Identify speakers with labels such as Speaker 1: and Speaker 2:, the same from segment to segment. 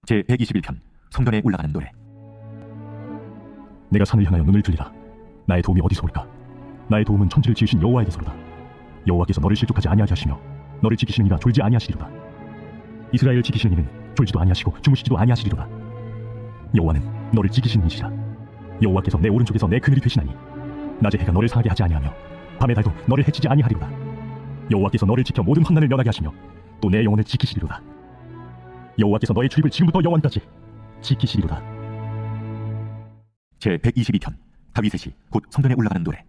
Speaker 1: 제121편 성전에 올라가는 노래.
Speaker 2: 내가 산을 향하여 눈을 들리라. 나의 도움이 어디서 올까? 나의 도움은 천지를 지으신 여호와에게서로다. 여호와께서 너를 실족하지 아니하게 하시며 너를 지키시는 이가 졸지 아니하시리로다. 이스라엘을 지키시는 이는 졸지도 아니하시고 주무시지도 아니하시리로다. 여호와는 너를 지키시는 이시라. 여호와께서 내 오른쪽에서 내 그늘이 되시나니 낮에 해가 너를 상하게 하지 아니하며 밤의 달도 너를 해치지 아니하리로다. 여호와께서 너를 지켜 모든 환난을 면하게 하시며 또 내 영혼을 지키시리로다. 여호와께서 너의 출입을 지금부터 영원까지 지키시리로다.
Speaker 1: 제122편 다윗의 곧 성전에 올라가는 노래.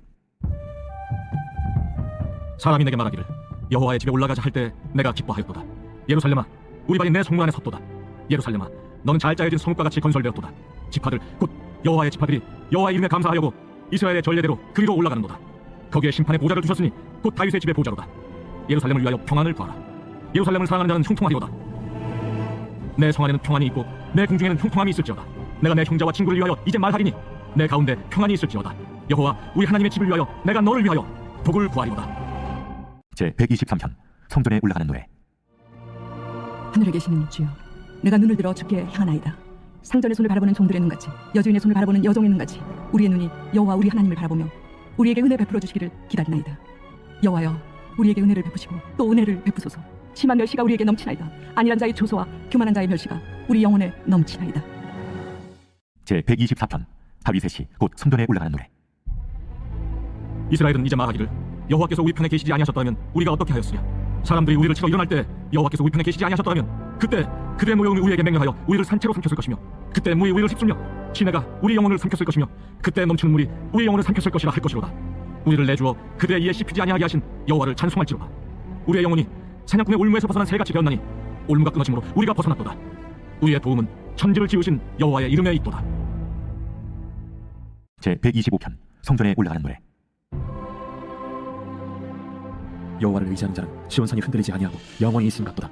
Speaker 3: 사람이 내게 말하기를 여호와의 집에 올라가자 할 때 내가 기뻐하였도다. 예루살렘아, 우리 발이 내 성문 안에 섰도다. 예루살렘아, 너는 잘 짜여진 성읍과 같이 건설되었도다. 지파들 곧 여호와의 지파들이 여호와의 이름에 감사하려고 이스라엘의 전례대로 그리로 올라가는도다. 거기에 심판의 보좌를 두셨으니 곧 다윗의 집의 보좌로다. 예루살렘을 위하여 평안을 구하라. 예루살렘을 사랑하는 자는 형통하리로다. 내 성 안에는 평안이 있고 내 궁중에는 형통함이 있을지어다. 내가 내 형제와 친구를 위하여 이제 말하리니 내 가운데 평안이 있을지어다. 여호와 우리 하나님의 집을 위하여 내가 너를 위하여 복을 구하리로다.
Speaker 1: 제123편 성전에 올라가는 노래.
Speaker 4: 하늘에 계시는 주여, 내가 눈을 들어 주께 향하나이다. 상전의 손을 바라보는 종들의 눈같이, 여주인의 손을 바라보는 여종의 눈같이 우리의 눈이 여호와 우리 하나님을 바라보며 우리에게 은혜 베풀어 주시기를 기다리나이다. 여호와여, 우리에게 은혜를 베푸시고 또 은혜를 베푸소서. 심한 멸시가 우리에게 넘치나이다. 안일한 자의 조소와 교만한 자의 멸시가 우리 영혼에 넘치나이다.
Speaker 1: 제124편 다윗의 곧 성전에 올라가는 노래.
Speaker 3: 이스라엘은 이제 말하기를 여호와께서 우리 편에 계시지 아니하셨다면 우리가 어떻게 하였으랴. 사람들이 우리를 치러 일어날 때 여호와께서 우리 편에 계시지 아니하셨다면 그때 그들의 노여움이 우리에게 맹렬하여 우리를 산채로 삼켰을 것이며 그때 무이 우리를 휩쓸며 시내가 우리 영혼을 삼켰을 것이며 그때 넘치는 물이 우리 영혼을 삼켰을 것이라 할 것이로다. 우리를 내주어 그들의 이에 씹히지 아니하게 하신 여호와를 찬송할지로다. 우리의 영혼이 사냥꾼의 올무에서 벗어난 새같이 되었나니 올무가 끊어짐으로 우리가 벗어났도다. 우리의 도움은 천지를 지으신 여호와의 이름에 있도다.
Speaker 1: 제125편 성전에 올라가는 노래.
Speaker 5: 여호와를 의지하는 자는 시온산이 흔들리지 아니하고 영원히 있음 같도다.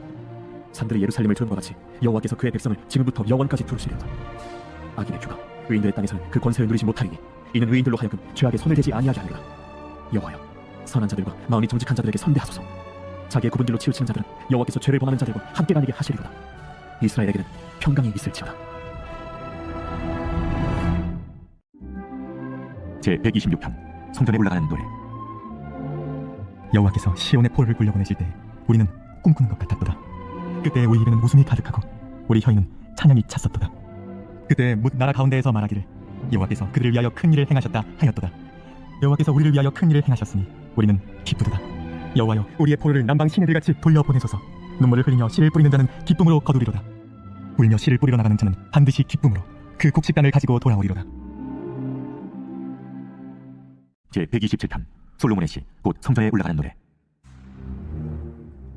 Speaker 5: 산들이 예루살렘을 두는 것 같이 여호와께서 그의 백성을 지금부터 영원까지 두르시리로다. 악인의 주가 의인들의 땅에서는 그 권세를 누리지 못하리니 이는 의인들로 하여금 죄악에 손을 대지 아니하게 하리라. 여호와여, 선한 자들과 마음이 정직한 자들에게 선대하소서. 자기의 구분 길로 치우치는 자들은 여호와께서 죄를 범하는 자들과 함께 다니게 하시리로다. 이스라엘에게는 평강이 있을지어다.
Speaker 1: 제126편 성전에 올라가는 노래.
Speaker 6: 여호와께서 시온의 포로를 굴려보내실 때 우리는 꿈꾸는 것 같았도다. 그때 우리 입에는 웃음이 가득하고 우리 혀에는 찬양이 찼었도다. 그때 뭇 나라 가운데에서 말하기를 여호와께서 그들을 위하여 큰 일을 행하셨다 하였도다. 여호와께서 우리를 위하여 큰 일을 행하셨으니 우리는 기쁘도다. 여호와여, 우리의 포로를 남방 시내들같이 돌려보내소서. 눈물을 흘리며 씨를 뿌리는 자는 기쁨으로 거두리로다. 울며 씨를 뿌리러 나가는 자는 반드시 기쁨으로 그 곡식단을 가지고 돌아오리로다.
Speaker 1: 제127편 솔로몬의 곧 성전에 올라가는 노래.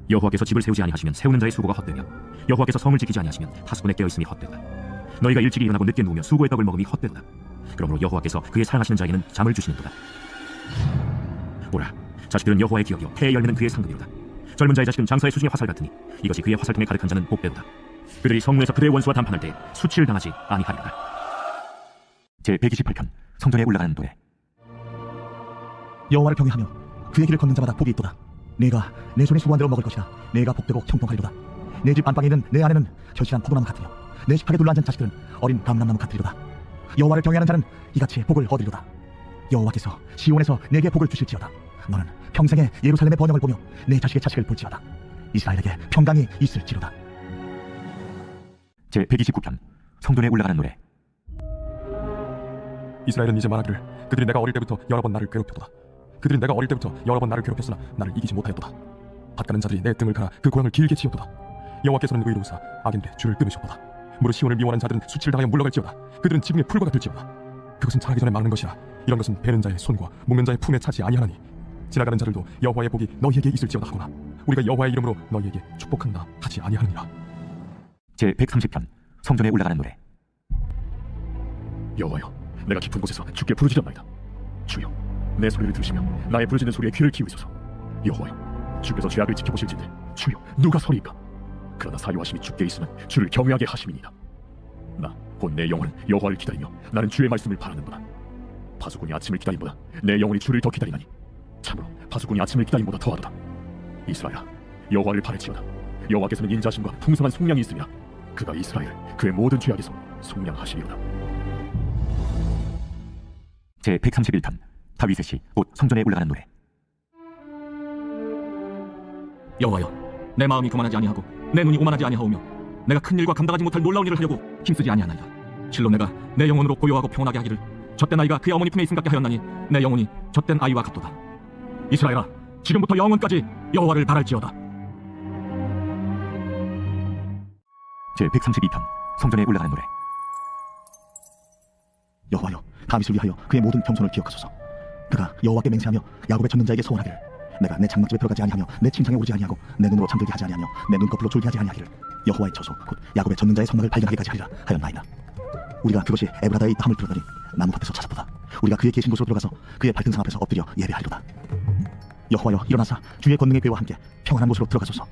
Speaker 3: 여호와께서 집을 세우지 아니하시면 세우는 자의 수고가 헛되며 여호와께서 성을 지키지 아니하시면 하수꾼의 깨어있음이 헛되다. 너희가 일찍이 일어나고 늦게 누우며 수고의 떡을 먹음이 헛되다. 그러므로 여호와께서 그의 사랑하시는 자에게는 잠을 주시는도다. 보라, 자식들은 여호와의 기업이요 태의 열매는 그의 상급이로다. 젊은 자의 자식은 장사의 수중의 화살 같으니 이것이 그의 화살통에 가득한 자는 복되도다. 그들이 성문에서 그들의 원수와 담판할 때 수치를 당하지 아니하리로다.
Speaker 1: 제128편 성전에 올라가는 노래.
Speaker 7: 여호와를 경외하며 그의 길을 걷는 자마다 복이 있도다. 내가 내 손에 수고한 대로 먹을 것이라. 내가 복되고 형통하리로다. 내 집 안방에 있는 내 아내는 결실한 포도나무 같으며 내 식탁에 둘러앉은 자식들은 어린 감람나무 같으리로다. 여호와를 경외하는 자는 이같이 복을 얻으리로다. 여호와께서 시온에서 내게 복을 주실지어다. 너는 평생에 예루살렘의 번영을 보며 내 자식의 자식을 볼지어다. 이스라엘에게 평강이 있을지로다.
Speaker 1: 제129편 성전에 올라가는 노래.
Speaker 2: 이스라엘은 이제 말하기를 그들이 내가 어릴 때부터 여러 번 나를 괴롭혔도다. 그들이 내가 어릴 때부터 여러 번 나를 괴롭혔으나 나를 이기지 못하였도다. 밭가는 자들이 내 등을 갈아 그 고향을 길게 치었도다. 여호와께서는 의로우사 악인들의 줄을 끊으셨도다. 무릇 시온을 미워하는 자들은 수치를 당하여 물러갈지어다. 그들은 지붕의 풀과 같을지어다. 그것은 자라기 전에 막는 것이라. 이런 것은 베는 자의 손과 묶는 자의 품에 차지 아니하나니 지나가는 자들도 여호와의 복이 너희에게 있을지어다 하거나 우리가 여호와의 이름으로 너희에게 축복한다 하지 아니하느니라.
Speaker 1: 제130편 성전에 올라가는 노래.
Speaker 5: 여호와여, 내가 깊은 곳에서 주께 부르짖었나이다. 주여, 내 소리를 들으시며 나의 부르짖는 소리에 귀를 기울이소서. 여호와여, 주께서 죄악을 지켜보실진데 주여, 누가 서리이까? 그러나 사유하심이 주께 있으면 주를 경외하게 하심이니이다. 나 곧 내 영혼은 여호와를 기다리며 나는 주의 말씀을 바라는도다. 파수꾼이 아침을 기다림보다 내 영혼이 주를 더 기다리나니 참으로 파수꾼이 아침을 기다림보다 더하도다. 이스라엘아, 여호와를 바랄지어다. 여호와께서는 인자심과 풍성한 속량이 있으며 그가 이스라엘 그의 모든 죄악에서 속량하시리로다.
Speaker 1: 제 131편 다윗의 시 곧 성전에 올라가는 노래.
Speaker 3: 여호와여, 내 마음이 교만하지 아니하고 내 눈이 오만하지 아니하오며 내가 큰 일과 감당하지 못할 놀라운 일을 하려고 힘쓰지 아니하나이다. 실로 내가 내 영혼으로 고요하고 평온하게 하기를 젖된 아이가 그의 어머니 품에 있음 같게 하였나니 내 영혼이 젖된 아이와 같도다. 이스라엘아, 지금부터 영원까지 여호와를 바랄지어다.
Speaker 1: 제 132편 성전에 올라가는 노래.
Speaker 7: 여호와여, 다윗을 위하여 그의 모든 겸손을 기억하소서. 그가 여호와께 맹세하며 야곱의 젖는 자에게 소원하기를 내가 내 장막집에 들어가지 아니하며 내 침상에 오르지 아니하고 내 눈으로 잠들게 하지 아니하며 내 눈꺼풀로 졸게 하지 아니하기를 여호와의 처소 곧 야곱의 젖는 자의 성막을 발견하기까지 하리라 하였나이다. 우리가 그것이 에브라다에 있다 함을 들었더니 나무 밭에서 찾았도다. 우리가 그의 계신 곳으로 들어가서 그의 발등상 앞에서 엎드려 예배하리로다. 여호와여, 일어나사 주의 권능의 궤와 함께 평안한 곳으로 들어가소서.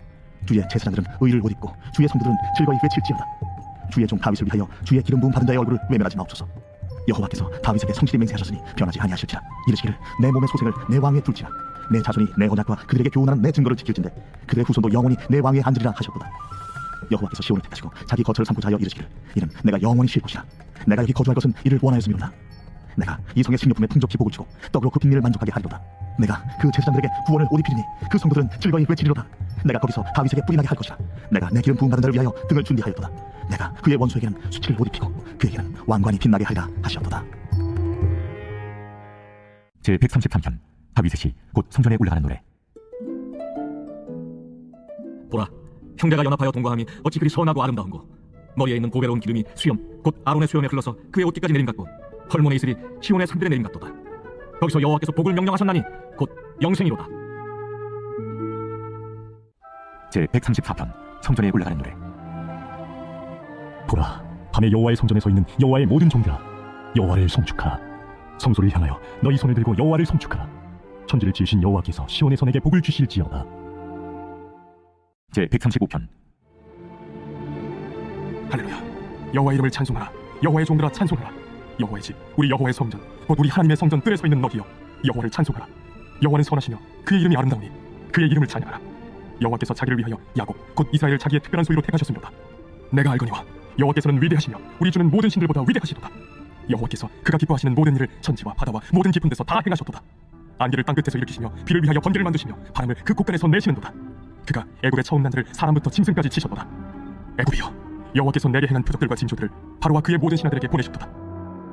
Speaker 7: 주의 제사장들은 의를 옷 입고 주의 성도들은 즐거이 외칠지어다. 주의 종 다윗을 위하여 주의 기름 부음 받은 자의 얼굴을 외면하지 마옵소서. 여호와께서 다윗에게 성실히 맹세하셨으니 변하지 아니하실지라. 이르시기를 내 몸의 소생을 내 왕위에 둘지라. 내 자손이 내 언약과 그들에게 교훈하는 내 증거를 지킬진대 그들의 후손도 영원히 내 왕위에 앉으리라 하셨도다. 여호와께서 시온을 택하시고 자기 거처를 삼고자 하여 이르시기를 이는 내가 영원히 쉴 곳이라. 내가 여기 거주할 것은 이를 원하였음이로다. 내가 이 성의 식료품에 풍족히 복을 주고 떡으로 그 빈민을 만족하게 하리로다. 내가 그 제사장들에게 구원을 옷 입히리니 그 성도들은 즐거이 외치리로다. 내가 거기서 다윗에게 뿌리나게 할 것이라. 내가 내 기름 부음 받은 자를 위하여 등을 준비하였도다. 내가 그의 원수에게는 수치를 옷 입히고 그에게는 왕관이 빛나게 하리라 하셨도다.
Speaker 1: 제 133편 다윗의 시 곧 성전에 올라가는 노래.
Speaker 3: 보라, 형제가 연합하여 동거함이 어찌 그리 선하고 아름다운고. 머리에 있는 고배로운 기름이 수염 곧 아론의 수염에 흘러서 그의 옷깃까지 내림 같고 헐몬의 이슬이 시온의 산들에 내림 같도다. 거기서 여호와께서 복을 명령하셨나니 곧 영생이로다.
Speaker 1: 제 134편 성전에 올라가는 노래.
Speaker 2: 보라, 밤에 여호와의 성전에 서 있는 여호와의 모든 종들아, 여호와를 송축하라. 성소를 향하여 너희 손을 들고 여호와를 송축하라. 천지를 지으신 여호와께서 시온의 선에게 복을 주실지어다.
Speaker 1: 제 135편
Speaker 8: 할렐루야. 여호와 이름을 찬송하라. 여호와의 종들아 찬송하라. 여호와의 집 우리 여호와의 성전 곧 우리 하나님의 성전 뜰에 서 있는 너희여, 여호와를 찬송하라. 여호와는 선하시며 그의 이름이 아름다우니 그의 이름을 찬양하라. 여호와께서 자기를 위하여 야곱 곧 이스라엘을 자기의 특별한 소유로 택하셨습니다. 내가 알거니와 여호와께서는 위대하시며 우리 주는 모든 신들보다 위대하시도다. 여호와께서 그가 기뻐하시는 모든 일을 천지와 바다와 모든 깊은 데서 다 행하셨도다. 안개를 땅 끝에서 일으키시며 비를 위하여 번개를 만드시며 바람을 그 곳간에서 내시는도다. 그가 애굽의 처음 난들을 사람부터 짐승까지 치셨도다. 애굽이여, 여호와께서 내게 행한 표적들과 징조들을 바로와 그의 모든 신하들에게 보내셨도다.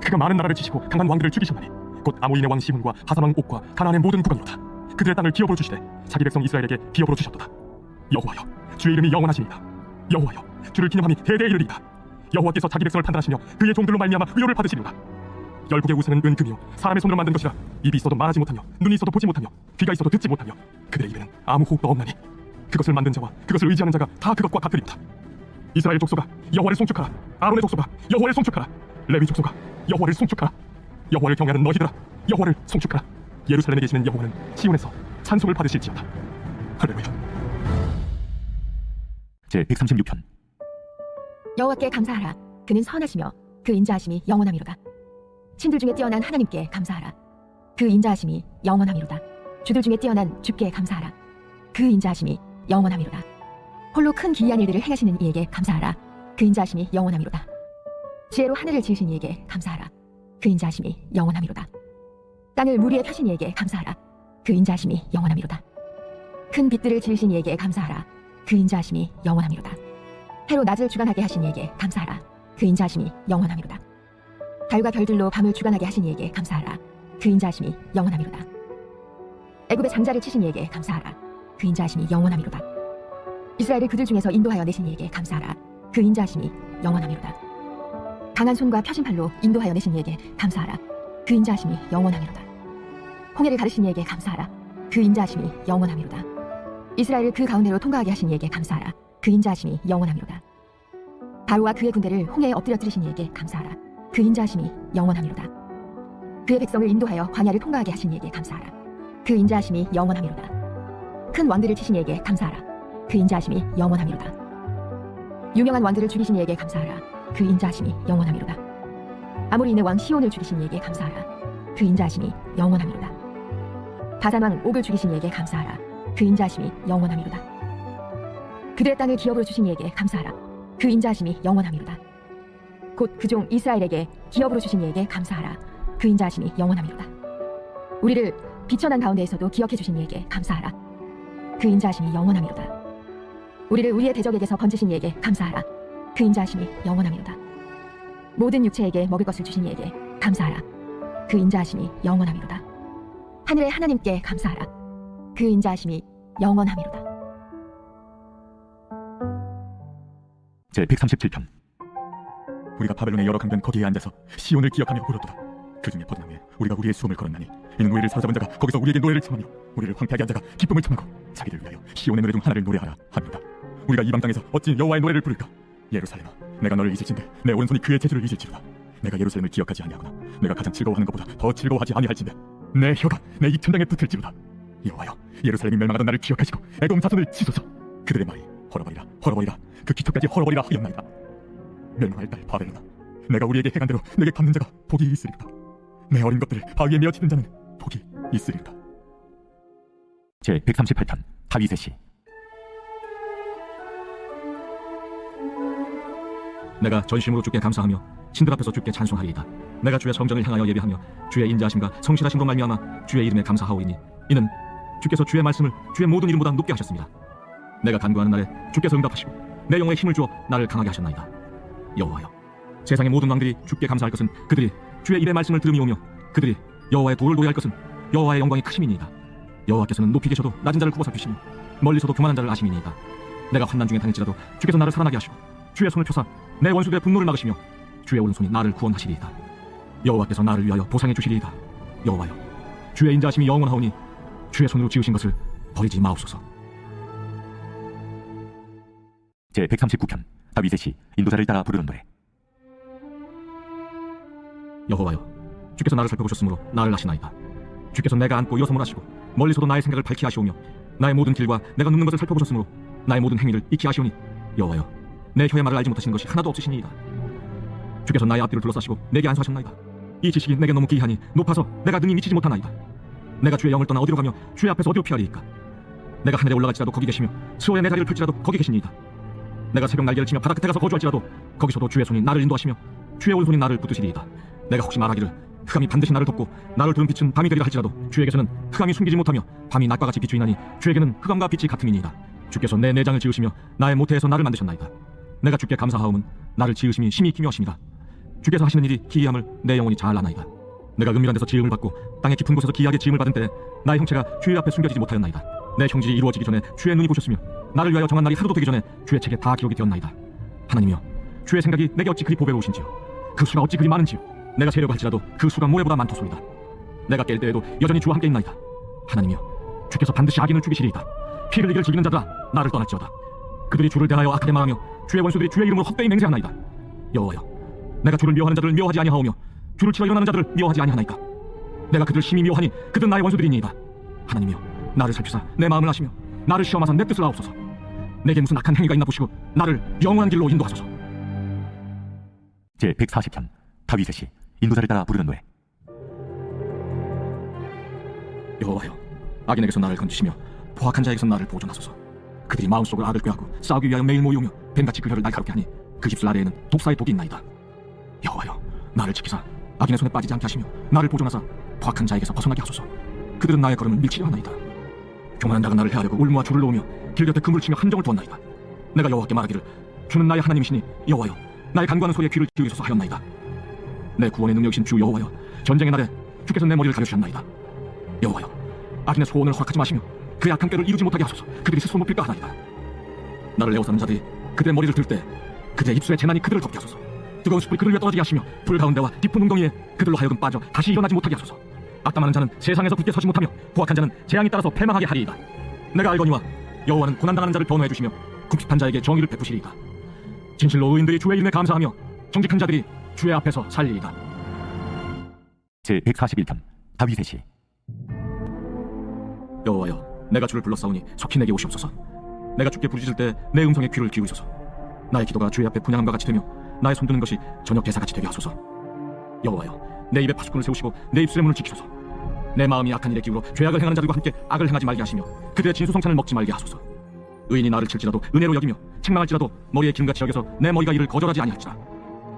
Speaker 8: 그가 많은 나라를 치시고 강한 왕들을 죽이셨나니 곧 아모리의 왕 시몬과 하산 왕 옥과 가나안의 모든 국왕이로다. 그들의 땅을 기업으로 주시되 자기 백성 이스라엘에게 기업으로 주셨도다. 여호와여, 주의 이름이 영원하시니이다. 여호와여, 주를 기념함이 대대에 이르리이다. 여호와께서 자기 백성을 판단하시며 그의 종들로 말미암아 위로를 받으시리로다. 열국의 우상은 은금이요 사람의 손으로 만든 것이라. 입이 있어도 말하지 못하며 눈이 있어도 보지 못하며 귀가 있어도 듣지 못하며 그들의 입에는 아무 호흡도 없나니 그것을 만든 자와 그것을 의지하는 자가 다 그것과 같으리로다. 이스라엘 족속아, 여호와를 송축하라. 아론의 족속아, 여호와를 송축하라. 레위 족속아, 여호와를 송축하라. 여호와를 경외하는 너희들아, 여호와를 송축하라. 예루살렘에 계시는 여호와는 시온에서 찬송을 받으실지어다. 할렐루야.
Speaker 1: 제 136편
Speaker 9: 여호와께 감사하라. 그는 선하시며 그 인자하심이 영원함이로다. 신들 중에 뛰어난 하나님께 감사하라. 그 인자하심이 영원함이로다. 주들 중에 뛰어난 주께 감사하라. 그 인자하심이 영원함이로다. 홀로 큰 기이한 일들을 행하시는 이에게 감사하라. 그 인자하심이 영원함이로다. 지혜로 하늘을 지으신 이에게 감사하라. 그 인자하심이 영원함이로다. 땅을 물 위에 펴신 이에게 감사하라. 그 인자하심이 영원함이로다. 큰 빛들을 지으신 이에게 감사하라. 그 인자하심이 영원함이로다. 해로 낮을 주관하게 하신 이에게 감사하라. 그 인자하심이 영원함이로다. 달과 별들로 밤을 주관하게 하신 이에게 감사하라. 그 인자하심이 영원함이로다. 애굽의 장자를 치신 이에게 감사하라. 그 인자하심이 영원함이로다. 이스라엘을 그들 중에서 인도하여 내신 이에게 감사하라. 그 인자하심이 영원함이로다. 강한 손과 펴신 팔로 인도하여 내신 이에게 감사하라. 그 인자하심이 영원함이로다. 홍해를 가르신 이에게 감사하라. 그 인자하심이 영원함이로다. 이스라엘을 그 가운데로 통과하게 하신 이에게 감사하라. 그 인자하심이 영원함이로다. 바로와 그의 군대를 홍해에 엎드려뜨리신 이에게 감사하라. 그 인자하심이 영원함이로다. 그의 백성을 인도하여 광야를 통과하게 하신 이에게 감사하라. 그 인자하심이 영원함이로다. 큰 왕들을 치신 이에게 감사하라. 그 인자하심이 영원함이로다. 유명한 왕들을 죽이신 이에게 감사하라. 그 인자하심이 영원함이로다. 아모리인의 왕 시온을 죽이신 이에게 감사하라. 그 인자하심이 영원함이로다. 바산 왕 옥을 죽이신 이에게 감사하라. 그 인자하심이 영원함이로다. 그들의 땅을 기업으로 주신 이에게 감사하라. 그 인자하심이 영원함이로다. 곧 그 종 이스라엘에게 기업으로 주신 이에게 감사하라. 그 인자하심이 영원함이로다. 우리를 비천한 가운데에서도 기억해 주신 이에게 감사하라. 그 인자하심이 영원함이로다. 우리를 우리의 대적에게서 건지신 이에게 감사하라. 그 인자하심이 영원함이로다. 모든 육체에게 먹을 것을 주신 이에게 감사하라. 그 인자하심이 영원함이로다. 하늘의 하나님께 감사하라. 그 인자하심이 영원함이로다.
Speaker 1: 제 137편.
Speaker 2: 우리가 바벨론의 여러 강변 거기에 앉아서 시온을 기억하며 울었도다. 그 중에 버드나무에 우리가 우리의 수음을 걸었나니 이는 우리를 사로잡은 자가 거기서 우리에게 노래를 청하며 우리를 황폐하게 한 자가 기쁨을 청하고 자기를 위하여 시온의 노래 중 하나를 노래하라 합니다. 우리가 이방 땅에서 어찌 여호와의 노래를 부를까? 예루살렘아, 내가 너를 잊을진대 내 오른손이 그의 재주를 잊을지로다. 내가 예루살렘을 기억하지 아니하구나. 내가 가장 즐거워하는 것보다 더 즐거워하지 아니할진대 내 혀가 내 입 천장에 붙을지로다. 여호와여, 예루살렘이 멸망하던 나를 기억하시고 에돔 자손을 치소서. 그들의 말이 헐어버리라 헐어버리라 그 기초까지 헐어버리라 하였나이다. 멸망할 딸 바벨론아, 내가 우리에게 행한 대로 내게 갚는 자가 복이 있으리로다. 내 어린 것들을 바위에 메어 치는 자는 복이 있으리로다.
Speaker 1: 제 138편. 다윗의 시.
Speaker 3: 내가 전심으로 주께 감사하며 신들 앞에서 주께 찬송하리이다. 내가 주의 성전을 향하여 예배하며 주의 인자하심과 성실하심으로 말미암아 주의 이름에 감사하오리니 이는 주께서 주의 말씀을 주의 모든 이름보다 높게 하셨습니다. 내가 간구하는 날에 주께서 응답하시고 내 영혼에 힘을 주어 나를 강하게 하셨나이다. 여호와여, 세상의 모든 왕들이 주께 감사할 것은 그들이 주의 입의 말씀을 들음이오며 그들이 여호와의 도를 노래할 것은 여호와의 영광이 크심이니이다. 여호와께서는 높이 계셔도 낮은 자를 굽어 살피시며 멀리서도 교만한 자를 아심이니이다. 내가 환난 중에 다닐지라도 주께서 나를 살아나게 하시고 주의 손을 펴사 내 원수들의 분노를 막으시며 주의 오른손이 나를 구원하시리이다. 여호와께서 나를 위하여 보상해 주시리이다. 여호와여, 주의 인자하심이 영원하오니 주의 손으로 지으신 것을 버리지 마옵소서.
Speaker 1: 제 139편. 다윗의 시. 인도자를 따라 부르는 노래.
Speaker 3: 여호와여, 주께서 나를 살펴보셨으므로 나를 아시나이다. 주께서 내가 앉고 일어섬을 하시고 멀리서도 나의 생각을 밝히 하시오며 나의 모든 길과 내가 눕는 것을 살펴보셨으므로 나의 모든 행위를 익히 하시오니 여호와여, 내 혀의 말을 알지 못하시는 것이 하나도 없으시니이다. 주께서 나의 앞뒤를 둘러싸시고 내게 안수하셨나이다. 이 지식이 내게 너무 기이하니 높아서 내가 능히 미치지 못하나이다. 내가 주의 영을 떠나 어디로 가며 주의 앞에서 어디로 피하리이까? 내가 하늘에 올라갈지라도 거기 계시며 수호의 내 자리를 펼지라도 거기 계시니이다. 내가 새벽 날개를 치며 바다 끝에 가서 거주할지라도 거기서도 주의 손이 나를 인도하시며 주의 오른손이 나를 붙드시리이다. 내가 혹시 말하기를 흑암이 반드시 나를 덮고 나를 두른 빛은 밤이 되리라 할지라도 주에게서는 흑암이 숨기지 못하며 밤이 낮과 같이 비추이나니 주에게는 흑암과 빛이 같음이니이다. 주께서 내 내장을 지으시며 나의 모태에서 나를 만드셨나이다. 내가 주께 감사하오면 나를 지으심이 심히 기묘하십니다. 주께서 하시는 일이 기이함을 내 영혼이 잘 아나이다. 내가 은밀한 데서 지음을 받고 땅의 깊은 곳에서 기이하게 지음을 받은 때에 나의 형체가 주의 앞에 숨겨지지 못하였나이다. 내 형질이 이루어지기 전에 주의 눈이 보셨으며 나를 위하여 정한 날이 하루도 되기 전에 주의 책에 다 기록이 되었나이다. 하나님이여, 주의 생각이 내게 어찌 그리 보배로우신지요. 그 수가 어찌 그리 많은지요. 내가 세려고 할지라도 그 수가 모래보다 많도소이다. 내가 깰 때에도 여전히 주와 함께 있나이다. 하나님이여, 주께서 반드시 악인을 죽이시리이다. 피를 이기를 즐기는 자들아, 나를 떠날지어다. 그들이 주를 대하여 악하게 말하며 주의 원수들이 주의 이름으로 헛되이 맹세하나이다. 여호와여, 내가 주를 미워하는 자들을 미워하지 아니하오며 주를 치러 일어나는 자들을 미워하지 아니하나이까? 내가 그들을 심히 미워하니 그들은 나의 원수들이니이다. 하나님이여, 나를 살피사 내 마음을 아시며 나를 시험하사 내 뜻을 아옵소서. 내게 무슨 악한 행위가 있나 보시고 나를 영원한 길로 인도하소서.
Speaker 1: 제 140편. 다윗의 시. 인도자를 따라 부르는 노래.
Speaker 3: 여호와여, 악인에게서 나를 건지시며 포악한 자에게서 나를 보존하소서. 그들이 마음속을 악을 꾀하고 싸우기 위하여 매일 모이오며 뱀같이 그 혀를 날카롭게 하니 그 입술 아래에는 독사의 독이 있나이다. 여호와여, 나를 지키사 악인의 손에 빠지지 않게 하시며 나를 보존하사 포악한 자에게서 벗어나게 하소서. 그들은 나의 걸음을 밀치려 하나이다. 교만한 자가 나를 해하려고 울무와 줄을 놓으며 길 곁에 그물을 치며 함정을 두었나이다. 내가 여호와께 말하기를 주는 나의 하나님이시니 여호와여, 나의 간구하는 소리에 귀를 기울이소서 하였나이다. 내 구원의 능력이신 주 여호와여, 전쟁의 날에 주께서 내 머리를 가려주셨나이다. 여호와여, 악인의 소원을 허락하지 마시며 그의 악한 꾀를 이루지 못하게 하소서. 그들이 스스로 높일까 하나이다. 나를 에워싸는 자들이 그들의 머리를 들 때 그들의 입술에 재난이 그들을 덮게 하소서. 뜨거운 숯불이 그들 위에 떨어지게 하시며 불 가운데와 깊은 웅덩이에 그들로 하여금 빠져 다시 일어나지 못하게 하소서. 악담하는 자는 세상에서 굳게 서지 못하며 포악한 자는 재앙에 따라서 패망하게 하리이다. 내가 알거니와 여호와는 고난당하는 자를 변호해 주시며 궁핍한 자에게 정의를 베푸시리이다. 진실로 의인들이 주의 이름에 감사하며 정직한 자들이 주의 앞에서 살리이다.
Speaker 1: 제 141편. 다윗의 시.
Speaker 3: 여호와여, 내가 주를 불러싸우니 속히 내게 오시옵소서. 내가 주께 부르짖을 때 내 음성에 귀를 기울이소서. 나의 기도가 주의 앞에 분향함과 같이 되며 나의 손드는 것이 저녁 대사같이 되게 하소서. 여호와여, 내 입에 파수꾼을 세우시고 내 입술의 문을 지키소서. 내 마음이 악한 일에 기울어 죄악을 행하는 자들과 함께 악을 행하지 말게 하시며 그들의 진수성찬을 먹지 말게 하소서. 의인이 나를 칠지라도 은혜로 여기며 책망할지라도 머리에 기름같이 여겨서 내 머리가 이를 거절하지 아니할지라.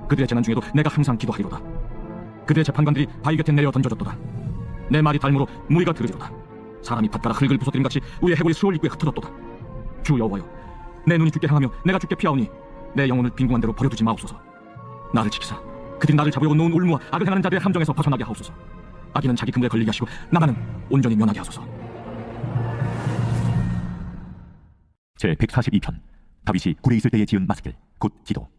Speaker 3: 그들의 재난 중에도 내가 항상 기도하리로다. 그들의 재판관들이 바위 곁에 내려 던져졌도다. 내 말이 달무로 무리가 들으리로다. 사람이 밭가라 흙을 부서뜨림같이 우리의 해골이 수월 입구에 흩어졌도다. 주 여호와여, 내 눈이 주께 향하며 내가 주께 피하오니 내 영혼을 빈궁한 대로 버려두지 마옵소서. 나를 지키사 그들이 나를 잡으려고 놓은 울무와 악을 행하는 자들의 함정에서 벗어나게 하옵소서. 악인은 자기 그물에 걸리게 하시고 나만은 온전히 면하게 하소서.
Speaker 1: 제 142편 다윗이 굴에 있을 때에 지은 마스길 곧 기도.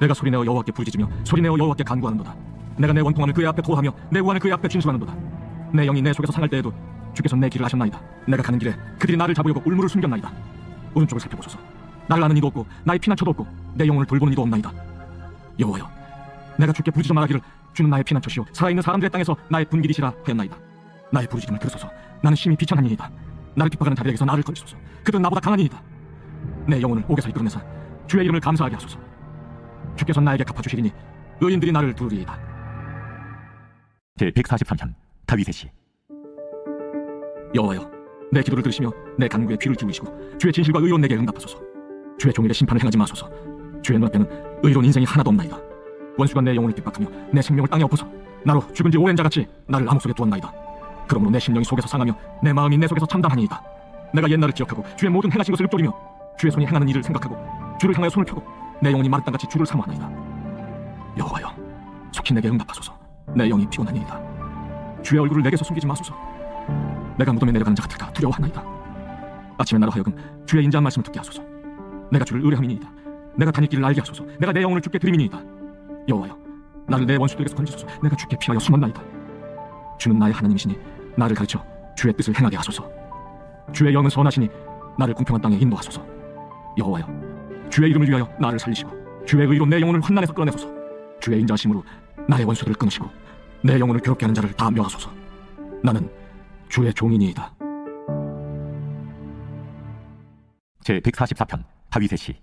Speaker 3: 내가 소리내어 여호와께 부르짖으며 소리내어 여호와께 간구하는도다. 내가 내 원통함을 그의 앞에 토하며 내 우환을 그의 앞에 진술하는도다. 내 영이 내 속에서 상할 때에도 주께서 내 길을 아셨나이다. 내가 가는 길에 그들이 나를 잡으려고 울무를 숨겼나이다. 오른쪽을 살펴보소서. 나를 아는 이도 없고 나의 피난처도 없고 내 영혼을 돌보는 이도 없나이다. 여호와여, 내가 주께 부르짖어 말하기를 주는 나의 피난처시오 살아있는 사람들의 땅에서 나의 분길이시라 하였나이다. 나의 부르짖음을 들으소서. 나는 심히 비천하니이다. 나를 핍박하는 자들에게서 나를 건지소서. 그들은 나보다 강하니이다. 내 영혼을 옥에서 이끌어내사 주의 이름을 감사하게 하소서. 주께서 나에게 갚아주시리니 의인들이 나를 부르리이다.
Speaker 1: 제 143편 다윗의 시.
Speaker 3: 여호와여, 내 기도를 들으시며 내 간구에 귀를 기울이시고 주의 진실과 의로 내게 응답하소서. 주의 종일의 심판을 행하지 마소서. 주의 눈앞에는 의로운 인생이 하나도 없나이다. 원수가 내 영혼을 핍박하며 내 생명을 땅에 엎어서 나로 죽은 지 오랜 자같이 나를 암흑 속에 두었나이다. 그러므로 내 심령이 속에서 상하며 내 마음이 내 속에서 참담하니이다. 내가 옛날을 기억하고 주의 모든 행하신 것을 읊조리며 주의 손이 행하는 일을 생각하고 주를 향하여 손을 펴고 내 영혼이 마른 땅같이 주를 사모하나이다. 여호와여, 속히 내게 응답하소서. 내 영이 피곤하니이다. 주의 얼굴을 내게서 숨기지 마소서. 내가 무덤에 내려가는 자 같을까 두려워하나이다. 아침에 나로 하여금 주의 인자한 말씀을 듣게 하소서. 내가 주를 의뢰함이니이다. 내가 다닐 길을 알게 하소서. 내가 내 영혼을 주께 드림이니이다. 여호와여, 나를 내 원수들에게서 건지소서. 내가 주께 피하여 숨었나이다. 주는 나의 하나님이시니 나를 가르쳐 주의 뜻을 행하게 하소서. 주의 영은 선하시니 나를 공평한 땅에 인도하소서. 여호와여, 주의 이름을 위하여 나를 살리시고 주의 의로 내 영혼을 환난에서 끌어내소서. 주의 인자하심으로 나의 원수들을 끊으시고 내 영혼을 괴롭게 하는 자를 다 멸하소서. 나는 주의 종이니이다.
Speaker 1: 제 144편 다윗의 시.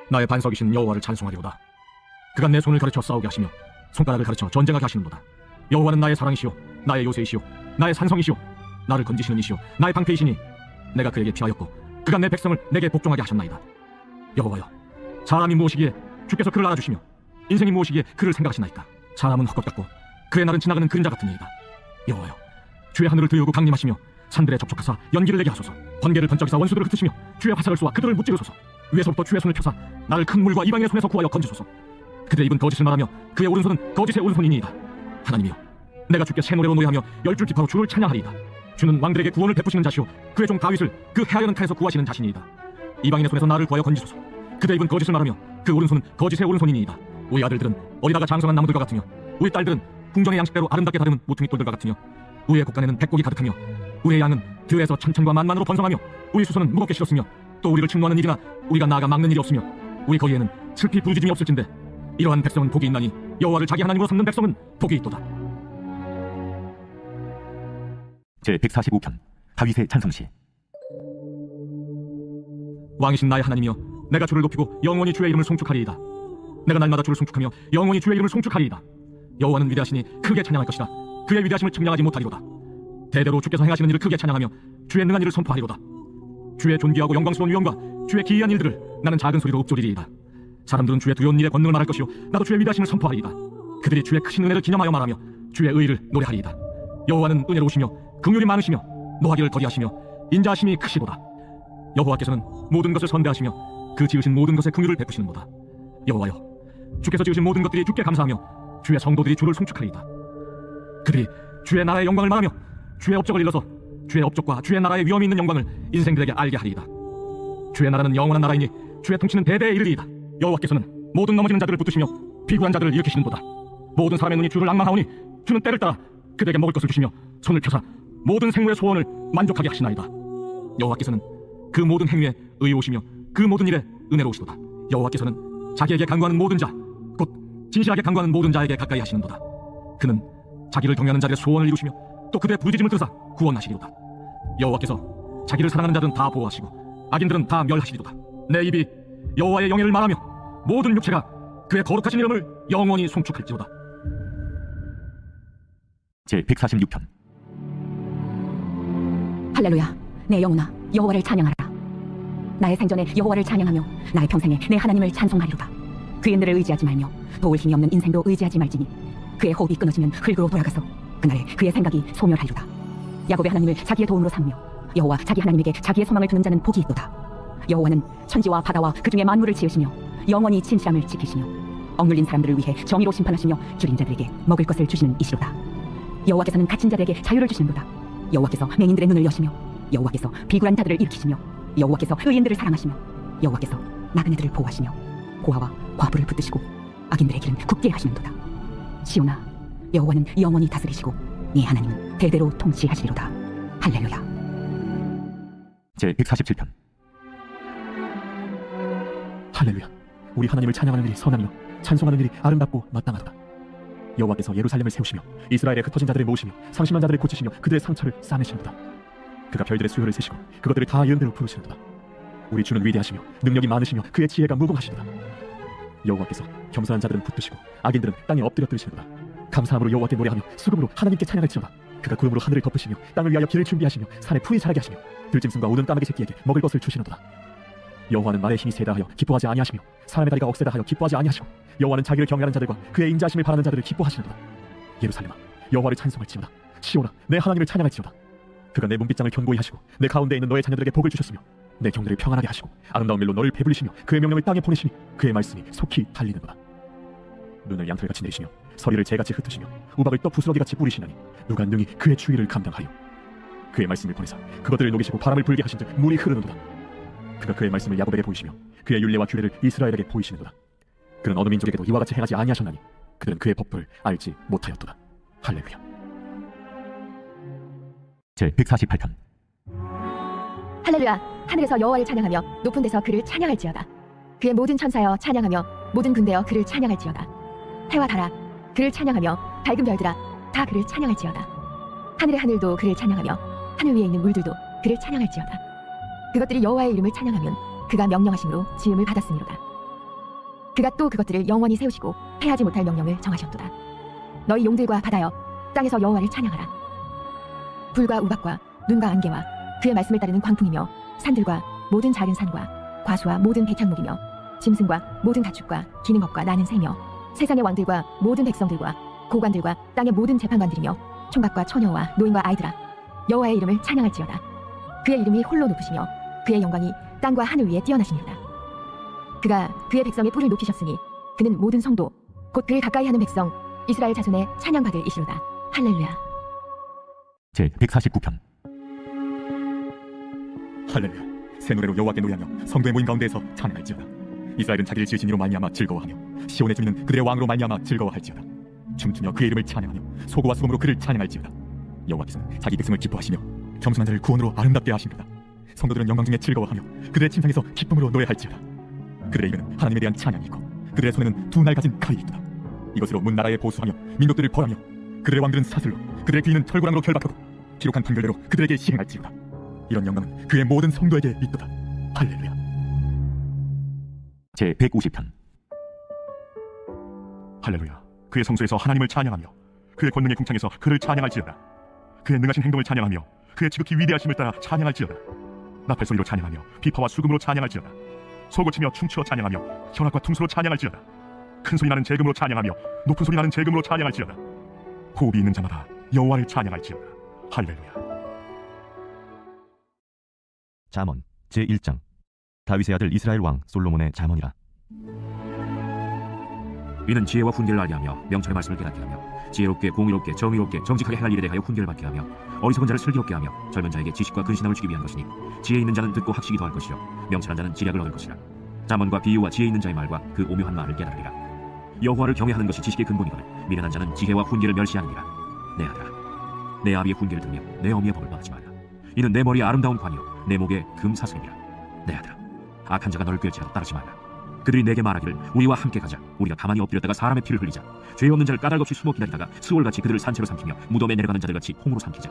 Speaker 3: 나의 반석이신 여호와를 찬송하리로다. 그가 내 손을 가르쳐 싸우게 하시며 손가락을 가르쳐 전쟁하게 하시는도다. 여호와는 나의 사랑이시오 나의 요새이시오 나의 산성이시오 나를 건지시는 이시오 나의 방패이시니 내가 그에게 피하였고 그가 내 백성을 내게 복종하게 하셨나이다. 여호와여, 사람이 무엇이기에 주께서 그를 알아주시며 인생이 무엇이기에 그를 생각하시나이까. 사람은 헛것 같고 그의 날은 지나가는 그림자 같으니이다. 여호와여, 주의 하늘을 드리우고 강림하시며 산들에 접촉하사 연기를 내게 하소서. 번개를 번쩍이사 원수들을 흩으시며 주의 화살을 쏘아 그들을 무찌르소서. 위에서부터 주의 손을 펴사 나를 큰 물과 이방인의 손에서 구하여 건지소서. 그들의 입은 거짓을 말하며 그의 오른손은 거짓의 오른손이니이다. 하나님이여, 내가 주께 새 노래로 노래하며 열줄 기파로 주를 찬양하리이다. 주는 왕들에게 구원을 베푸시는 자시오 그의 종 다윗을 그 해하려는 칼에서 구하시는 자신이이다. 이방인의 손에서 나를 구하여 건지소서. 그들의 입은 거짓을 말하며 그 오른손은 거짓의 오른손이니이다. 우리 아들들은 어리다가 장성한 나무들과 같으며 우리 딸들은 궁전의 양식대로 아름답게 다듬은 모퉁이 돌들과 같으며 우리의 곳간에는 백곡이 가득하며 우리의 양은 들에서 천천과 만만으로 번성하며 우리 수소는 무겁게 실었으며 또 우리를 침노하는 일이나 우리가 나아가 막는 일이 없으며 우리 거기에는 슬피 부르짖음이 없을진데 이러한 백성은 복이 있나니 여호와를 자기 하나님으로 삼는 백성은 복이 있도다.
Speaker 1: 제 145편 다윗의 찬성시.
Speaker 3: 왕이신 나의 하나님이여, 내가 주를 높이고 영원히 주의 이름을 송축하리이다. 내가 날마다 주를 송축하며 영원히 주의 이름을 송축하리이다. 여호와는 위대하시니 크게 찬양할 것이다. 그의 위대하심을 측량하지 못하리로다. 대대로 주께서 행하시는 일을 크게 찬양하며 주의 능한 일을 선포하리로다. 주의 존귀하고 영광스러운 위엄과 주의 기이한 일들을 나는 작은 소리로 읊조리리이다. 사람들은 주의 두려운 일의 권능을 말할 것이요 나도 주의 위대하심을 선포하리이다. 그들이 주의 크신 은혜를 기념하여 말하며 주의 의를 노래하리이다. 여호와는 은혜로우시며 긍휼이 많으시며 노하기를 더디하시며 인자하심이 크시도다. 여호와께서는 모든 것을 선대하시며 그 지으신 모든 것에 긍휼을 베푸시는도다. 여호와여, 주께서 지으신 모든 것들이 주께 감사하며 주의 성도들이 주를 송축하리이다. 그들이 주의 나라의 영광을 말하며 주의 업적을 일러서 주의 업적과 주의 나라의 위엄이 있는 영광을 인생들에게 알게 하리이다. 주의 나라는 영원한 나라이니 주의 통치는 대대에 이르리이다. 여호와께서는 모든 넘어지는 자들을 붙드시며 비굴한 자들을 일으키시는도다. 모든 사람의 눈이 주를 앙망하오니 주는 때를 따라 그들에게 먹을 것을 주시며 손을 펴사 모든 생물의 소원을 만족하게 하시나이다. 여호와께서는 그 모든 행위에 의로우시며 그 모든 일에 은혜로우시도다. 여호와께서는 자기에게 간구하는 모든 자, 곧 진실하게 간구하는 모든 자에게 가까이 하시는도다. 그는 자기를 경외하는 자들의 소원을 이루시며 또 그들의 부르짖음을 들으사 구원하시리로다. 여호와께서 자기를 사랑하는 자들은 다 보호하시고 악인들은 다 멸하시리로다. 내 입이 여호와의 영예를 말하며 모든 육체가 그의 거룩하신 이름을 영원히 송축할지로다.
Speaker 1: 제 146편
Speaker 9: 할렐루야.
Speaker 4: 내 영혼아 여호와를 찬양하라. 나의 생전에 여호와를 찬양하며 나의 평생에 내 하나님을 찬송하리로다. 그인들을 의지하지 말며 도울 힘이 없는 인생도 의지하지 말지니 그의 호흡이 끊어지면 흙으로 돌아가서 그날에 그의 생각이 소멸하리로다. 야곱의 하나님을 자기의 도움으로 삼으며 여호와 자기 하나님에게 자기의 소망을 두는 자는 복이 있도다. 여호와는 천지와 바다와 그 중에 만물을 지으시며 영원히 진실함을 지키시며 억눌린 사람들을 위해 정의로 심판하시며 줄인 자들에게 먹을 것을 주시는 이시로다. 여호와께서는 갇힌 자들에게 자유를 주시는도다. 여호와께서 맹인들의 눈을 여시며 여호와께서 비굴한 자들을 일으키시며 여호와께서 의인들을 사랑하시며 여호와께서 나그네들을 보호하시며 고아와 과부를 붙드시고 악인들의 길은 굳게 하시는도다. 시온아 여호와는 영원히 다스리시고 네 하나님은 대대로 통치하시리로다. 할렐루야.
Speaker 1: 제147편
Speaker 5: 할렐루야. 우리 하나님을 찬양하는 일이 선하며 찬송하는 일이 아름답고 마땅하도다. 여호와께서 예루살렘을 세우시며 이스라엘의 흩어진 자들을 모으시며 상심한 자들을 고치시며 그들의 상처를 싸매시는도다. 그가 별들의 수요를 세시고 그것들을 다 연대로 부르시는도다. 우리 주는 위대하시며 능력이 많으시며 그의 지혜가 무궁하시도다. 여호와께서 겸손한 자들은 붙드시고 악인들은 땅에 엎드려 뜨시는도다. 감사함으로 여호와께 노래하며 수금으로 하나님께 찬양할지어다. 그가 구름으로 하늘을 덮으시며 땅을 위하여 길을 준비하시며 산에 풀이 자라게 하시며 들짐승과 우는 까마귀 새끼에게 먹을 것을 주시는도다. 여호와는 말의 힘이 세다 하여 기뻐하지 아니하시며 사람의 다리가 억세다 하여 기뻐하지 아니하시고 여호와는 자기를 경외하는 자들과 그의 인자하심을 바라는 자들을 기뻐하시는도다. 예루살렘아 여호와를 찬송할지어다. 시온아 내 하나님을 찬양할지어다. 그가 내 문빗장을 견고히 하시고 내 가운데 있는 너의 자녀들에게 복을 주셨으며 내 경들을 평안하게 하시고 아름다운 밀로 너를 배불리시며 그의 명령을 땅에 보내시니 그의 말씀이 속히 달리는도다. 눈을 양털같이 내리시며 서리를 재같이 흩으시며 우박을 떡 부스러기같이 뿌리시나니 누가 능히 그의 추위를 감당하여. 그의 말씀을 보내사 그것들을 녹이시고 바람을 불게 하신즉 물이 흐르는도다. 그가 그의 말씀을 야곱에게 보이시며 그의 율례와 규례를 이스라엘에게 보이시는도다. 그는 어느 민족에게도 이와 같이 행하지 아니하셨나니 그들은 그의 법도를 알지 못하였도다. 할렐루야.
Speaker 1: 제148편
Speaker 9: 할렐루야. 하늘에서 여호와를 찬양하며 높은 데서 그를 찬양할지어다. 그의 모든 천사여 찬양하며 모든 군대여 그를 찬양할지어다. 해와 달아 그를 찬양하며 밝은 별들아 다 그를 찬양할지어다. 하늘의 하늘도 그를 찬양하며 하늘 위에 있는 물들도 그를 찬양할지어다. 그것들이 여호와의 이름을 찬양하면 그가 명령하심으로 지음을 받았음이로다. 그가 또 그것들을 영원히 세우시고 패하지 못할 명령을 정하셨도다. 너희 용들과 바다여 땅에서 여호와를 찬양하라. 불과 우박과 눈과 안개와 그의 말씀을 따르는 광풍이며 산들과 모든 작은 산과 과수와 모든 백향목이며 짐승과 모든 가축과 기는 것과 나는 새며 세상의 왕들과 모든 백성들과 고관들과 땅의 모든 재판관들이며 총각과 처녀와 노인과 아이들아 여호와의 이름을 찬양할지어다. 그의 이름이 홀로 높으시며 그의 영광이 땅과 하늘 위에 뛰어나시니로다. 그가 그의 백성의 뿔을 높이셨으니 그는 모든 성도 곧 그를 가까이 하는 백성 이스라엘 자손의 찬양받을 이시로다. 할렐루야.
Speaker 1: 제149편
Speaker 6: 할렐루야. 새 노래로 여호와께 노래하며 성도의 모임 가운데에서 찬양할지어다. 이스라엘은 자기를 지으신 이로 말미암아 즐거워하며 시온의 주인은 그들의 왕으로 말미암아 즐거워할지어다. 춤추며 그의 이름을 찬양하며 소고와 수금으로 그를 찬양할지어다. 여호와께서는 자기 백성을 기뻐하시며 겸손한 자를 구원으로 아름답게 하십니다. 성도들은 영광 중에 즐거워하며 그들의 침상에서 기쁨으로 노래할지어다. 그들의 입에는 하나님에 대한 찬양이 있고 그들의 손에는 두 날 가진 칼이 있도다. 이것으로 문 나라에 보수하며 민족들을 벌하며 그들의 왕들은 사슬로 그들의 귀인은 철구랑으로 결박하고 기록한 판결대로 그들에게 시행할지어다. 이런 영광은 그의 모든 성도에게 있도다. 할렐루야.
Speaker 1: 제150편
Speaker 2: 할렐루야. 그의 성소에서 하나님을 찬양하며 그의 권능의 궁창에서 그를 찬양할지어다. 그의 능하신 행동을 찬양하며 그의 지극히 위대하심을 따라 찬양할지어다. 나팔소리로 찬양하며 비파와 수금으로 찬양할지어다. 소고치며 춤추어 찬양하며 현악과 퉁소로 찬양할지어다. 큰 소리 나는 재금으로 찬양하며 높은 소리 나는 재금으로 찬양할지어다. 호흡이 있는 자마다 여호와를 찬양할지어다. 할렐루야.
Speaker 10: 잠언 제1장. 다윗의 아들 이스라엘 왕 솔로몬의 잠언이라.
Speaker 3: 이는 지혜와 훈계를 알게 하며 명철의 말씀을 깨닫게 하며 지혜롭게 공의롭게 정의롭게 정직하게 행할 일에 대하여 훈계를 받게 하며 어리석은 자를 슬기롭게 하며 젊은 자에게 지식과 근신함을 주기 위한 것이니 지혜 있는 자는 듣고 학식이 더할 것이요 명철한 자는 지략을 얻을 것이라. 잠언과 비유와 지혜 있는 자의 말과 그 오묘한 말을 깨달으리라. 여호와를 경외하는 것이 지식의 근본이거늘 미련한 자는 지혜와 훈계를 멸시하느니라. 내 아들아 내 아비의 훈계를 들으며 내 어미의 법을 망하지 말라. 이는 내 머리에 아름다운 관이요 내 목에 금사슬이라. 내 아들아 악한 자가 너를 꿰지하러 따르지 말라. 그들이 내게 말하기를 우리와 함께 가자. 우리가 가만히 엎드렸다가 사람의 피를 흘리자. 죄 없는 자를 까닭 없이 숨어 기다리다가 스올같이 그들을 산채로 삼키며 무덤에 내려가는 자들같이 홍으로 삼키자.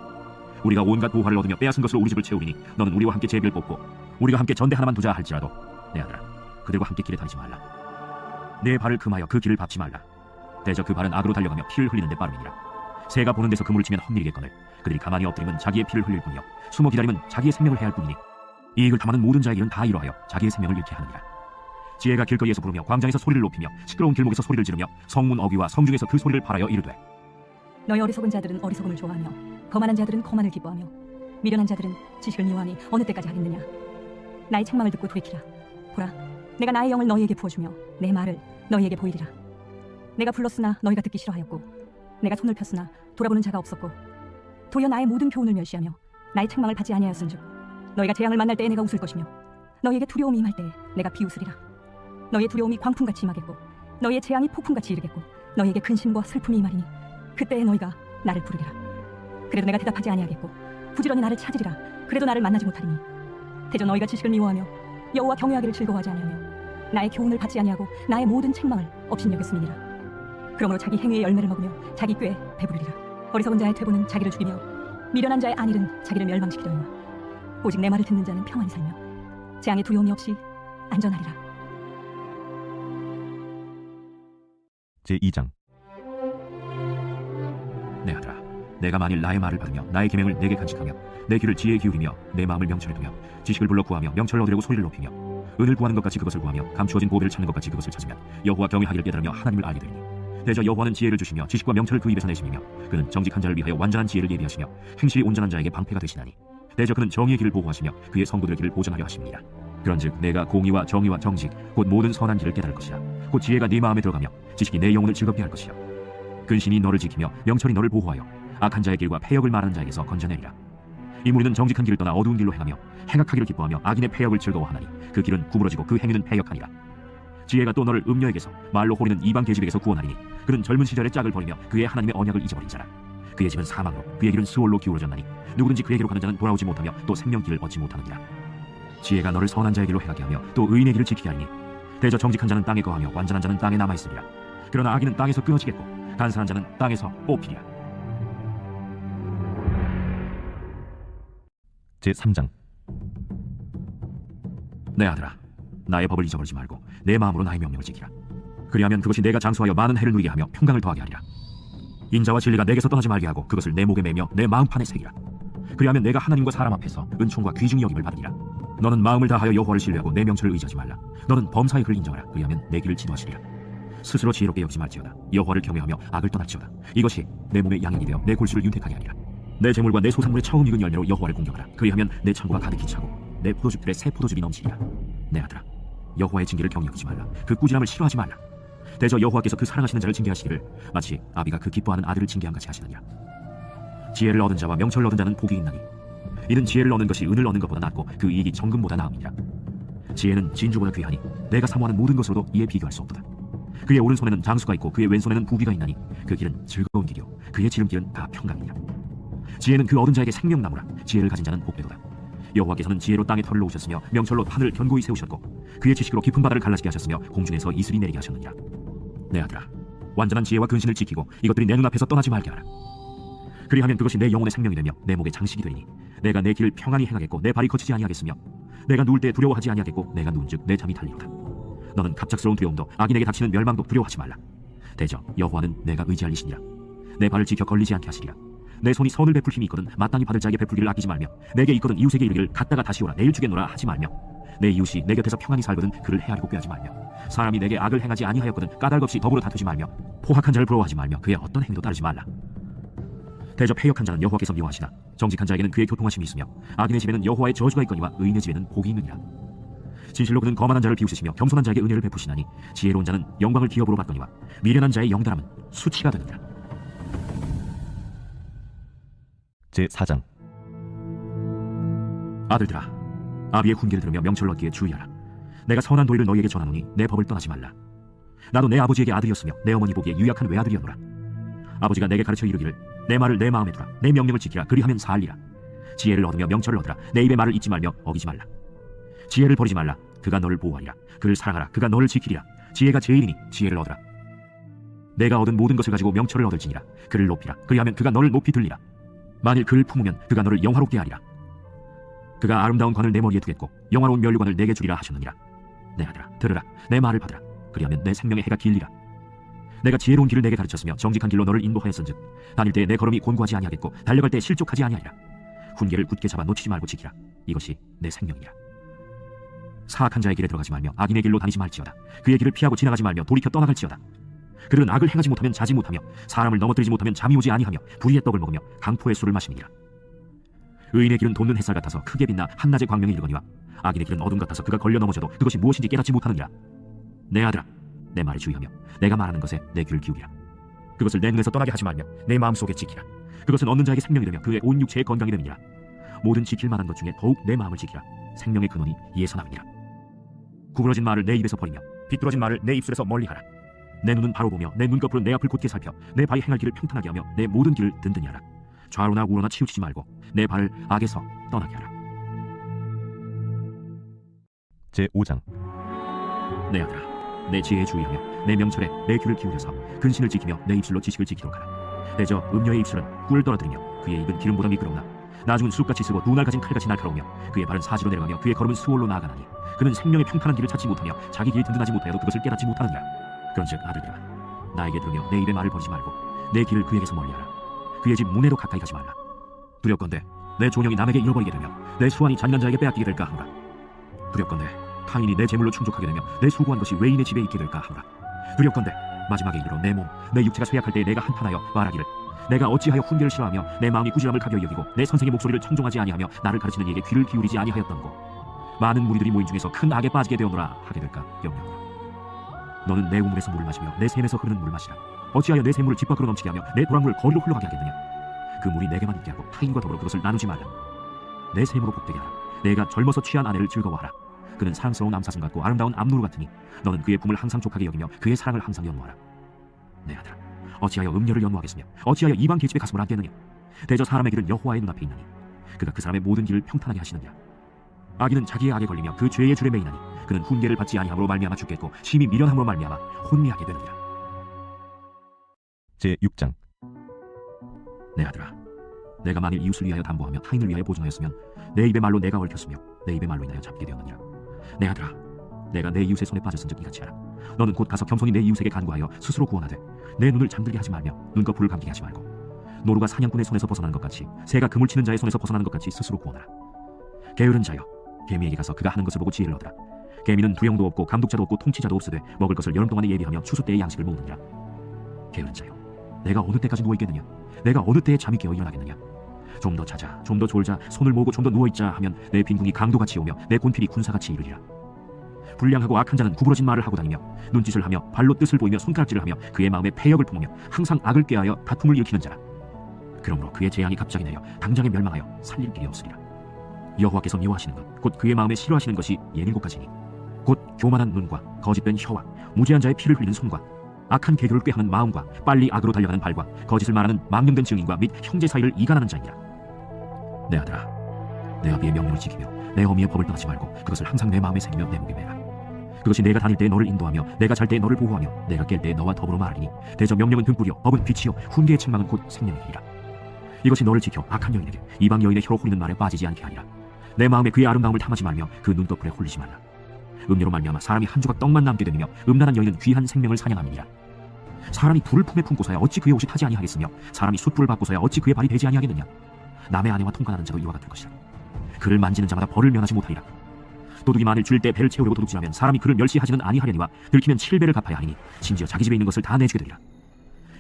Speaker 3: 우리가 온갖 보화를 얻으며 빼앗은 것으로 우리 집을 채우리니 너는 우리와 함께 제비를 뽑고 우리가 함께 전대 하나만 두자 할지라도 내 아들아 그들과 함께 길에 다니지 말라. 내 발을 금하여 그 길을 밟지 말라. 대저 그 발은 악으로 달려가며 피를 흘리는 데 빠름이니라.
Speaker 1: 새가 보는 데서 그물을 치면 헛일이겠거늘 그들이 가만히 엎드리면 자기의 피를 흘릴 뿐이요 숨어 기다리면 자기의 생명을 해할 뿐이니 이익을 탐하는 모든 자에게는 다 이러하여 자기의 생명을 잃게 하느니라. 지혜가 길거리에서 부르며 광장에서 소리를 높이며 시끄러운 길목에서 소리를 지르며 성문 어귀와 성중에서 그 소리를 팔하여 이르되
Speaker 4: 너희 어리석은 자들은 어리석음을 좋아하며 거만한 자들은 거만을 기뻐하며 미련한 자들은 지식을 미워하니 어느 때까지 하겠느냐. 나의 책망을 듣고 돌이키라. 보라, 내가 나의 영을 너희에게 부어주며 내 말을 너희에게 보이리라. 내가 불렀으나 너희가 듣기 싫어하였고 내가 손을 폈으나 돌아보는 자가 없었고 도리어 나의 모든 교훈을 멸시하며 나의 책망을 받지 아니하였은즉 너희가 재앙을 만날 때에 내가 웃을 것이며 너희에게 두려움이 임할 때에 내가 비웃으리라. 너희의 두려움이 광풍같이 임하겠고 너희의 재앙이 폭풍같이 이르겠고 너희에게 근심과 슬픔이 임하리니 그때에 너희가 나를 부르리라. 그래도 내가 대답하지 아니하겠고 부지런히 나를 찾으리라. 그래도 나를 만나지 못하리니 대저 너희가 지식을 미워하며 여호와 경외하기를 즐거워하지 아니하며 나의 교훈을 받지 아니하고 나의 모든 책망을 업신여겼음이니라. 그러므로 자기 행위의 열매를 먹으며 자기 꾀에 배부르리라. 어리석은 자의 퇴보는 자기를 죽이며 미련한 자의 안일은 자기를 멸망시키려니와 오직 내 말을 듣는 자는 평안히 살며 재앙의 두려움이 없이 안전하리라.
Speaker 10: 제2장.
Speaker 1: 내 아들아, 내가 만일 나의 말을 받으며 나의 계명을 내게 간직하며 내 귀를 지혜에 기울이며 내 마음을 명철에 두며 지식을 불러 구하며 명철을 얻으려고 소리를 높이며 은을 구하는 것 같이 그것을 구하며 감추어진 보배를 찾는 것 같이 그것을 찾으면 여호와 경외하기를 깨달으며 하나님을 알게 되리니 대저 여호와는 지혜를 주시며 지식과 명철을 그 입에서 내시며 그는 정직한 자를 위하여 완전한 지혜를 예비하시며 행실이 온전한 자에게 방패가 되시나니 대저 그는 정의의 길을 보호하시며 그의 성도들의 길을 보전하려 하십니다. 그런즉 내가 공의와 정의와 정직 곧 모든 선한 길을 깨달을 것이라. 곧 지혜가 네 마음에 들어가며 지식이 내 영혼을 즐겁게 할 것이라. 근신이 너를 지키며 명철이 너를 보호하여 악한 자의 길과 패역을 말하는 자에게서 건져내리라. 이 무리는 정직한 길을 떠나 어두운 길로 행하며 행악하기를 기뻐하며 악인의 패역을 즐거워하나니 그 길은 구부러지고 그 행위는 패역하니라. 지혜가 또 너를 음녀에게서 말로 호리는 이방 계집에게서 구원하리니 그는 젊은 시절의 짝을 버리며 그의 하나님의 언약을 잊어버린 자라. 그의 집은 사망으로 그의 길은 스올로 기울어졌나니 누구든지 그에게로 가는 자는 돌아오지 못하며 또 생명길을 얻지 못하느니라. 지혜가 너를 선한 자의 길로 행하게 하며 또 의인의 길을 지키게 하리니 대저 정직한 자는 땅에 거하며 완전한 자는 땅에 남아있으리라. 그러나 악인은 땅에서 끊어지겠고 간사한 자는 땅에서 뽑히리라.
Speaker 10: 제3장.
Speaker 1: 내 아들아, 나의 법을 잊어버리지 말고 내 마음으로 나의 명령을 지키라. 그리하면 그것이 내가 장수하여 많은 해를 누리게 하며 평강을 더하게 하리라. 인자와 진리가 내게서 떠나지 말게 하고 그것을 내 목에 매며 내 마음판에 새기라. 그리하면 내가 하나님과 사람 앞에서 은총과 귀중히 여김을 받으리라. 너는 마음을 다하여 여호와를 신뢰하고 내 명철을 의지하지 말라. 너는 범사의 그를 인정하라. 그리하면 내 길을 지도하시리라. 스스로 지혜롭게 여기지 말지어다. 여호와를 경외하며 악을 떠날지어다. 이것이 내 몸의 양인이 되어 내 골수를 윤택하게 하리라. 내 재물과 내 소산물의 처음 익은 열매로 여호와를 공경하라. 그리하면 내 창고가 가득히 차고 내 포도즙들의 새 포도즙이 넘치리라. 내 아들아, 여호와의 징계를 경히 여기지 말라. 그 꾸지람을 싫어하지 말라. 대저 여호와께서 그 사랑하시는 자를 징계하시기를 마치 아비가 그 기뻐하는 아들을 징계한 같이 하시느니라. 지혜를 얻은 자와 명철을 얻은 자는 복이 있나니 이는 지혜를 얻는 것이 은을 얻는 것보다 낫고 그 이익이 정금보다 나음이니라. 지혜는 진주보다 귀하니 내가 사모하는 모든 것으로도 이에 비교할 수 없도다. 그의 오른손에는 장수가 있고 그의 왼손에는 부귀가 있나니 그 길은 즐거운 길이요 그의 지름길은 다 평강이니라. 지혜는 그 얻은 자에게 생명나무라. 지혜를 가진 자는 복되도다. 여호와께서는 지혜로 땅에 털을 놓으셨으며 명철로 하늘을 견고히 세우셨고 그의 지식으로 깊은 바다를 갈라지게 하셨으며 공중에서 이슬이 내리게 하셨느니라. 내 아들아, 완전한 지혜와 근신을 지키고 이것들이 내 눈앞에서 떠나지 말게 하라. 그리하면 그것이 내 영혼의 생명이 되며 내 목의 장식이 되리니 내가 내 길을 평안히 행하겠고 내 발이 거치지 아니하겠으며 내가 누울 때 두려워하지 아니하겠고 내가 누운즉 내 잠이 달리로다. 너는 갑작스러운 두려움도 악인에게 닥치는 멸망도 두려워하지 말라. 대저 여호와는 내가 의지할 이시니라. 내 발을 지켜 걸리지 않게 하시리라. 내 손이 선을 베풀 힘이 있거든 마땅히 받을 자에게 베풀기를 아끼지 말며 내게 있거든 이웃에게 이르기를 갔다가 다시 오라 내일 주겠노라 하지 말며 내 이웃이 내 곁에서 평안히 살거든 그를 헤아리고 꾀하지 말며 사람이 내게 악을 행하지 아니하였거든 까닭없이 더불어 다투지 말며 포악한 자를 부러워하지 말며 그의 어떤 행위도 따르지 말라. 대저 패역한 자는 여호와께서 미워하시나 정직한 자에게는 그의 교통하심이 있으며 악인의 집에는 여호와의 저주가 있거니와 의인의 집에는 복이 있느니라. 진실로 그는 거만한 자를 비우시며 겸손한 자에게 은혜를 베푸시나니 지혜로운 자는 영광을 기업으로 받거니와 미련한 자의 영달함은 수치가 되느니라.
Speaker 10: 제4장.
Speaker 1: 아들들아, 아비의 훈계를 들으며 명철을 얻기에 주의하라. 내가 선한 도리를 너희에게 전하노니 내 법을 떠나지 말라. 나도 내 아버지에게 아들이었으며 내 어머니 보기에 유약한 외아들이었노라. 아버지가 내게 가르쳐 이르기를 내 말을 내 마음에 두라. 내 명령을 지키라. 그리하면 살리라. 지혜를 얻으며 명철을 얻으라. 내 입의 말을 잊지 말며 어기지 말라. 지혜를 버리지 말라. 그가 너를 보호하리라. 그를 사랑하라. 그가 너를 지키리라. 지혜가 제일이니 지혜를 얻으라. 내가 얻은 모든 것을 가지고 명철을 얻을지니라. 그를 높이라. 그리하면 그가 너를 높이 들리라. 만일 그를 품으면 그가 너를 영화롭게 하리라. 그가 아름다운 관을 내 머리에 두겠고 영화로운 면류관을 내게 주리라 하셨느니라. 내 아들아, 들으라. 내 말을 받으라. 그리하면 내 생명의 해가 길리라. 내가 지혜로운 길을 내게 가르쳤으며 정직한 길로 너를 인도하였은즉 다닐 때 내 걸음이 곤고하지 아니하겠고 달려갈 때 실족하지 아니하리라. 훈계를 굳게 잡아 놓치지 말고 지키라. 이것이 내 생명이라. 사악한 자의 길에 들어가지 말며 악인의 길로 다니지 말지어다. 그의 길을 피하고 지나가지 말며 돌이켜 떠나갈지어다. 그들은 악을 행하지 못하면 자지 못하며 사람을 넘어뜨리지 못하면 잠이 오지 아니하며 불의의 떡을 먹으며 강포의 술을 마시느니라. 의인의 길은 돋는 햇살 같아서 크게 빛나 한낮의 광명이 이르거니와 악인의 길은 어둠 같아서 그가 걸려 넘어져도 그것이 무엇인지 깨닫지 못하느니라. 내 아들아, 내 말에 주의하며 내가 말하는 것에 내 귀를 기울이라. 그것을 내 눈에서 떠나게 하지 말며 내 마음속에 지키라. 그것은 얻는 자에게 생명이 되며 그의 온 육체의 건강이 됨이니라. 모든 지킬 만한 것 중에 더욱 내 마음을 지키라. 생명의 근원이 이에서 남이니라. 구부러진 말을 내 입에서 버리며 비뚤어진 말을 내 입술에서 멀리하라. 내 눈은 바로 보며 내 눈꺼풀은 내 앞을 곧게 살펴 내 발이 행할 길을 평탄하게 하며 내 모든 길을 든든히 하라. 좌로나 우로나 치우치지 말고 내 발을 악에서 떠나게 하라.
Speaker 10: 제5장
Speaker 1: 내 아들아, 내 지혜에 주의하며 내 명철에 내 귀를 기울여서 근신을 지키며 내 입술로 지식을 지키도록 하라. 대저 음녀의 입술은 꿀을 떨어뜨리며 그의 입은 기름보다 미끄러우나 나중은 쑥같이 쓰고 눈알 가진 칼같이 날카로우며 그의 발은 사지로 내려가며 그의 걸음은 수월로 나아가나니 그는 생명의 평탄한 길을 찾지 못하며 자기 길이 든든하지 못하여도 그것을 깨닫지 못하느니라. 그런즉 아들들아, 나에게 들으며 내 입의 말을 버리지 말고 내 길을 그에게서 멀리하라. 그의 집 문에도 가까이 가지 말라. 두렵건대 내 종영이 남에게 잃어버리게 되며 내 수완이 잔인한 자에게 빼앗기게 될까 하노라. 두렵건대 타인이 내 재물로 충족하게 되며 내 수고한 것이 외인의 집에 있게 될까 하노라. 두렵건대 마지막에 이르러 내 몸, 내 육체가 쇠약할 때에 내가 한탄하여 말하기를 내가 어찌하여 훈계를 싫어하며 내 마음이 꾸지람을 가벼이 여기고 내 선생의 목소리를 청종하지 아니하며 나를 가르치는 이에게 귀를 기울이지 아니하였던고. 많은 무리들이 모인 중에서 큰 악에 빠지게 되었노라 하게 될까 염려하노라. 너는 내 우물에서 물을 마시며 내 샘에서 흐르는 물을 마시라. 어찌하여 내 샘물을 집 밖으로 넘치게 하며 내 도랑물을 거리로 흘러가게 하겠느냐. 그 물이 내게만 있게 하고 타인과 더불어 그것을 나누지 말라. 내 샘으로 복되게 하라. 내가 젊어서 취한 아내를 즐거워하라. 그는 사랑스러운 암사슴 같고 아름다운 암노루 같으니 너는 그의 품을 항상 족하게 여기며 그의 사랑을 항상 연모하라. 내 아들아, 어찌하여 음녀를 연모하겠으며 어찌하여 이방 계집의 가슴을 안겠느냐. 대저 사람의 길은 여호와의 눈앞에 있나니 그가 그 사람의 모든 길을 평탄하게 하시느니라. 악인은 자기의 악에 걸리며 그 죄의 줄에 매이나니 그는 훈계를 받지 아니함으로 말미암아 죽겠고 심히 미련함으로 말미암아 혼미하게 되느니라.
Speaker 10: 제6장
Speaker 1: 내 아들아, 내가 만일 이웃을 위하여 담보하며 타인을 위하여 보증하였으면 내 입의 말로 내가 얽혔으며 내 입의 말로 인하여 잡게 되었느니라. 내 아들아, 내가 내 이웃의 손에 빠졌은즉 이같이 하라. 너는 곧 가서 겸손히 내 이웃에게 간구하여 스스로 구원하되 내 눈을 잠들게 하지 말며 눈꺼풀을 감기게 하지 말고 노루가 사냥꾼의 손에서 벗어나는 것 같이 새가 그물 치는 자의 손에서 벗어나는 것 같이 스스로 구원하라. 게으른 자여, 개미에게 가서 그가 하는 것을 보고 지혜를 얻으라. 개미는 두영도 없고 감독자도 없고 통치자도 없으되 먹을 것을 여름 동안에 예비하며 추수 때의 양식을 모으느니라. 게으른 자여, 내가 어느 때까지 누워있겠느냐. 내가 어느 때에 잠이 깨어 일어나겠느냐. 좀 더 자자, 좀 더 졸자, 손을 모으고 좀 더 누워있자 하면 내 빈궁이 강도같이 오며 내 곤필이 군사같이 이르리라. 불량하고 악한 자는 구부러진 말을 하고 다니며 눈짓을 하며 발로 뜻을 보이며 손가락질을 하며 그의 마음에 패역을 품으며 항상 악을 꾀하여 다툼을 일으키는 자라. 그러므로 그의 재앙이 갑자기 내려 당장에 멸망하여 살릴 길이 없으리라. 여호와께서 미워하시는 것, 곧 그의 마음에 싫어하시는 것이 예는 것까지니 곧 교만한 눈과 거짓된 혀와 무죄한 자의 피를 흘리는 손과 악한 계교를 꾀하는 마음과 빨리 악으로 달려가는 발과 거짓을 말하는 망령된 증인과 및 형제 사이를 이간하는 자이니라. 내 아들아, 내 아비의 명령을 지키며 내 어미의 법을 떠나지 말고 그것을 항상 내 마음에 새기며 내 목에 매라. 그것이 내가 다닐 때 너를 인도하며 내가 잘 때 너를 보호하며 내가 깰 때 너와 더불어 말하리니 대저 명령은 등불이요 법은 빛이요 훈계의 책망은 곧 생명이니라. 이것이 너를 지켜 악한 여인에게 이방 여인의 혀로 후리는 말에 빠지지 않게 하리라. 내 마음에 그의 아름다움을 탐하지 말며 그 눈꺼풀에 홀리지 말라. 음료로 말미암아 사람이 한 조각 떡만 남게 되며 음란한 여인은 귀한 생명을 사냥함이니라. 사람이 불을 품에 품고서야 어찌 그의 옷이 타지 아니하겠으며 사람이 숯불을 받고서야 어찌 그의 발이 되지 아니하겠느냐. 남의 아내와 통관하는 자도 이와 같을 것이라. 그를 만지는 자마다 벌을 면하지 못하리라. 도둑이 만일 줄 때 배를 채우려고 도둑질하면 사람이 그를 멸시하지는 아니하려니와 들키면 7배를 갚아야 하리니 심지어 자기 집에 있는 것을 다 내주게 되리라.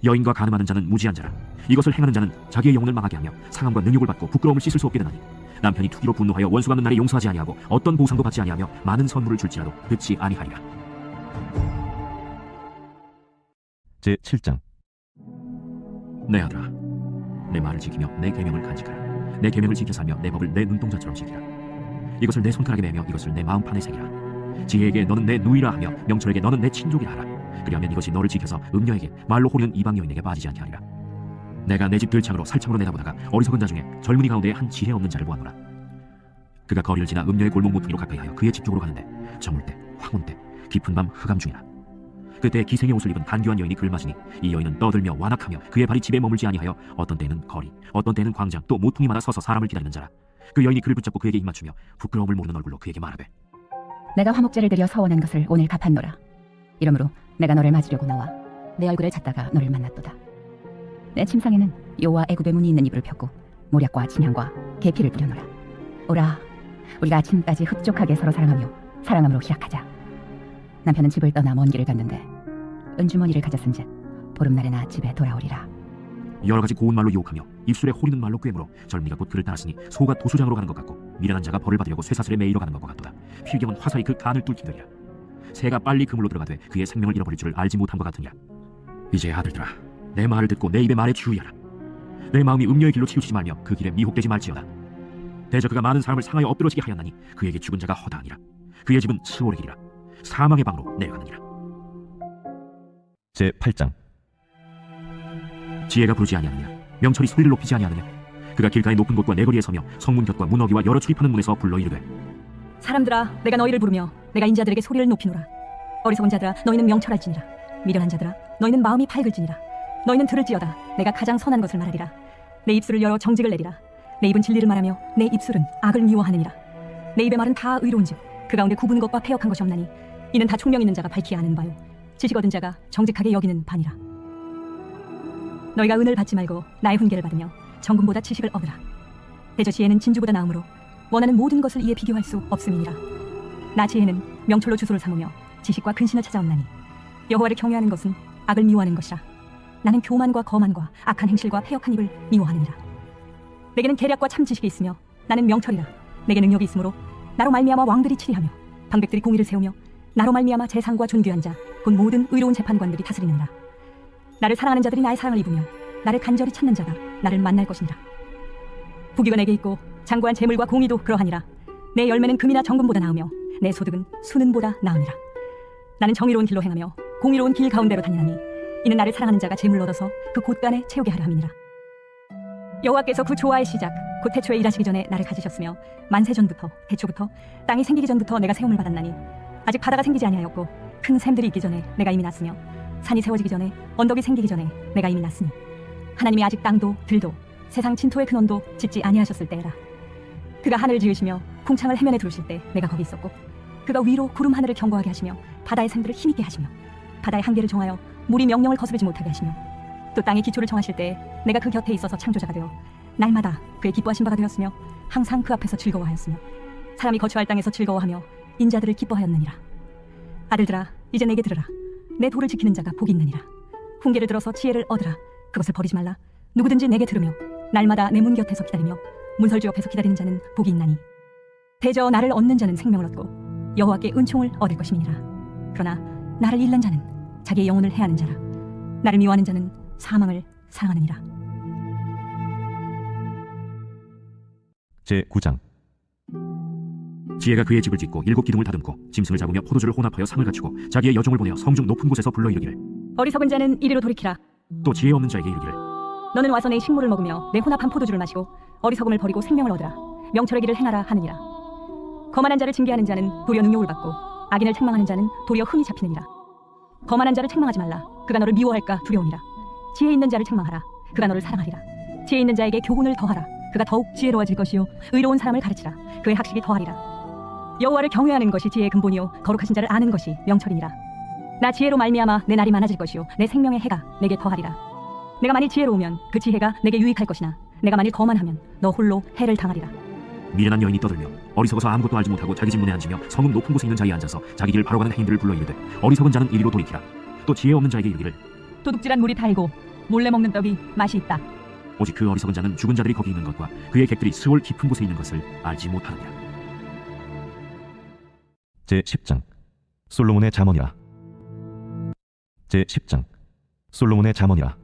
Speaker 1: 여인과 간음하는 자는 무지한 자라. 이것을 행하는 자는 자기의 영혼을 망하게 하며 상함과 능욕을 받고 부끄러움을 씻을 수 없게 되나니 남편이 투기로 분노하여 원수 갚는 날에 용서하지 아니하고 어떤 보상도 받지 아니하며 많은 선물을 줄지라도 듣지 아니하리라.
Speaker 10: 제7장
Speaker 1: 내 아들아, 내 말을 지키며 내 계명을 간직하라. 내 계명을 지켜 살며 내 법을 내 눈동자처럼 지키라. 이것을 내 손가락에 매며 이것을 내 마음판에 새기라. 지혜에게 너는 내 누이라 하며 명철에게 너는 내 친족이라 하라. 그리하면 이것이 너를 지켜서 음녀에게 말로 호리는 이방 여인에게 빠지지 않게 하리라. 내가 내 집 들창으로 살창으로 내다보다가 어리석은 자 중에 젊은이 가운데 한 지혜 없는 자를 보았노라. 그가 거리를 지나 음녀의 골목 모퉁이로 가까이 하여 그의 집 쪽으로 가는데 저물 때, 황혼 때, 깊은 밤 흑암 중이라. 그때 기생의 옷을 입은 간교한 여인이 그를 맞으니 이 여인은 떠들며 완악하며 그의 발이 집에 머물지 아니하여 어떤 때는 거리, 어떤 때는 광장, 또 모퉁이마다 서서 사람을 기다리는 자라. 그 여인이 그를 붙잡고 그에게 입맞추며 부끄러움을 모르는 얼굴로 그에게 말하되
Speaker 11: 내가 화목제를 드려 서원한 것을 오늘 갚았노라. 이러므로 내가 너를 맞으려고 나와 내 얼굴을 찾다가 너를 만났도다. 내 침상에는 여호와 애굽의 문이 있는 이불을 폈고 모략과 침향과 계피를 뿌려놓으라. 오라, 우리가 아침까지 흡족하게 서로 사랑하며 사랑함으로 시작하자. 남편은 집을 떠나 먼 길을 갔는데 은주머니를 가졌은즉 보름날에나 집에 돌아오리라.
Speaker 1: 여러 가지 고운 말로 유혹하며 입술에 호리는 말로 꿰물어 젊은이가 곧 그를 따랐으니 소가 도수장으로 가는 것 같고 미련한 자가 벌을 받으려고 쇠사슬에 매이러 가는 것과 같도다. 필경은 화살이 그 간을 뚫게 되리라. 새가 빨리 그물로 들어가되 그의 생명을 잃어버릴 줄을 알지 못함과 같으니라. 이제 아들들아, 내 말을 듣고 내 입의 말에 주의하라. 내 마음이 음녀의 길로 치우치지 말며 그 길에 미혹되지 말지어다. 대저 그가 많은 사람을 상하여 엎드러지게 하였나니 그에게 죽은 자가 허다하니라. 그의 집은 스올의 길이라. 사망의 방으로 내려가느니라.
Speaker 10: 제8장.
Speaker 1: 지혜가 부르지 아니하느냐? 명철이 소리를 높이지 아니하느냐? 그가 길가의 높은 곳과 내거리에 서며 성문 곁과 문 어귀와 여러 출입하는 문에서 불러 이르되,
Speaker 4: 사람들아, 내가 너희를 부르며 내가 인자들에게 소리를 높이노라. 어리석은 자들아, 너희는 명철할지니라. 미련한 자들아, 너희는 마음이 밝을지니라. 너희는 들을지어다. 내가 가장 선한 것을 말하리라. 내 입술을 열어 정직을 내리라. 내 입은 진리를 말하며 내 입술은 악을 미워하느니라. 내 입의 말은 다 의로운즉 그 가운데 구부는 것과 패역한 것이 없나니 이는 다 총명 있는 자가 밝히 아는 바요 지식 얻은 자가 정직하게 여기는 바니라. 너희가 은을 받지 말고 나의 훈계를 받으며 정금보다 지식을 얻으라. 대저 지혜는 진주보다 나음으로 원하는 모든 것을 이에 비교할 수 없음이니라. 나 지혜는 명철로 주소를 삼으며 지식과 근신을 찾아옵나니 여호와를 경외하는 것은 악을 미워하는 것이라. 나는 교만과 거만과 악한 행실과 패역한 입을 미워하느니라. 내게는 계략과 참 지식이 있으며 나는 명철이라. 내게 능력이 있으므로 나로 말미암아 왕들이 치리하며 방백들이 공의를 세우며 나로 말미암아 재상과 존귀한 자 곧 모든 의로운 재판관들이 다스리느니라. 나를 사랑하는 자들이 나의 사랑을 입으며 나를 간절히 찾는 자가 나를 만날 것이니라. 부귀가 내게 있고 장구한 재물과 공의도 그러하니라. 내 열매는 금이나 정금보다 나으며 내 소득은 수는보다 나으니라. 나는 정의로운 길로 행하며 공의로운 길 가운데로 다니나니 이는 나를 사랑하는 자가 재물을 얻어서 그 곳간에 채우게 하려 함이니라. 여호와께서 그 조화의 시작 곧 태초에 일하시기 전에 나를 가지셨으며 만세 전부터 태초부터 땅이 생기기 전부터 내가 세움을 받았나니 아직 바다가 생기지 아니하였고 큰 샘들이 있기 전에 내가 이미 났으며 산이 세워지기 전에 언덕이 생기기 전에 내가 이미 났으니 하나님이 아직 땅도 들도 세상 진토의 근원도 짓지 아니하셨을 때라. 그가 하늘을 지으시며 궁창을 해면에 두르실 때 내가 거기 있었고 그가 위로 구름 하늘을 견고하게 하시며 바다의 샘들을 힘있게 하시며 바다의 한계를 정하여 물이 명령을 거스르지 못하게 하시며 또 땅의 기초를 정하실 때 내가 그 곁에 있어서 창조자가 되어 날마다 그의 기뻐하신 바가 되었으며 항상 그 앞에서 즐거워하였으며 사람이 거처할 땅에서 즐거워하며 인자들을 기뻐하였느니라. 아들들아, 이제 내게 들으라. 내 도를 지키는 자가 복이 있느니라. 훈계를 들어서 지혜를 얻으라. 그것을 버리지 말라. 누구든지 내게 들으며 날마다 내 문 곁에서 기다리며 문설주 옆에서 기다리는 자는 복이 있나니 대저 나를 얻는 자는 생명을 얻고 여호와께 은총을 얻을 것임이니라. 그러나 나를 잃는 자는 자기의 영혼을 해하는 자라. 나를 미워하는 자는 사망을 사랑하느니라.
Speaker 10: 제9장.
Speaker 1: 지혜가 그의 집을 짓고 7 기둥을 다듬고 짐승을 잡으며 포도주를 혼합하여 상을 갖추고 자기의 여종을 보내어 성중 높은 곳에서 불러 이르기를,
Speaker 4: 어리석은 자는 이리로 돌이키라.
Speaker 1: 또 지혜 없는 자에게 이르기를,
Speaker 4: 너는 와서 내 식물을 먹으며 내 혼합한 포도주를 마시고 어리석음을 버리고 생명을 얻으라. 명철의 길을 행하라 하느니라. 거만한 자를 징계하는 자는 도리어 능욕을 받고 악인을 책망하는 자는 도리어 흠이 잡히느니라. 거만한 자를 책망하지 말라. 그가 너를 미워할까 두려우니라. 지혜 있는 자를 책망하라. 그가 너를 사랑하리라. 지혜 있는 자에게 교훈을 더하라. 그가 더욱 지혜로워질 것이요 의로운 사람을 가르치라. 그의 학식이 더하리라. 여호와를 경외하는 것이 지혜의 근본이요 거룩하신 자를 아는 것이 명철이니라. 나 지혜로 말미암아 내 날이 많아질 것이요 내 생명의 해가 내게 더하리라. 내가 만일 지혜로우면 그 지혜가 내게 유익할 것이나 내가 만일 거만하면 너 홀로 해를 당하리라.
Speaker 1: 미련한 여인이 떠들며 어리석어서 아무것도 알지 못하고 자기 집 문에 앉으며 성읍 높은 곳에 있는 자리에 앉아서 자기 길을 바로 가는 행인들을 불러 이르되, 어리석은 자는 이리로 돌이키라. 또 지혜 없는 자에게 이르기를,
Speaker 4: 도둑질한 물이 달고 몰래 먹는 떡이 맛이 있다.
Speaker 1: 오직 그 어리석은 자는 죽은 자들이 거기 있는 것과 그의 객들이 스올 깊은 곳에 있는 것을 알지 못하느니라.
Speaker 10: 제10장. 솔로몬의 잠언이라. 제10장. 솔로몬의 잠언이라.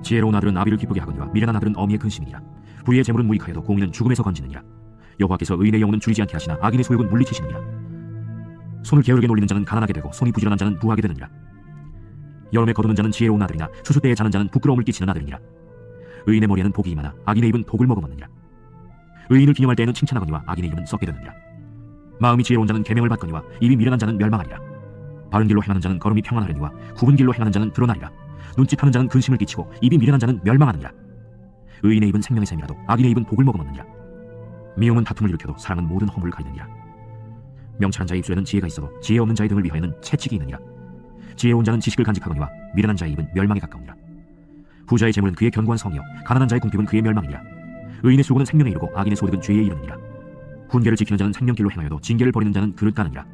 Speaker 1: 지혜로운 아들은 아비를 기쁘게 하거니와 미련한 아들은 어미의 근심이니라. 부의 재물은 무익하여도 공의는 죽음에서 건지느니라. 여호와께서 의인의 영혼은 줄이지 않게 하시나 악인의 소욕은 물리치시느니라. 손을 게으르게 놀리는 자는 가난하게 되고 손이 부지런한 자는 부하게 되느니라. 여름에 거두는 자는 지혜로운 아들이나 추수 때에 자는 자는 부끄러움을 끼치는 아들이니라. 의인의 머리에는 복이 임하나 악인의 입은 독을 머금었느니라. 의인을 기념할 때에는 칭찬하거니와 악인의 이름은 썩게 되느니라. 마음이 지혜로운 자는 계명을 받거니와 입이 미련한 자는 멸망하리라. 바른 길로 행하는 자는 걸음이 평안하려니와 굽은 길로 행하는 자는 드러나리라. 눈짓하는 자는 근심을 끼치고 입이 미련한 자는 멸망하느니라. 의인의 입은 생명의 샘이라도 악인의 입은 독을 머금었느니라. 미움은 다툼을 일으켜도 사랑은 모든 허물을 가리느니라. 명철한 자의 입술에는 지혜가 있어도 지혜 없는 자의 등을 위하여는 채찍이 있느니라. 지혜로운 자는 지식을 간직하거니와 미련한 자의 입은 멸망에 가까우니라. 부자의 재물은 그의 견고한 성이요 가난한 자의 궁핍은 그의 멸망이니라. 의인의 수고는 생명에 이르고 악인의 소득은 죄에 이르느니라. 훈계를 지키는 자는 생명길로 행하여도 징계를 버리는 자는 그릇 가느니라.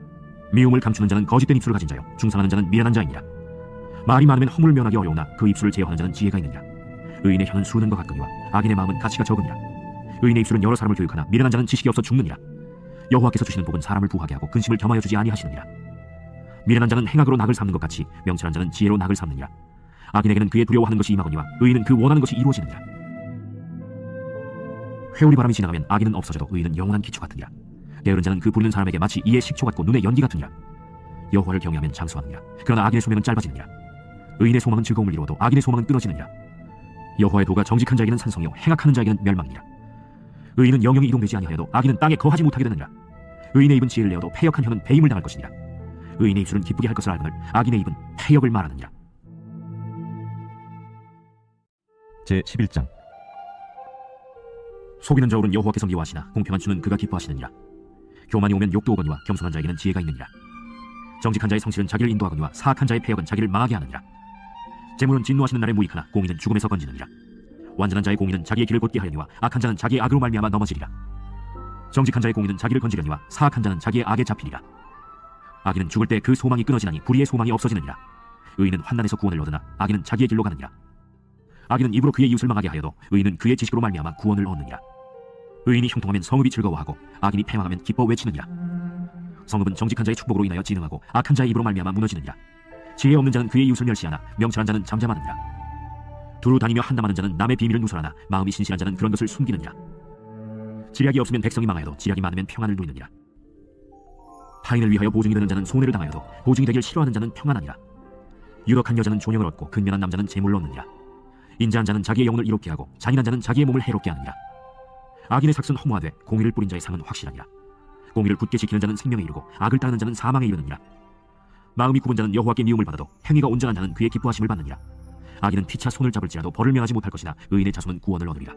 Speaker 1: 미움을 감추는 자는 거짓된 입술을 가진 자요 중상하는 자는 미련한 자이니라. 말이 많으면 허물을 면하기 어려우나 그 입술을 제어하는 자는 지혜가 있느니라. 의인의 혀는 수르는 것 같거니와 악인의 마음은 가치가 적으니라. 의인의 입술은 여러 사람을 교육하나 미련한 자는 지식이 없어 죽느니라. 여호와께서 주시는 복은 사람을 부하게 하고 근심을 겸하여 주지 아니하시느니라. 미련한 자는 행악으로 낙을 삼는 것 같이 명철한 자는 지혜로 낙을 삼느니라. 악인에게는 그의 두려워하는 것이 임하거니와 의인은 그 원하는 것이 이루어지느니라. 회오리 바람이 지나가면 악인은 없어져도 의인은 영원한 기초 같으니라. 게으른 자는 그 부리는 사람에게 마치 이의 식초 같고 눈의 연기 같으니라. 여호와를 경외하면 장수하느니라. 그러나 악인의 소명은 짧아지느니라. 의인의 소망은 즐거움을 이루어도 악인의 소망은 끊어지느니라. 여호와의 도가 정직한 자에게는 산성이요 행악하는 자에게는 멸망이니라. 의인은 영영이 이동되지 아니하여도 악인은 땅에 거하지 못하게 되느니라. 의인의 입은 지혜를 내어도 패역한 혀는 배임을 당할 것이니라. 의인의 입술은 기쁘게 할 것을 알거늘 악인의 입은 패역을 말하느니라.
Speaker 10: 제11장.
Speaker 1: 속이는 저울은 여호와께서 미워하시나 공평한 주는 그가 기뻐하시느니라. 교만이 오면 욕도 오거니와 겸손한 자에게는 지혜가 있느니라. 정직한 자의 성실은 자기를 인도하거니와 사악한 자의 패역은 자기를 망하게 하느니라. 재물은 진노하시는 날에 무익하나 공의는 죽음에서 건지느니라. 완전한 자의 공의는 자기의 길을 곧게 하려니와 악한 자는 자기의 악으로 말미암아 넘어지리라. 정직한 자의 공의는 자기를 건지려니와 사악한 자는 자기의 악에 잡히리라. 악인은 죽을 때 그 소망이 끊어지나니 불의의 소망이 없어지느니라. 의인은 환난에서 구원을 얻으나 악인은 자기의 길로 가느니라. 악인은 입으로 그의 이웃을 망하게 하여도 의인은 그의 지식으로 말미암아 구원을 얻느니라. 의인이 형통하면 성읍이 즐거워하고 악인이 패망하면 기뻐 외치느니라. 성읍은 정직한 자의 축복으로 인하여 진흥하고 악한 자의 입으로 말미암아 무너지느니라. 지혜 없는 자는 그의 이웃을 멸시하나 명철한 자는 잠잠하느니라. 두루 다니며 한담하는 자는 남의 비밀을 누설하나 마음이 신실한 자는 그런 것을 숨기느니라. 지략이 없으면 백성이 망하여도 지략이 많으면 평안을 누리느니라. 타인을 위하여 보증이 되는 자는 손해를 당하여도 보증이 되길 싫어하는 자는 평안하니라. 유력한 여자는 존영을 얻고 근면한 남자는 재물을 얻느니라. 인자한 자는 자기의 영혼을 이롭게 하고 잔인한 자는 자기의 몸을 해롭게 하느니라. 악인의 삭은 허무하되 공의를 뿌린 자의 상은 확실하니라. 공의를 굳게 지키는 자는 생명에 이르고 악을 따르는 자는 사망에 이르느니라. 마음이 굽은 자는 여호와께 미움을 받아도 행위가 온전한 자는 그의 기뻐하심을 받느니라. 악인은 피차 손을 잡을지라도 벌을 면하지 못할 것이나 의인의 자손은 구원을 얻으리라.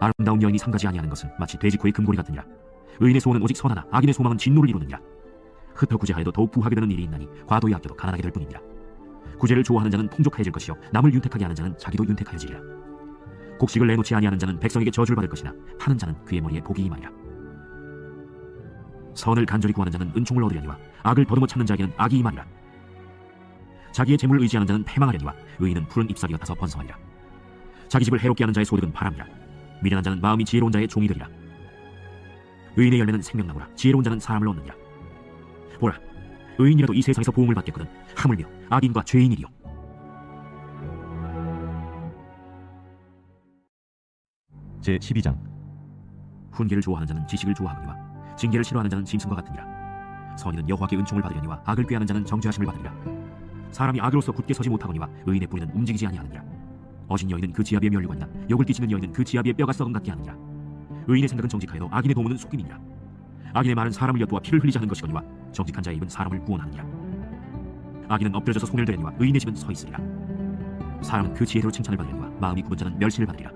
Speaker 1: 아름다운 여인이 상가지 아니하는 것은 마치 돼지코의 금고리 같으니라. 의인의 소원은 오직 선하나 악인의 소망은 진노를 이루느니라. 흩어 구제하여도 더욱 부하게 되는 일이 있나니 과도히 아껴도 가난하게 될 뿐이니라. 구제를 좋아하는 자는 풍족해질 것이요 남을 윤택하게 하는 자는 자기도 윤택하여지리라. 곡식을 내놓지 아니하는 자는 백성에게 저주를 받을 것이나 파는 자는 그의 머리에 복이 임하리라. 선을 간절히 구하는 자는 은총을 얻으려니와 악을 더듬어 찾는 자에게는 악이 임하리라. 자기의 재물을 의지하는 자는 패망하려니와 의인은 푸른 잎사귀 같아서 번성하리라. 자기 집을 해롭게 하는 자의 소득은 바람이라. 미련한 자는 마음이 지혜로운 자의 종이 되리라. 의인의 열매는 생명나무라. 지혜로운 자는 사람을 얻느니라. 보라, 의인이라도 이 세상에서 보응을 받겠거든 하물며 악인과 죄인이리요.
Speaker 10: 제12장.
Speaker 1: 훈계를 좋아하는 자는 지식을 좋아하거니와 징계를 싫어하는 자는 짐승과 같으니라. 선인은 여호와께 은총을 받으려니와 악을 꾀하는 자는 정죄하심을 받으리라. 사람이 악으로서 굳게 서지 못하거니와 의인의 뿌리는 움직이지 아니하느니라. 어진 여인은 그 지아비의 멸류가 있나 욕을 끼치는 여인은 그 지아비의 뼈가 썩은 같게 하느니라. 의인의 생각은 정직하여도 악인의 도모는 속임이니라. 악인의 말은 사람을 엿보아 피를 흘리지 않는 것이거니와 정직한 자의 입은 사람을 구원하느니라. 악인은 엎드려져서 손을 대려니와 의인의 집은 서 있으리라. 사람은 그 지혜로 칭찬을 받으려니와 마음이 굽은 자는 멸시를 받으리라.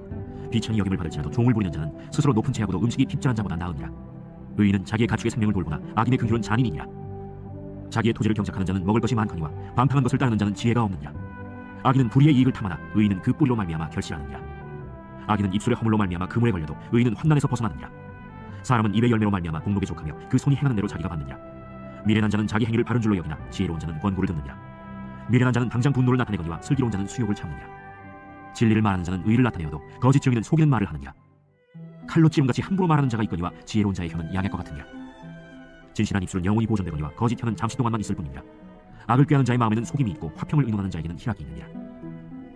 Speaker 1: 비천히 여김을 받을지라도 종을 부리는 자는 스스로 높은 채하고도 음식이 핍절한 자보다 나으니라. 의인은 자기의 가축의 생명을 돌보나 악인의 근휼은 잔인이니라. 자기의 토지를 경작하는 자는 먹을 것이 많거니와 방탕한 것을 따르는 자는 지혜가 없느니라. 악인은 불의의 이익을 탐하나 의인은 그 뿌리로 말미암아 결실하느니라. 악인은 입술의 허물로 말미암아 그물에 걸려도 의인은 환난에서 벗어나느니라. 사람은 입의 열매로 말미암아 공록에 족하며 그 손이 행하는 대로 자기가 받느니라. 미련한 자는 자기 행위를 바른 줄로 여기나 지혜로운 자는 권고를 듣느니라. 미련한 자는 당장 분노를 나타내거니와 슬기로운 자는 수욕을 참느니라. 진리를 말하는 자는 의를 나타내어도 거짓 증인은 속이는 말을 하느니라. 칼로 찌름같이 함부로 말하는 자가 있거니와 지혜로운 자의 혀는 양의 것 같으니라. 진실한 입술은 영원히 보존되거니와 거짓 혀는 잠시 동안만 있을 뿐이니라. 악을 꾀하는 자의 마음에는 속임이 있고 화평을 의논하는 자에게는 희락이 있느니라.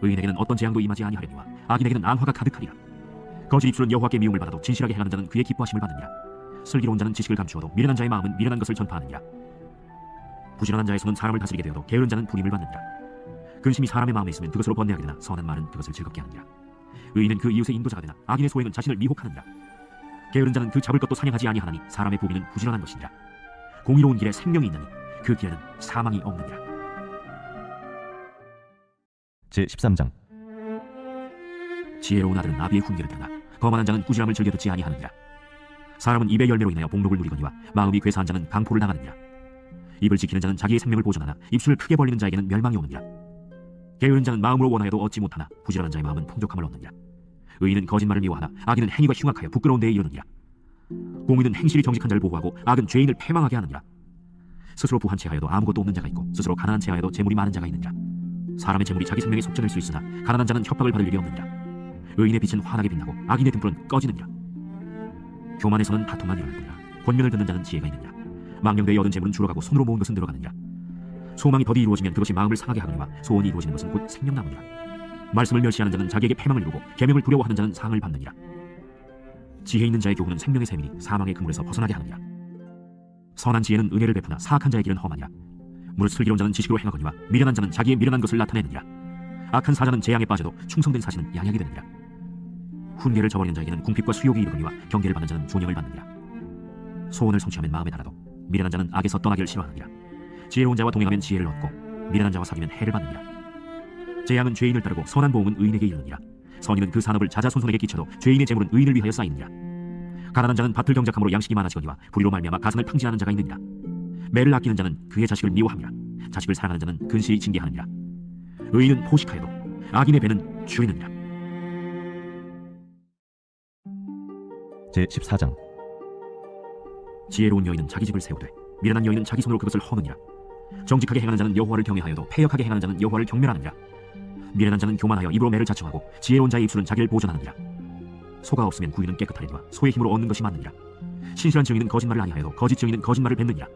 Speaker 1: 의인에게는 어떤 재앙도 임하지 아니하려니와 악인에게는 안화가 가득하리라. 거짓 입술은 여호와께 미움을 받아도 진실하게 행하는 자는 그의 기뻐하심을 받느니라. 슬기로운 자는 지식을 감추어도 미련한 자의 마음은 미련한 것을 전파하느니라. 부지런한 자의 손은 사람을 다스리게 되어도 게으른 자는 불임을 받느니라. 근심이 사람의 마음에 있으면 그것으로 번뇌하게 되나 선한 말은 그것을 즐겁게 하느니라. 의인은 그 이웃의 인도자가 되나 악인의 소행은 자신을 미혹하느니라. 게으른 자는 그 잡을 것도 사냥하지 아니하나니 사람의 부비는 부지런한 것이니라. 공의로운 길에 생명이 있나니 그 길에는 사망이 없느니라.
Speaker 10: 제13장.
Speaker 1: 지혜로운 아들은 아비의 훈계를 듣나 거만한 자는 꾸지람을 즐겨 듣지 아니하느니라. 사람은 입의 열매로 인하여 복록을 누리거니와 마음이 괴사한 자는 강포를 당하느니라. 입을 지키는 자는 자기의 생명을 보존하나 입술을 크게 벌리는 자에게는 멸망이 오느니라. 게으른 자는 마음으로 원하여도 얻지 못하나 부지런한 자의 마음은 풍족함을 얻느니라. 의인은 거짓말을 미워하나 악인은 행위가 흉악하여 부끄러운 데에 이르느니라. 공의는 행실이 정직한 자를 보호하고 악은 죄인을 패망하게 하느니라. 스스로 부한 채하여도 아무것도 없는 자가 있고 스스로 가난한 채하여도 재물이 많은 자가 있느니라. 사람의 재물이 자기 생명에 속전일 수 있으나 가난한 자는 협박을 받을 일이 없느니라. 의인의 빛은 환하게 빛나고 악인의 등불은 꺼지느니라. 교만에서는 다툼만 일어나느니라. 권면을 듣는 자는 지혜가 있느니라. 망령되이 얻은 재물은 줄어가고 손으로 모은 것은 들어가느니라. 소망이 더디 이루어지면 그것이 마음을 상하게 하느니와 소원이 이루어지는 것은 곧 생명나무니라. 말씀을 멸시하는 자는 자기에게 패망을 이루고 계명을 두려워하는 자는 상을 받느니라. 지혜 있는 자의 교훈은 생명의 샘이니 사망의 그물에서 벗어나게 하느니라. 선한 지혜는 은혜를 베푸나 사악한 자의 길은 험하니라. 무릇 슬기로운 자는 지식으로 행하거니와 미련한 자는 자기의 미련한 것을 나타내느니라. 악한 사자는 재앙에 빠져도 충성된 사신은 양약이 되느니라. 훈계를 저버리는 자에게는 궁핍과 수욕이 이르거니와 경계를 받는 자는 존영을 받느니라. 소원을 성취하면 마음에 달아도 미련한 자는 악에서 떠나기를 싫어하느니라. 지혜로운 자와 동행하면 지혜를 얻고 미련한 자와 사귀면 해를 받느니라. 재앙은 죄인을 따르고 선한 보응은 의인에게 이르느니라. 선인은 그 산업을 자자손손에게 끼쳐도 죄인의 재물은 의인을 위하여 쌓이느니라. 가난한 자는 밭을 경작함으로 양식이 많아지거니와 불의로 말미암아 가슴을 탕진하는 자가 있느니라. 매를 아끼는 자는 그의 자식을 미워함이라. 자식을 사랑하는 자는 근실이 징계하느니라. 의인은 포식하여도 악인의 배는 줄이느니라.
Speaker 10: 제14장.
Speaker 1: 지혜로운 여인은 자기 집을 세우되 미련한 여인은 자기 손으로 그것을 허느니라. 정직하게 행하는 자는 여호와를 경외하여도 패역하게 행하는 자는 여호와를 경멸하느니라. 미련한 자는 교만하여 입으로 매를 자청하고 지혜로운 자의 입술은 자기를 보존하느니라. 소가 없으면 구유는 깨끗하리니와 소의 힘으로 얻는 것이 맞느니라. 신실한 증인은 거짓말을 아니하여도 거짓 증인은 거짓말을 뱉느니라.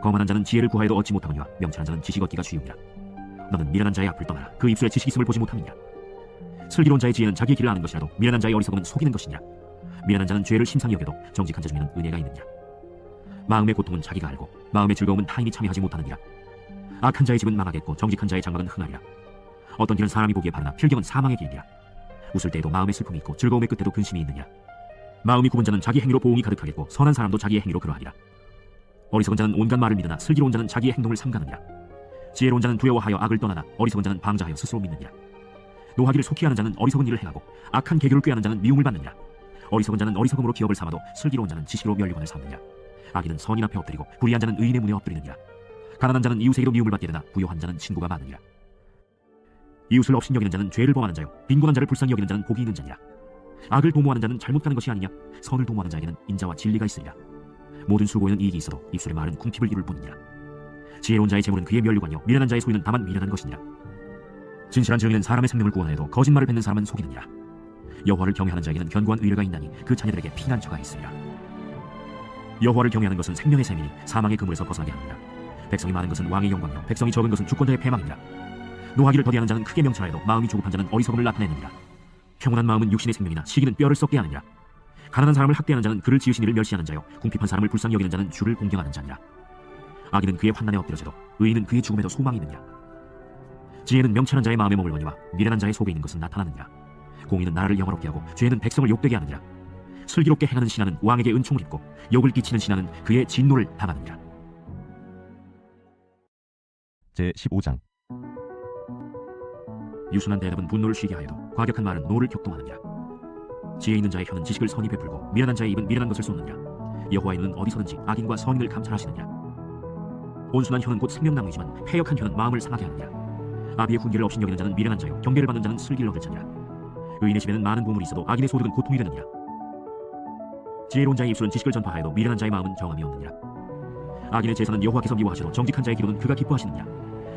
Speaker 1: 거만한 자는 지혜를 구하여도 얻지 못하거니와 명철한 자는 지식 얻기가 쉬우니라. 너는 미련한 자의 앞을 떠나라. 그 입술에 지식 있음을 보지 못함이니라. 슬기로운 자의 지혜는 자기의 길을 아는 것이라도 미련한 자의 어리석음은 속이는 것이니라. 미련한 자는 죄를 심상히 여겨도 정직한 자 중에는 은혜가 있느니라. 마음의 고통은 자기가 알고 마음의 즐거움은 타인이 참여하지 못하느니라. 악한 자의 집은 망하겠고 정직한 자의 장막은 흥하리라. 어떤 길은 사람이 보기에 바르나 필경은 사망의 길이라. 웃을 때에도 마음의 슬픔이 있고 즐거움의 끝에도 근심이 있느니라. 마음이 굽은 자는 자기 행위로 보응이 가득하겠고 선한 사람도 자기의 행위로 그러하리라. 어리석은 자는 온갖 말을 믿으나 슬기로운 자는 자기의 행동을 삼가느니라. 지혜로운 자는 두려워하여 악을 떠나나 어리석은 자는 방자하여 스스로 믿느니라. 노하기를 속히 하는 자는 어리석은 일을 행하고 악한 계교를 꾀하는 자는 미움을 받느니라. 어리석은 자는 어리석음으로 기업을 삼아도 슬기로운 자는 지식으로 면류관을 삼느니라. 악인은 선인 앞에 엎드리고 불의한 자는 의인의 문에 엎드리느니라. 가난한 자는 이웃에게도 미움을 받게 되나 부요한 자는 친구가 많으니라. 이웃을 업신 여기는 자는 죄를 범하는 자요 빈곤한 자를 불쌍히 여기는 자는 복이 있는 자니라. 악을 도모하는 자는 잘못 가는 것이 아니냐. 선을 도모하는 자에게는 인자와 진리가 있으리라. 모든 수고에는 이익이 있어도 입술의 말은 궁핍을 이룰 뿐이니라. 지혜로운 자의 재물은 그의 면류관이요 미련한 자의 소유는 다만 미련한 것이니라. 진실한 증인은 사람의 생명을 구원하여도 거짓말을 뱉는 사람은 속이느니라. 여호와를 경외하는 자에게는 견고한 의뢰가 있나니 그 자녀들에게 피난처가 있으리라. 여호와를 경외하는 것은 생명의 샘이니 사망의 그물에서 벗어나게 합니다. 백성이 많은 것은 왕의 영광이요 백성이 적은 것은 주권자의 패망이니라. 노하기를 더디하는 자는 크게 명철하여도 마음이 조급한 자는 어리석음을 나타내느니라. 평온한 마음은 육신의 생명이나 시기는 뼈를 썩게 하느니라. 가난한 사람을 학대하는 자는 그를 지으신 이를 멸시하는 자요 궁핍한 사람을 불쌍히 여기는 자는 주를 공경하는 자니라. 악인은 그의 환난에 엎드려져도 의인은 그의 죽음에도 소망이 있느니라. 지혜는 명철한 자의 마음에 머물거니와 미련한 자의 속에 있는 것은 나타나느니라. 공의는 나라를 영화롭게 하고 죄는 백성을 욕되게 하느니라. 슬기롭게 행하는 신하는 왕에게 은총을 입고 욕을 끼치는 신하는 그의 진노를 당하느니라.
Speaker 10: 제15장.
Speaker 1: 유순한 대답은 분노를 쉬게 하여도 과격한 말은 노를 격동하느니라. 지혜 있는 자의 혀는 지식을 선히 베풀고 미련한 자의 입은 미련한 것을 쏟느니라. 여호와의 눈은 어디서든지 악인과 선인을 감찰하시느니라. 온순한 혀는 곧 생명나무이지만 패역한 혀는 마음을 상하게 하느니라. 아비의 훈계를 없인 여기는 자는 미련한 자요 경계를 받는 자는 슬기를 얻을 자니라. 의인의 집에는 많은 보물이 있어도 악인의 소득은 고통이 되느니라. 지혜로운 자의 입술은 지식을 전파하여도 미련한 자의 마음은 정함이 없느니라. 악인의 제사는 여호와께서 미워하시도 정직한 자의 기도는 그가 기뻐하시느니라.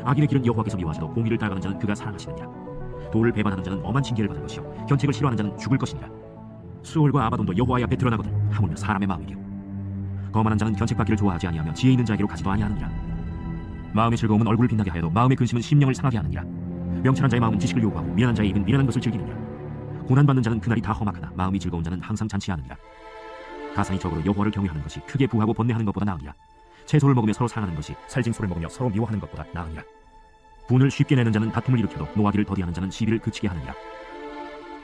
Speaker 1: 악인의 길은 여호와께서 미워하시도 공의를 따라가는 자는 그가 사랑하시느니라. 도를 배반하는 자는 엄한 징계를 받을 것이요 견책을 싫어하는 자는 죽을 것이니라. 수월과 아바돈도 여호와의 앞에 드러나거든 하물며 사람의 마음이요 거만한 자는 견책받기를 좋아하지 아니하며 지혜 있는 자에게로 가지도 아니하느니라. 마음의 즐거움은 얼굴을 빛나게 하여도 마음의 근심은 심령을 상하게 하느니라. 명철한 자의 마음은 지식을 요구하고 미련한 자의 입은 미련한 것을 즐기느니라. 고난받는 자는 그날이 다 험악하나 마음이 즐거운 자는 항상 잔치하느니라. 가산이 적으로 여호와를 경외하는 것이 크게 부하고 번뇌하는 것보다 나으니라. 채소를 먹으며 서로 사랑하는 것이 살징소를 먹으며 서로 미워하는 것보다 나으니라. 분을 쉽게 내는 자는 다툼을 일으켜도 노하기를 더디하는 자는 시비를 그치게 하느니라.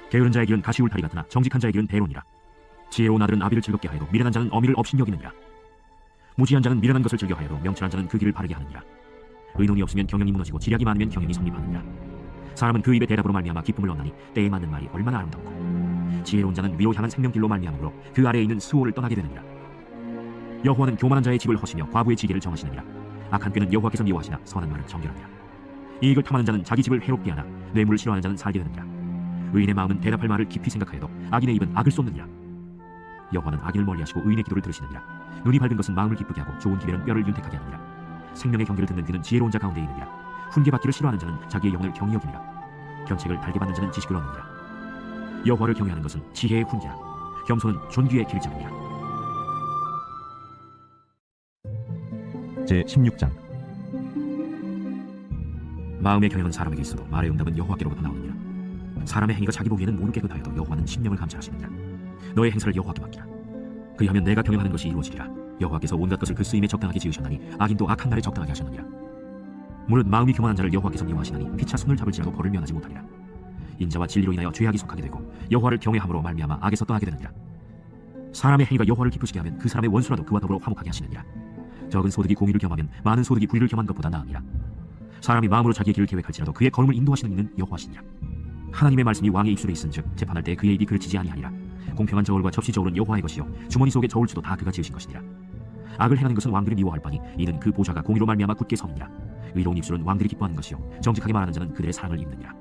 Speaker 1: 게으른 자의 길은 가시울타리 같으나 정직한 자의 길은 대로니라. 지혜로운 아들은 아비를 즐겁게 하여도 미련한 자는 어미를 업신 여기느니라. 무지한 자는 미련한 것을 즐겨 하여도 명철한 자는 그 길을 바르게 하느니라. 의논이 없으면 경영이 무너지고 지략이 많으면 경영이 성립하느니라. 사람은 그 입의 대답으로 말미암아 기쁨을 얻나니 때에 맞는 말이 얼마나 아름답고 지혜로운 자는 위로 향한 생명길로 말미암으로 그 아래에 있는 수호를 떠나게 되느니라. 여호와는 교만한 자의 집을 허시며 과부의 지게를 정하시느니라. 악한 꾀는 여호와께서 미워하시나 선한 말은 정결하니라. 이익을 탐하는 자는 자기 집을 해롭게 하나 뇌물을 싫어하는 자는 살게 되느니라. 의인의 마음은 대답할 말을 깊이 생각하여도 악인의 입은 악을 쏟느니라. 여호와는 악인을 멀리하시고 의인의 기도를 들으시느니라. 눈이 밝은 것은 마음을 기쁘게 하고 좋은 기별은 뼈를 윤택하게 하느니라. 생명의 경계를 듣는 귀는 지혜로운 자 가운데 있느니라. 훈계받기를 싫어하는 자는 자기의 영혼을 경히 여기니라. 견책을 달게 받는 자는 지식을 얻느니라. 여호와를 경외하는 것은 지혜의 훈계라. 겸손은 존귀의 길잡이니라.
Speaker 10: 제 16장.
Speaker 1: 마음의 경영은 사람에게 있어도 말의 응답은 여호와께로부터 나오느니라. 사람의 행위가 자기 보기에는 모두 깨끗하여도 여호와는 심령을 감찰하시느니라. 너의 행사를 여호와께 맡기라. 그리하면 내가 경영하는 것이 이루어지리라. 여호와께서 온갖 것을 그 쓰임에 적당하게 지으셨나니 악인도 악한 날에 적당하게 하셨느니라. 무릇 마음이 교만한 자를 여호와께서 미워하시나니 피차 손을 잡을지라도 벌을 면하지 못하리라. 인자와 진리로 인하여 죄악이 속하게 되고 여호와를 경외함으로 말미암아 악에서 떠나게 되느니라. 사람의 행위가 여호와를 기쁘시게 하면 그 사람의 원수라도 그와 더불어 화목하게 하시느니라. 적은 소득이 공의를 겸하면 많은 소득이 불의를 겸한 것보다 나으니라. 사람이 마음으로 자기의 길을 계획할지라도 그의 걸음을 인도하시는 이는 여호와시니라. 하나님의 말씀이 왕의 입술에 있은즉 재판할 때 그의 입이 그르치지 아니하니라. 공평한 저울과 접시 저울은 여호와의 것이요 주머니 속의 저울추도 다 그가 지으신 것이니라. 악을 행하는 것은 왕들이 미워할 바니 이는 그 보좌가 공의로 말미암아 굳게 서느니라. 의로운 입술은 왕들이 기뻐하는 것이요 정직하게 말하는 자는 그들의 사랑을 입느니라.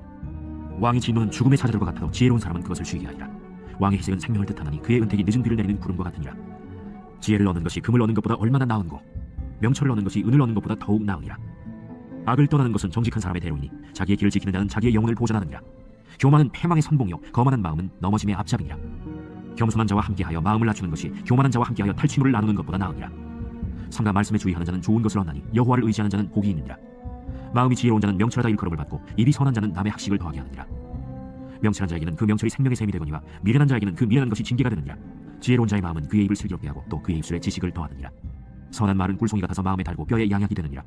Speaker 1: 왕의 진노는 죽음의 사자들과 같아도 지혜로운 사람은 그것을 쉬게 하리라. 왕의 희생은 생명을 뜻하나니 그의 은택이 늦은 비를 내리는 구름과 같으니라. 지혜를 얻는 것이 금을 얻는 것보다 얼마나 나은고 명철을 얻는 것이 은을 얻는 것보다 더욱 나으니라. 악을 떠나는 것은 정직한 사람의 대로이니 자기의 길을 지키는 자는 자기의 영혼을 보전하느니라. 교만은 패망의 선봉이요 거만한 마음은 넘어짐의 앞잡이니라. 겸손한 자와 함께하여 마음을 낮추는 것이 교만한 자와 함께하여 탈취물을 나누는 것보다 나으니라. 삼가 말씀에 주의하는 자는 좋은 것을 얻나니 여호와를 의지하는 자는 복이 있느니라. 마음이 지혜로운 자는 명철하다 일컬음을 받고 입이 선한 자는 남의 학식을 더하게 하느니라. 명철한 자에게는 그 명철이 생명의 샘이 되거니와 미련한 자에게는 그 미련한 것이 징계가 되느니라. 지혜로운 자의 마음은 그의 입을 슬기롭게 하고 또 그의 입술에 지식을 더하느니라. 선한 말은 꿀송이 같아서 마음에 달고 뼈에 양약이 되느니라.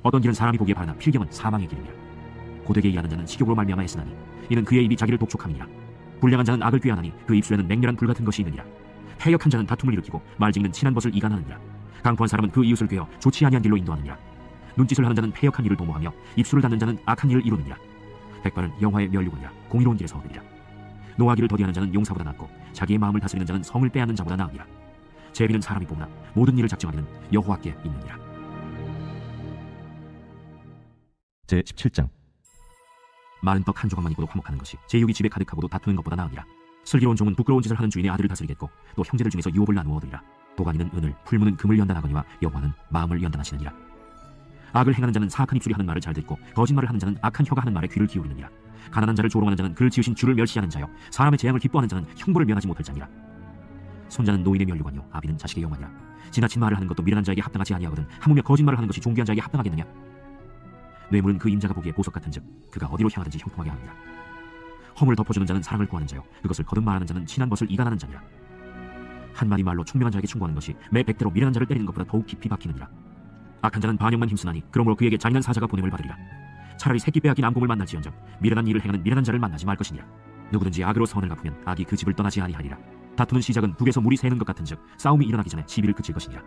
Speaker 1: 어떤 길은 사람이 보기에 바르나 필경은 사망의 길이니라. 고되게 이해하는 자는 식욕으로 말미암아 애쓰나니 이는 그의 입이 자기를 독촉함이니라. 불량한 자는 악을 꾀하나니 그 입술에는 맹렬한 불 같은 것이 있느니라. 패역한 자는 다툼을 일으키고 말 짓는 친한 것을 이간하느니라. 강포한 사람은 그 이웃을 꾀어 좋지 아니한 길로 인도하느니라. 눈짓을 하는 자는 패역한 일을 도모하며 입술을 닫는 자는 악한 일을 이루느니라. 백발은 영화의 멸류관이라 공의로운 길에서 얻으리라. 노하기를 더디하는 자는 용사보다 낫고 자기의 마음을 다스리는 자는 성을 빼앗는 자보다 나으니라. 제비는 사람이 뽑나 모든 일을 작정하기는 여호와께 있느니라.
Speaker 10: 제 17장.
Speaker 1: 마른 떡 한 조각만 입고도 화목하는 것이 제육이 집에 가득하고도 다투는 것보다 나으니라. 슬기로운 종은 부끄러운 짓을 하는 주인의 아들을 다스리겠고 또 형제들 중에서 유업을 나누어 얻으리라. 도가니는 은을 풀무는 금을 연단하거니와 여호와는 마음을 연단하시느니라. 악을 행하는 자는 사악한 입술이 하는 말을 잘 듣고 거짓말을 하는 자는 악한 혀가 하는 말에 귀를 기울이느니라. 가난한 자를 조롱하는 자는 그를 지으신 주를 멸시하는 자요 사람의 재앙을 기뻐하는 자는 형벌을 면하지 못할 자니라. 손자는 노인의 멸류관이요 아비는 자식의 영화니라. 지나친 말을 하는 것도 미련한 자에게 합당하지 아니하거든 하물며 거짓말을 하는 것이 존귀한 자에게 합당하겠느냐. 뇌물은 그 임자가 보기에 보석 같은즉 그가 어디로 향하든지 형통하게 하느니라. 허물 덮어주는 자는 사랑을 구하는 자요 그것을 거듭 말하는 자는 친한 것을 이간하는 자니라. 한마디 말로 총명한 자에게 충고하는 것이 매 100대로 미련한 자를 때리는 것보다 더욱 깊이 박히느니라. 악한 자는 반역만 힘쓰나니 그러므로 그에게 잔인한 사자가 보냄을 받으리라. 차라리 새끼 빼앗긴 암곰을 만날지언정 미련한 일을 행하는 미련한 자를 만나지 말 것이니라. 누구든지 악으로 선을 갚으면 악이 그 집을 떠나지 아니하리라. 다투는 시작은 북에서 물이 새는 것 같은즉 싸움이 일어나기 전에 시비를 그칠 것이니라.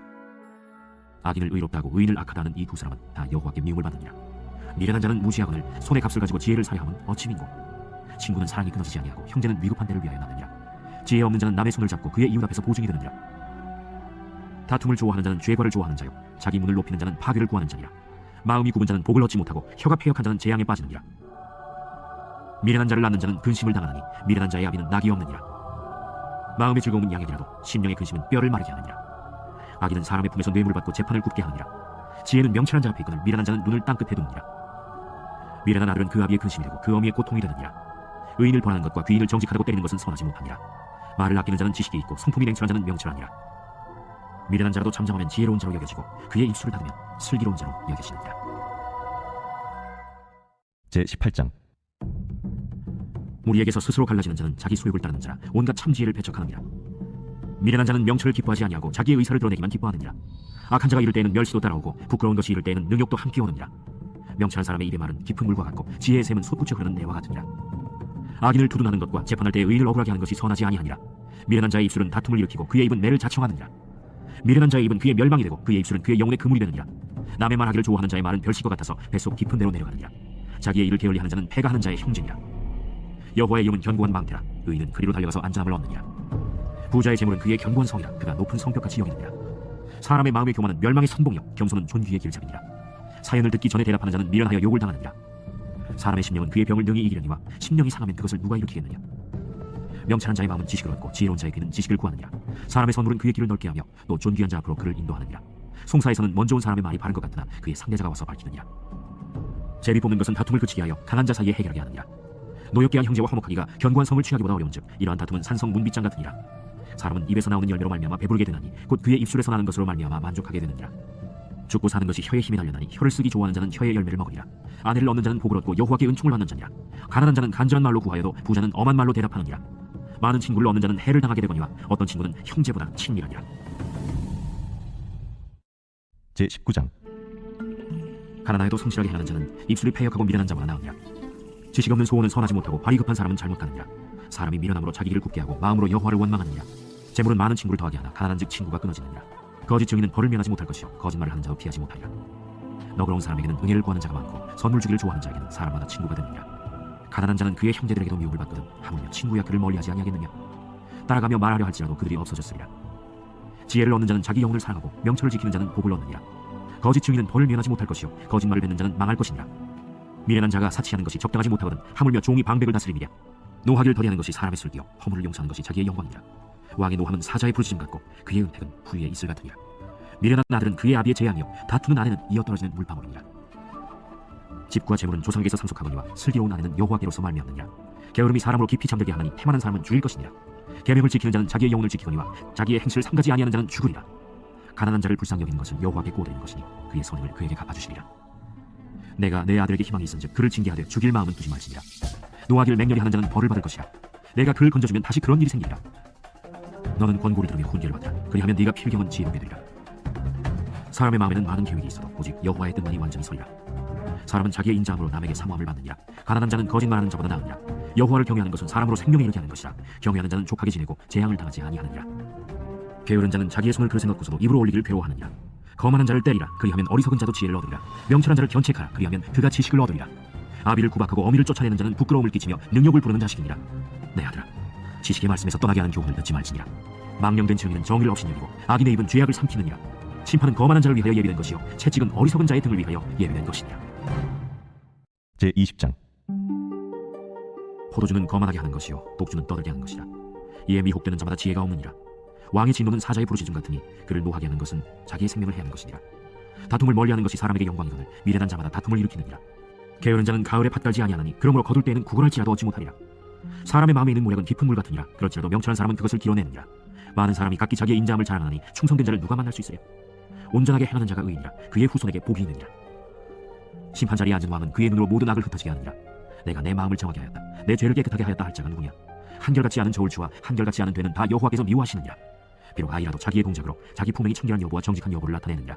Speaker 1: 악인을 의롭다 하고 의인을 악하다 하는 이 두 사람은 다 여호와께 미움을 받느니라. 미련한 자는 무지하거늘 손의 값을 가지고 지혜를 사려함은 어찌민고. 친구는 사랑이 끊어지지 아니하고 형제는 위급한 때를 위하여 낳느니라. 지혜 없는 자는 남의 손을 잡고 그의 이웃 앞에서 보증이 되느니라. 다툼을 좋아하는 자는 죄과를 좋아하는 자요 자기 문을 높이는 자는 파괴를 구하는 자니라. 마음이 굽은 자는 복을 얻지 못하고 혀가 패역한 자는 재앙에 빠지느니라. 미련한 자를 낳는 자는 근심을 당하나니 미련한 자의 아비는 낙이 없느니라. 마음의 즐거움은 양에게라도 심령의 근심은 뼈를 마르게 하느니라. 악인은 사람의 품에서 뇌물을 받고 재판을 굽게 하느니라. 지혜는 명철한 자 앞에 있거늘 미련한 자는 눈을 땅끝에 두느니라. 미련한 아들은 그 아비의 근심이 되고 그 어미의 고통이 되느니라. 의인을 벌하는 것과 귀인을 정직하다고 때리는 것은 선하지 못하니라. 말을 아끼는 자는 지식이 있고 성품이 냉철한 자는 명철하니라. 미련한 자라도 잠잠하면 지혜로운 자로 여겨지고 그의 입술을 닫으면 슬기로운 자로 여겨지느니라.
Speaker 10: 제 18장.
Speaker 1: 무리에게서 스스로 갈라지는 자는 자기 소욕을 따르는 자라 온갖 참지혜를 배척하느니라. 미련한 자는 명철을 기뻐하지 아니하고 자기의 의사를 드러내기만 기뻐하느니라. 악한 자가 이를 때에는 멸시도 따라오고 부끄러운 것이 이를 때에는 능욕도 함께 오느니라. 명철한 사람의 입의 말은 깊은 물과 같고 지혜의 샘은 솟구쳐 흐르는 내와 같으니라. 악인을 두둔하는 것과 재판할 때 의인을 억울하게 하는 것이 선하지 아니하니라. 미련한 자의 입술은 다툼을 일으키고 그의 입은 매를 자청하느니라. 미련한 자의 입은 그의 멸망이 되고 그의 입술은 그의 영혼의 그물이 되느니라. 남의 말하기를 좋아하는 자의 말은 별식과 같아서 뱃속 깊은 데로 내려가느니라. 자기의 일을 게을리하는 자는 패가 하는 자의 형제니라. 여호와의 이름은 견고한 망대라. 의인은 그리로 달려가서 안전함을 얻느니라. 부자의 재물은 그의 견고한 성이라. 그가 높은 성벽같이 여기느니라. 사람의 마음의 교만은 멸망의 선봉이요 겸손은 존귀의 길잡이니라. 사연을 듣기 전에 대답하는 자는 미련하여 욕을 당하느니라. 사람의 심령은 그의 병을 능히 이기려니와 심령이 상하면 그것을 누가 일으키겠느냐. 명철한 자의 마음은 지식을 얻고 지혜로운 자의 귀는 지식을 구하느니라. 사람의 선물은 그의 길을 넓게 하며 또 존귀한 자 앞으로 그를 인도하느니라. 송사에서는 먼저 온 사람의 말이 바른 것 같으나 그의 상대자가 와서 밝히느니라. 제비 뽑는 것은 다툼을 그치게 하여 강한 자 사이에 해결하게 하느니라. 노엽게한 형제와 화목하기가 견고한 성을 취하기보다 어려운즉 이러한 다툼은 산성 문빗장 같으니라. 사람은 입에서 나오는 열매로 말미암아 배부르게 되나니 곧 그의 입술에서 나는 것으로 말미암아 만족하게 되느니라. 죽고 사는 것이 혀의 힘이 달려나니 혀를 쓰기 좋아하는 자는 혀의 열매를 먹으리라. 아내를 얻는 자는 복을 얻고 여호와께 은총을 받는 자니라. 가난한 자는 간절한 말로 구하여도 부자는 엄한 말로 대답하느니라. 많은 친구를 얻는 자는 해를 당하게 되거니와 어떤 친구는 형제보다 친밀하니라.
Speaker 10: 제19장.
Speaker 1: 가난하여도 성실하게 행하는 자는 입술이 패역하고 미련한 자보다 나으니라. 지식 없는 소원은 선하지 못하고 발이 급한 사람은 잘못 가느니라. 사람이 미련함으로 자기 길을 굽게 하고 마음으로 여호와를 원망하느니라. 재물은 많은 친구를 더하게 하나 가난한즉 친구가 끊어지느니라. 거짓 증인은 벌을 면하지 못할 것이요 거짓말을 하는 자도 피하지 못하리라. 너그러운 사람에게는 은혜를 구하는 자가 많고 선물 주기를 좋아하는 자에게는 사람마다 친구가 되느니라. 가난한 자는 그의 형제들에게도 미움을 받거든 하물며 친구야 그를 멀리하지 아니하겠느냐. 따라가며 말하려 할지라도 그들이 없어졌으리라. 지혜를 얻는 자는 자기 영혼을 사랑하고 명철을 지키는 자는 복을 얻느니라. 거짓 증인은 벌을 면하지 못할 것이요 거짓말을 뱉는 자는 망할 것이니라. 미련한 자가 사치하는 것이 적당하지 못하거든 하물며 종이 방백을 다스리느냐. 노하기를 더디하는 것이 사람의 술기요 허물을 용서하는 것이 자기의 영광이라. 왕의 노함은 사자의 부르짖음 같고 그의 은택은 부위의 이슬 같으니라. 미련한 아들은 그의 아비의 재앙이요 다투는 아내는 이어떨어지는 물방울이니라. 집과 재물은 조상에게서 상속하거니와 슬기로운 아내는 여호와께로서 말미암느니라. 게으름이 사람으로 깊이 잠들게 하나니 태만한 사람은 죽일 것이니라. 계명을 지키는 자는 자기의 영혼을 지키거니와 자기의 행실을 삼가지 아니하는 자는 죽으리라. 가난한 자를 불쌍히 여기는 것은 여호와께 꼬드리는 것이니 그의 선임을 그에게 갚아주시리라. 내가 내 아들에게 희망이 있은즉 그를 징계하되 죽일 마음은 두지 말지니라. 노하기를 맹렬히 하는 자는 벌을 받을 것이라. 내가 그를 건져주면 다시 그런 일이 생기리라. 너는 권고를 들으며 훈계를 받으라. 그리하면 네가 필경은 지혜롭게 되리라. 사람의 마음에는 많은 계획이 있어도 오직 여호와의 뜻만이 완전히 서리라. 사람은 자기의 인자함으로 남에게 사모함을 받느니라. 가난한 자는 거짓말하는 자보다 나으니라. 여호와를 경외하는 것은 사람으로 생명에 이르게 하는 것이라. 경외하는 자는 족하게 지내고 재앙을 당하지 아니하느니라. 게으른 자는 자기의 손을 그릇에 넣고서도 입으로 올리기를 괴로워하느니라. 거만한 자를 때리라. 그리하면 어리석은 자도 지혜를 얻으리라. 명철한 자를 견책하라. 그리하면 그가 지식을 얻으리라. 아비를 구박하고 어미를 쫓아내는 자는 부끄러움을 끼치며 능욕을 부르는 자식이니라. 내 아들아, 지식의 말씀에서 떠나게 하는 교훈을 듣지 말지니라. 망령된 증인은 정의를 없이 여기고 악인의 입은 죄악을 삼키느니라. 심판은 거만한 자를 위하여 예비된 것이요 채찍은 어리석은 자의 등을 위하여 예비된 것이니라.
Speaker 10: 제20장.
Speaker 1: 포도주는 거만하게 하는 것이요 독주는 떠들게 하는 것이라. 이에 미혹되는 자마다 지혜가 없느니라. 왕의 진노는 사자의 부르짖음 같으니 그를 노하게 하는 것은 자기의 생명을 해하는 것이니라. 다툼을 멀리하는 것이 사람에게 영광이거늘 미련한 자마다 다툼을 일으키느니라. 게으른 자는 가을에 팥 깔지 아니하나니 그러므로 거둘 때에는 구걸할지라도 얻지 못하리라. 사람의 마음에 있는 모략은 깊은 물 같으니라. 그렇지라도 명철한 사람은 그것을 길어내느니라. 많은 사람이 각기 자기의 인자함을 자랑하니 충성된 자를 누가 만날 수 있으랴. 온전하게 행하는 자가 의인이라. 그의 후손에게 복이 있느니라. 심판 자리에 앉은 왕은 그의 눈으로 모든 악을 흩어지게 하느니라. 내가 내 마음을 정하게 하였다. 내 죄를 깨끗하게 하였다 할 자가 누구냐. 한결같지 않은 저울추와 한결같이 않은 되는 다 여호와께서 미워하시느니라. 비록 아이라도 자기의 동작으로 자기 품행이 청결한 여부와 정직한 여부를 나타내느니라.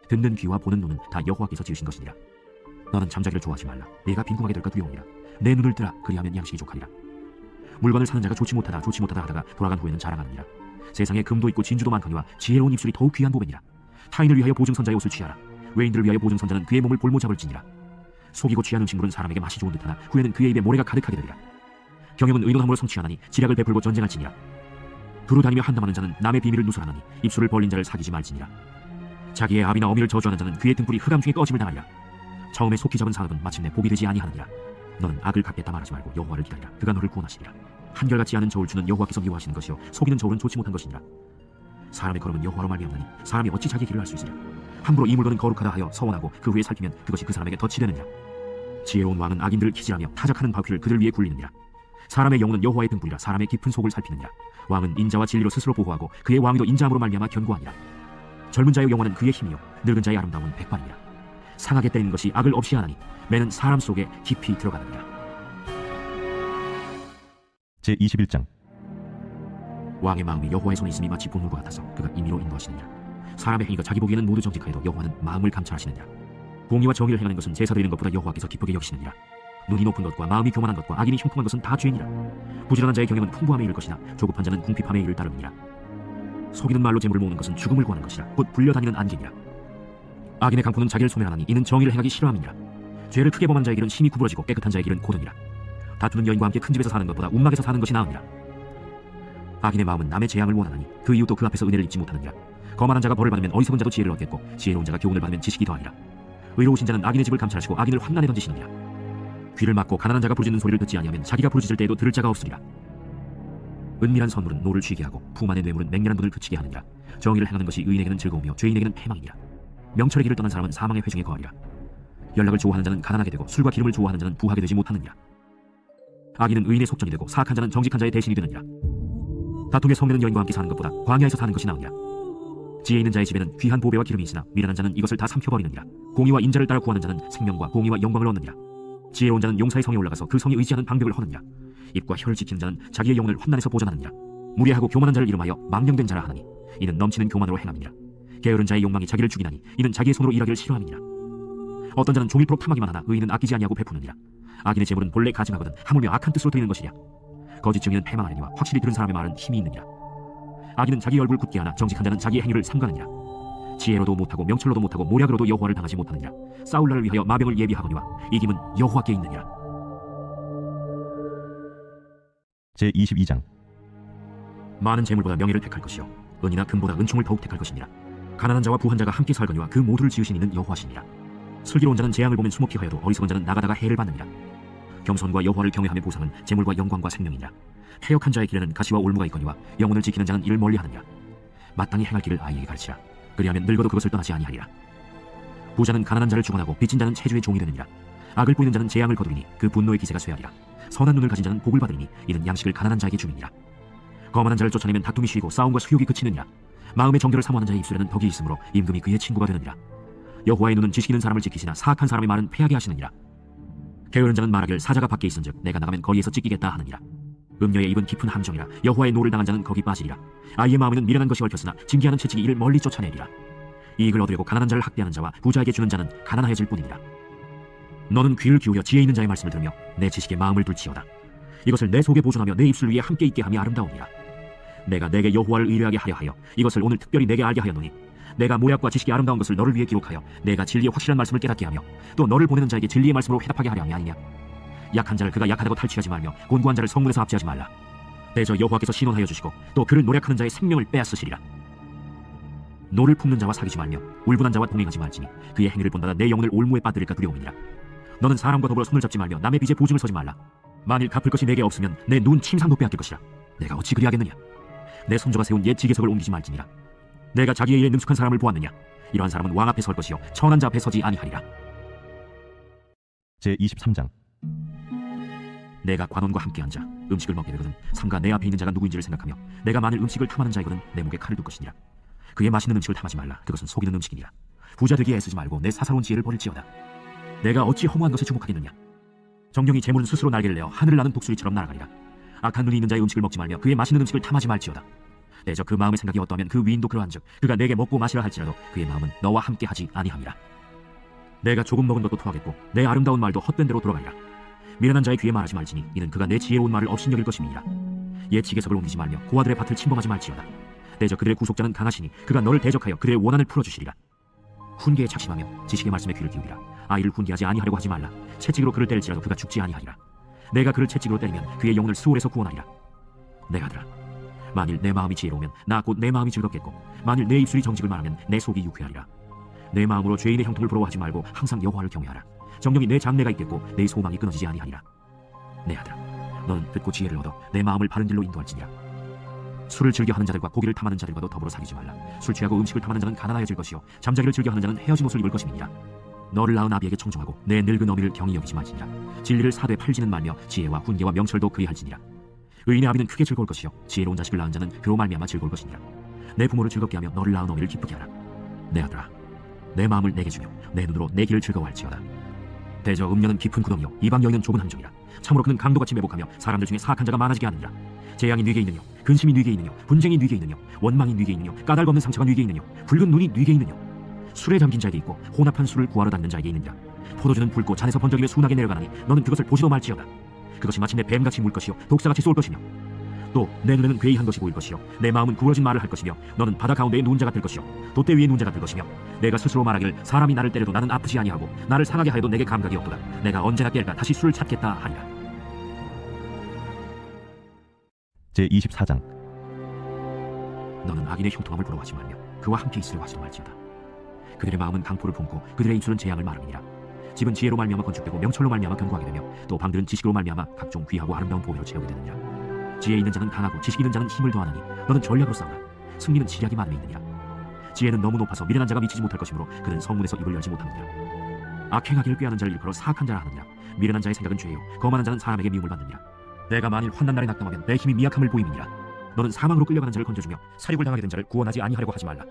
Speaker 1: 듣는 귀와 보는 눈은 다 여호와께서 지으신 것이니라. 너는 잠자기를 좋아하지 말라. 네가 빈궁하게 될까 두려우니라. 내 눈을 뜨라. 그리하면 양식이 족하리라. 물건을 사는 자가 좋지 못하다 하다가 돌아간 후에는 자랑하느니라. 세상에 금도 있고 진주도 많거니와 지혜로운 입술이 더욱 귀한 보배니라. 타인을 위하여 보증선자의 옷을 취하라. 외인들을 위하여 보증선자는 그의 몸을 볼모 잡을지니라. 속이고 취한 음식물은 사람에게 맛이 좋은 듯하나 후에는 그의 입에 모래가 가득하게 되리라. 경영은 의논함으로 성취하나니 지략을 베풀고 전쟁할지니라. 두루 다니며 한담하는 자는 남의 비밀을 누설하나니 입술을 벌린 자를 사귀지 말지니라. 자기의 아비나 어미를 저주하는 자는 그의 등불이 흑암 중에 꺼짐을 당하리라. 처음에 속히 잡은 사업은 마침내 복이 되지 아니하느니라. 너는 악을 갚겠다 말하지 말고 여호와를 기다리라. 그가 너를 구원하시리라. 한결같지 않은 저울추는 여호와께서 미워하시는 것이요 속이는 저울은 좋지 못한 것이니라. 사람의 걸음은 여호와로 말미암나니 사람이 어찌 자기 길을 알 수 있으랴. 함부로 이 물건은 거룩하다 하여 서원하고 그 후에 살피면 그것이 그 사람에게 덫이 되느니라. 지혜로운 왕은 악인들을 키질하며 타작하는 바퀴를 그들 위에 굴리느니라. 사람의 영혼은 여호와의 등불이라. 사람의 깊은 속을 살피느니라. 왕은 인자와 진리로 스스로 보호하고 그의 왕위도 인자함으로 말미암아 견고하니라. 젊은 자의 영혼은 그의 힘이요 늙은 자의 아름다움은 백발이니라. 상하게 때리는 것이 악을 없이 하나니 매는 사람 속에 깊이 들어가느니라.
Speaker 10: 제21장.
Speaker 1: 왕의 마음이 여호와의 손에 있음이 마치 본물과 같아서 그가 임의로 인도하시느니라. 사람의 행위가 자기 보기에는 모두 정직하여도 여호와는 마음을 감찰하시느니라. 공의와 정의를 행하는 것은 제사 드리는 것보다 여호와께서 기쁘게 여기시느니라. 눈이 높은 것과 마음이 교만한 것과 악인이 흉통한 것은 다 죄니라. 부지런한 자의 경영은 풍부함에 이를 것이나 조급한 자는 궁핍함에 이를 따르느니라. 속이는 말로 재물을 모으는 것은 죽음을 구하는 것이라. 곧 불려다니는 안개니라. 악인의 강포는 자기를 소멸하나니 이는 정의를 행하기 싫어함이니라. 죄를 크게 범한 자의 길은 힘이 구부러지고 깨끗한 자의 길은 고등이라. 다투는 여인과 함께 큰 집에서 사는 것보다 움막에서 사는 것이 나으니라. 악인의 마음은 남의 재앙을 원하나니 그 이웃도 그 앞에서 은혜를 입지 못하느니라. 거만한 자가 벌을 받으면 어리석은 자도 지혜를 얻겠고 지혜로운 자가 교훈을 받으면 지식이 더하리라. 의로우신 자는 악인의 집을 감찰하시고 악인을 환난에 던지시느니라. 귀를 막고 가난한 자가 부르짖는 소리를 듣지 아니하면 자기가 부르짖을 때에도 들을 자가 없으리라. 은밀한 선물은 노를 쥐게 하고 품 안의 뇌물은 맹렬한 분을 그치게 하느니라. 정의를 행하는 것이 의인에게는 즐거우며 죄인에게는 패망이니라. 명철의 길을 떠난 사람은 사망의 회중에 거하리라. 연락을 좋아하는 자는 가난하게 되고 술과 기름을 좋아하는 자는 부하게 되지 못하느니라. 악인은 의인의 속전이 되고 사악한 자는 정직한 자의 대신이 되느니라. 다툼에 성내는 여인과 함께 사는 것보다 광야에서 사는 것이 나으니라. 지혜 있는 자의 집에는 귀한 보배와 기름이 있으나 미련한 자는 이것을 다 삼켜버리느니라. 공의와 인자를 따라 구하는 자는 생명과 공의와 영광을 얻느니라. 지혜로운 자는 용사의 성에 올라가서 그 성이 의지하는 방벽을 허느니라. 입과 혀를 지키는 자는 자기의 영혼을 환난에서 보전하느니라. 무례하고 교만한 자를 이름하여 망령된 자라 하나니 이는 넘치는 교만으로 행함이니라. 게으른 자의 욕망이 자기를 죽이나니 이는 자기의 손으로 일하기를 싫어함이니라. 어떤 자는 종일토록 탐하기만 하나 의인은 아끼지 아니하고 베푸느니라. 악인의 재물은 본래 가증하거든 하물며 악한 뜻으로 드리는 것이랴. 거짓 증인은 패망하느니와 확실히 들은 사람의 말은 힘이 있느니라. 악인은 자기 얼굴 굳게 하나 정직한 자는 자기의 행위를 삼가느니라. 지혜로도 못하고 명철로도 못하고 모략으로도 여호와를 당하지 못하느니라. 싸울 날을 위하여 마병을 예비하거니와 이김은 여호와께 있느니라.
Speaker 10: 제22장.
Speaker 1: 많은 재물보다 명예를 택할 것이요 은이나 금보다 은총을 더욱 택할 것이니라. 가난한 자와 부한 자가 함께 살거니와 그 모두를 지으신 이는 여호와시니라. 슬기로운 자는 재앙을 보면 수목히 하여도 어리석은 자는 나가다가 해를 받느니라. 겸손과 여호와를 경외함의 보상은 재물과 영광과 생명이니라. 패역한 자의 길에는 가시와 올무가 있거니와 영혼을 지키는 자는 이를 멀리하느니라. 마땅히 행할 길을 아이에게 가르치라. 그리하면 늙어도 그것을 떠나지 아니하리라. 부자는 가난한 자를 주관하고 빚진 자는 체주의 종이 되느니라. 악을 뿌리는 자는 재앙을 거두리니 그 분노의 기세가 쇠하리라. 선한 눈을 가진 자는 복을 받으리니 이는 양식을 가난한 자에게 주니라. 거만한 자를 쫓아내면 다툼이 쉬고 싸움과 수욕이 그치느니라. 마음의 정결을 사모하는 자의 입술에는 덕이 있으므로 임금이 그의 친구가 되느니라. 여호와의 눈은 지식 있는 사람을 지키시나 사악한 사람의 말은 패하게 하시느니라. 게으른 자는 말하길 사자가 밖에 있은즉 내가 나가면 거기에서 찢기겠다 하느니라. 음녀의 입은 깊은 함정이라. 여호와의 노를 당한 자는 거기 빠지리라. 아이의 마음에는 미련한 것이 얽혔으나 징계하는 채찍이 이를 멀리 쫓아내리라. 이익을 얻으려고 가난한 자를 학대하는 자와 부자에게 주는 자는 가난하여질 뿐이니라. 너는 귀를 기울여 지혜 있는 자의 말씀을 들으며 내 지식에 마음을 둘지어다. 이것을 내 속에 보존하며 내 입술 위에 함께 있게 함이 아름다우니라. 내가 내게 여호와를 의뢰하게 하려 하여 이것을 오늘 특별히 내게 알게 하였노니 내가 모략과 지식이 아름다운 것을 너를 위해 기록하여 내가 진리의 확실한 말씀을 깨닫게 하며 또 너를 보내는 자에게 진리의 말씀으로 회답하게 하려 함이 아니냐. 약한 자를 그가 약하다고 탈취하지 말며 곤고한 자를 성문에서 압제하지 말라. 대저 여호와께서 신원하여 주시고 또 그를 노략하는 자의 생명을 빼앗으시리라. 노를 품는 자와 사귀지 말며 울분한 자와 동행하지 말지니 그의 행위를 본다다 내 영혼을 올무에 빠뜨릴까 두려움이니라. 너는 사람과 더불어 손을 잡지 말며 남의 빚에 보증을 서지 말라. 만일 갚을 것이 내게 없으면 내 눈 침상도 빼앗길 것이라. 내가 어찌 그리하겠느냐. 내 손조가 세운 옛 지계석을 옮기지 말지니라. 내가 자기의 일에 능숙한 사람을 보았느냐. 이러한 사람은 왕 앞에 설 것이요 천한 자 앞에 서지 아니하리라.
Speaker 10: 제23장.
Speaker 1: 내가 관원과 함께 앉아 음식을 먹게 되거든 삼가 내 앞에 있는 자가 누구인지를 생각하며 내가 만일 음식을 탐하는 자이거든 내 목에 칼을 둘 것이니라. 그의 맛있는 음식을 탐하지 말라. 그것은 속이는 음식이니라. 부자 되기에 애쓰지 말고 내 사사로운 지혜를 버릴지어다. 내가 어찌 허무한 것에 주목하겠느냐. 정령이 재물은 스스로 날개를 내어 하늘을 나는 독수리처럼 날아가리라. 악한 눈이 있는 자의 음식을 먹지 말며 그의 맛있는 음식을 탐하지 말지어다. 대저 그 마음의 생각이 어떠하면 그 위인도 그러한즉 그가 내게 먹고 마시라 할지라도 그의 마음은 너와 함께 하지 아니함이라. 내가 조금 먹은 것도 토하겠고 내 아름다운 말도 헛된 대로 돌아가리라. 미련한 자의 귀에 말하지 말지니 이는 그가 내 지혜로운 말을 업신여길 것임이니라. 옛 지계석을 옮기지 말며 고아들의 밭을 침범하지 말지어다. 대저 그들의 구속자는 강하시니 그가 너를 대적하여 그들의 원한을 풀어주시리라. 훈계에 착심하며 지식의 말씀에 귀를 기울이라. 아이를 훈계하지 아니하려고 하지 말라. 채찍으로 그를 때릴지라도 그가 죽지 아니하리라. 내가 그를 채찍으로 때리면 그의 영혼을 수월에서 구원하리라. 내 아들아, 만일 내 마음이 지혜로우면 나 곧 내 마음이 즐겁겠고 만일 내 입술이 정직을 말하면 내 속이 유쾌하리라. 내 마음으로 죄인의 형통을 부러워하지 말고 항상 여호와를 경외하라. 정령이 내 장래가 있겠고 내 소망이 끊어지지 아니하리라. 내 아들아, 너는 듣고 지혜를 얻어 내 마음을 바른 길로 인도할지니라. 술을 즐겨하는 자들과 고기를 탐하는 자들과도 더불어 사귀지 말라. 술 취하고 음식을 탐하는 자는 가난하여질 것이요 잠자기를 즐겨하는 자는 헤어진 옷을 입을 것임이니라. 너를 낳은 아비에게 청종하고 내 늙은 어미를 경히 여기지 말지니라. 진리를 사되 팔지는 말며 지혜와 훈계와 명철도 그리할지니라. 의인의 아비는 크게 즐거울 것이요 지혜로운 자식을 낳은 자는 그로 말미암아 즐거울 것이니라. 내 부모를 즐겁게 하며 너를 낳은 어미를 기쁘게 하라. 내 아들아, 내 마음을 내게 주며 내 눈으로 내 길을 즐거워할지어다. 대저 음녀는 깊은 구덩이요 이방 여인은 좁은 함정이라. 참으로 그는 강도같이 매복하며 사람들 중에 사악한 자가 많아지게 하느니라. 재앙이 네게 있느뇨, 근심이 네게 있느뇨, 분쟁이 네게 있느뇨, 원망이 네게 있느뇨, 까닭 없는 상처가 네게 있느뇨, 붉은 눈이 네게 있느뇨. 술에 잠긴 자에게 있고 혼합한 술을 구하러 다니는 자에게 있느니라. 포도주는 붉고 잔에서 번쩍이며 순하게 내려가나니 너는 그것을 보지도 말지어다. 그것이 마침내 뱀같이 물 것이요 독사같이 쏠 것이며 또 내 눈에는 괴이한 것이 보일 것이요 내 마음은 구부러진 말을 할 것이며 너는 바다 가운데에 눈자가 될 것이요 돛대 위에 눈자가 될 것이며 내가 스스로 말하길 사람이 나를 때려도 나는 아프지 아니하고 나를 상하게 하여도 내게 감각이 없도다. 내가 언제나 깰까 다시 술을 찾겠다 하리라.
Speaker 10: 제24장.
Speaker 1: 너는 악인의 형통함을 부러워하지 말며 그와 함께 있으려고 하지도 말지어다. 그들의 마음은 강포를 품고 그들의 입술은 재앙을 말함이니라. 집은 지혜로 말미암아 건축되고 명철로 말미암아 견고하게 되며 또 방들은 지식으로 말미암아 각종 귀하고 아름다운 보배로 채우게 되느니라. 지혜 있는 자는 강하고 지식 있는 자는 힘을 더하느니 너는 전략으로 싸우라. 승리는 지략이 마음에 있느니라. 지혜는 너무 높아서 미련한 자가 미치지 못할 것이므로 그는 성문에서 입을 열지 못하느니라. 악행하기를 꾀하는 자를 일컬어 사악한 자라 하느니라. 미련한 자의 생각은 죄요 거만한 자는 사람에게 미움을 받느니라. 내가 만일 환난 날에 낙담하면 내 힘이 미약함을 보임이니라. 너는 사망으로 끌려가는 자를 건져주며 사륙을 당하게 된 자를 구원하지 아니하려고 하지 말라.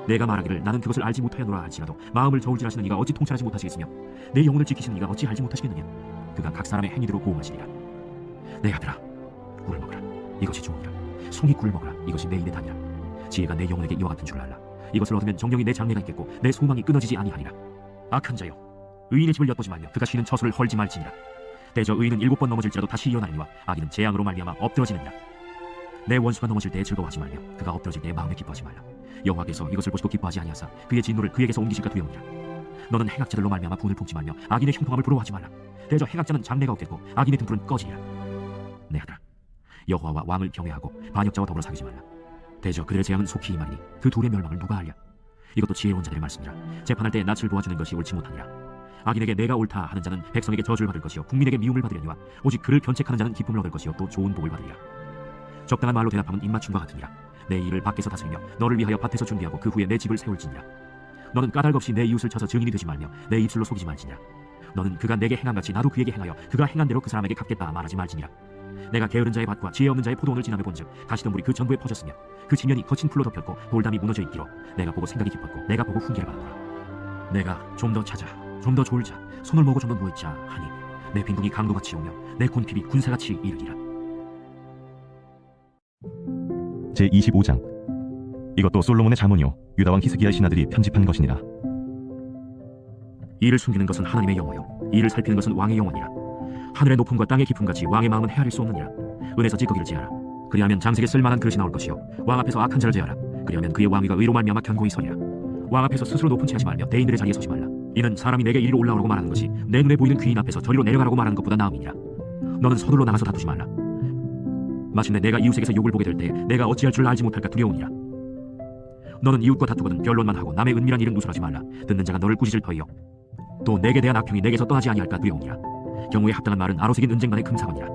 Speaker 1: 내가 말하기를 나는 그것을 알지 못하였노라 할지라도 마음을 저울질하시는 이가 어찌 통찰하지 못하시겠으며 내 영혼을 지키시는 이가 어찌 알지 못하시겠느냐. 그가 각 사람의 행위대로 보험하시리라. 내 아들아 꿀을 먹으라. 이것이 좋으니라. 송이 꿀을 먹으라. 이것이 내 입에 다니라. 지혜가 내 영혼에게 이와 같은 줄을 알라. 이것을 얻으면 정령이 내 장래가 있겠고 내 소망이 끊어지지 아니하리라. 악한 자여 의인의 집을 엿보지 말며 그가 쉬는 처소를 헐지 말지니라. 대저 의인은 7번 넘어질지라도 다시 일어나리니와 악인은 재앙으로 말미암아 엎드러지느니라. 내 원수가 넘어질 때에 즐거워하지 말며 그가 엎드러질 때에 마음에 기뻐하지 말라. 여호와께서 이것을 보시고 기뻐하지 아니하사 그의 진노를 그에게서 옮기실까 두려우니라. 너는 행악자들로 말미암아 분을 품지 말며 악인의 형통함을 부러워하지 말라. 대저 행악자는 장래가 없겠고 악인의 등불은 꺼지리라. 내 아들아 여호와와 왕을 경외하고 반역자와 더불어 사귀지 말라. 대저 그들의 재앙은 속히 임하리니 그 둘의 멸망을 누가 알랴. 이것도 지혜로운 자들의 말씀이라. 재판할 때에 낯을 보아주는 것이 옳지 못하니라. 악인에게 내가 옳다 하는 자는 백성에게 저주를 받을 것이요 국민에게 미움을 받으려니와 오직 그를 견책하는 자는 기쁨을 얻을 것이요 또 좋은 복을 받으리라. 적당한 말로 대답하면 입맞춤과 같으니라. 내 일을 밖에서 다스리며 너를 위하여 밭에서 준비하고 그 후에 내 집을 세울지니라. 너는 까닭 없이 내 이웃을 쳐서 증인이 되지 말며 내 입술로 속이지 말지니라. 너는 그가 내게 행한같이 나도 그에게 행하여 그가 행한 대로 그 사람에게 갚겠다 말하지 말지니라. 내가 게으른 자의 밭과 지혜 없는 자의 포도원을 지나며 본즉 가시덤불이 그 전부에 퍼졌으며 그 지면이 거친 풀로 덮였고 돌담이 무너져 있기로 내가 보고 생각이 깊었고 내가 보고 훈계를 받았노라. 내가 좀 더 찾아 좀 더 좋을 자 손을 모으고 좀 더 누워있자 하니 내 빈궁이 강도같이 오며 내 곤핍이 군사같이 이르리라.
Speaker 10: 제25장 이것도 솔로몬의 잠언이요 유다왕 히스기야의 신하들이 편집한 것이니라.
Speaker 1: 이를 숨기는 것은 하나님의 영어요 이를 살피는 것은 왕의 영혼이라. 하늘의 높음과 땅의 깊음같이 왕의 마음은 헤아릴 수 없느니라. 은에서 찌꺼기를 제하라. 그리하면 장색에 쓸만한 그릇이 나올 것이요 왕 앞에서 악한 자를 제하라. 그리하면 그의 왕위가 의로 말미암아 견고히 서리라. 왕 앞에서 스스로 높은 채 하지 말며 대인들의 자리에 서지 말라. 이는 사람이 내게 이리로 올라오라고 말하는 것이 내 눈에 보이는 귀인 앞에서 저리로 내려가라고 말하는 것보다 나음이니라. 너는 서둘러 나가서 다투지 말라. 마침내 내가 이웃에게서 욕을 보게 될 때 내가 어찌할 줄 알지 못할까 두려우니라. 너는 이웃과 다투거든 변론만 하고 남의 은밀한 일은 누설하지 말라. 듣는 자가 너를 꾸짖을 터이요 또 내게 대한 악평이 내게서 떠나지 아니할까 두려우니라. 경우에 합당한 말은 아로새긴 은쟁반의 금사건이라.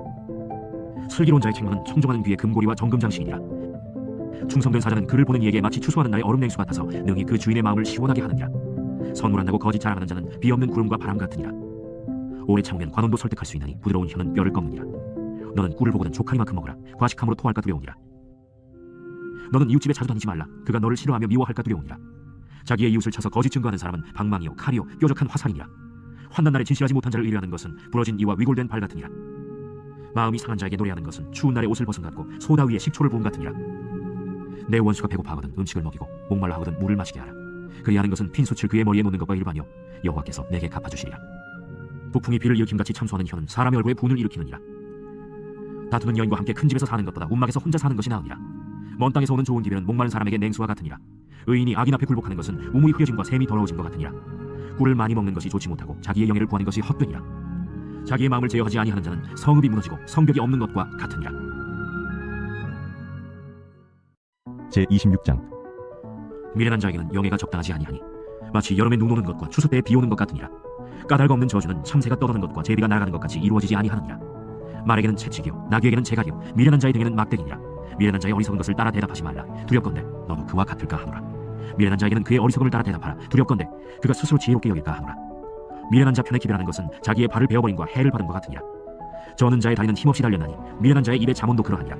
Speaker 1: 슬기로운 자의 책망은 청종하는 귀의 금고리와 정금장식이니라. 충성된 사자는 그를 보는 이에게 마치 추수하는 날의 얼음 냉수 같아서 능히 그 주인의 마음을 시원하게 하느니라. 선물한다고 거짓 자랑하는 자는 비 없는 구름과 바람 같으니라. 오래 참으면 관원도 설득할 수 있나니 부드러운 혀는 뼈를 꺾느니라. 너는 꿀을 보거든 족하리만큼 먹으라. 과식함으로 토할까 두려우니라. 너는 이웃집에 자주 다니지 말라. 그가 너를 싫어하며 미워할까 두려우니라. 자기의 이웃을 쳐서 거짓 증거하는 사람은 방망이요 칼이요 뾰족한 화살이니라. 환난 날에 진실하지 못한 자를 의뢰하는 것은 부러진 이와 위골된 발 같으니라. 마음이 상한 자에게 노래하는 것은 추운 날에 옷을 벗은 같고 소다 위에 식초를 부은 같으니라. 내 원수가 배고파하거든 음식을 먹이고 목말라 하거든 물을 마시게 하라. 그리하는 것은 핀 숯을 그의 머리에 놓는 것과 일반이요 여호와께서 내게 갚아주시리라. 북풍이 비를 일으킴같이 참수하는 혀는 사람의 얼굴에 분을 일으키느니라. 다투는 여인과 함께 큰 집에서 사는 것보다 움막에서 혼자 사는 것이 나으니라. 먼 땅에서 오는 좋은 기별은 목마른 사람에게 냉수와 같으니라. 의인이 악인 앞에 굴복하는 것은 우물이 흐려짐과 샘이 더러워진 것 같으니라. 꿀을 많이 먹는 것이 좋지 못하고 자기의 영예를 구하는 것이 헛되니라. 자기의 마음을 제어하지 아니하는 자는 성읍이 무너지고 성벽이 없는 것과 같으니라.
Speaker 10: 제26장
Speaker 1: 미련한 자에게는 영예가 적당하지 아니하니 마치 여름에 눈 오는 것과 추수 때에 비 오는 것 같으니라. 까닭 없는 저주는 참새가 떠도는 것과 제비가 날아가는 것 같이 이루어지지 아니하느니라. 말에게는 채찍이요 나귀에게는 제갈이요 미련한 자의 등에는 막대기니라. 미련한 자의 어리석은 것을 따라 대답하지 말라. 두렵건대 너도 그와 같을까 하노라. 미련한 자에게는 그의 어리석음을 따라 대답하라. 두렵건대 그가 스스로 지혜롭게 여길까 하노라. 미련한 자 편에 기별하는 것은 자기의 발을 베어버림과 해를 받은 것 같으니라. 저는 자의 다리는 힘없이 달렸나니 미련한 자의 입의 잠언도 그러하니라.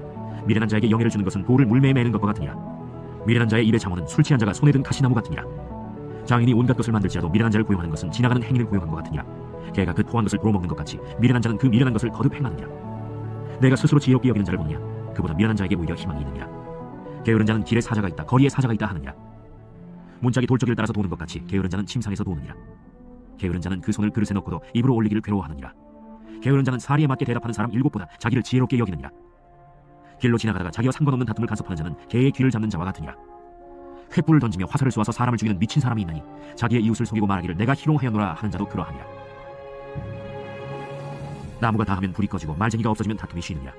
Speaker 1: 미련한 자에게 영예를 주는 것은 돌을 물매에 매는 것과 같으니라. 미련한 자의 입의 잠언은 술 취한 자가 손에 든 가시나무 같으니라. 장인이 온갖 것을 만들지라도 미련한 자를 고용하는 것은 지나가는 행인을 고용한 것 같으니라. 개가 그 토한 것을 도로 먹는 것 같이 미련한 자는 그 미련한 것을 거듭 행하느니라. 내가 스스로 지혜롭게 여기는 자를 보느냐 그보다 미련한 자에게 오히려 희망이 있느니라. 게으른 자는 길에 사자가 있다 거리에 사자가 있다 하느니라. 문짝이 돌적이를 따라서 도는 것 같이 게으른 자는 침상에서 도느니라. 게으른 자는 그 손을 그릇에 넣고도 입으로 올리기를 괴로워하느니라. 게으른 자는 사리에 맞게 대답하는 사람 7보다 자기를 지혜롭게 여기느니라. 길로 지나가다가 자기와 상관없는 다툼을 간섭하는 자는 개의 귀를 잡는 자와 같으니라. 횃불을 던지며 화살을 쏘아서 사람을 죽이는 미친 사람이 있나니 자기의 이웃을 속이고 말하기를 내가 희롱하였노라 하는 자도 그러하니라. 나무가 다하면 불이 꺼지고 말쟁이가 없어지면 다툼이 쉬느니라.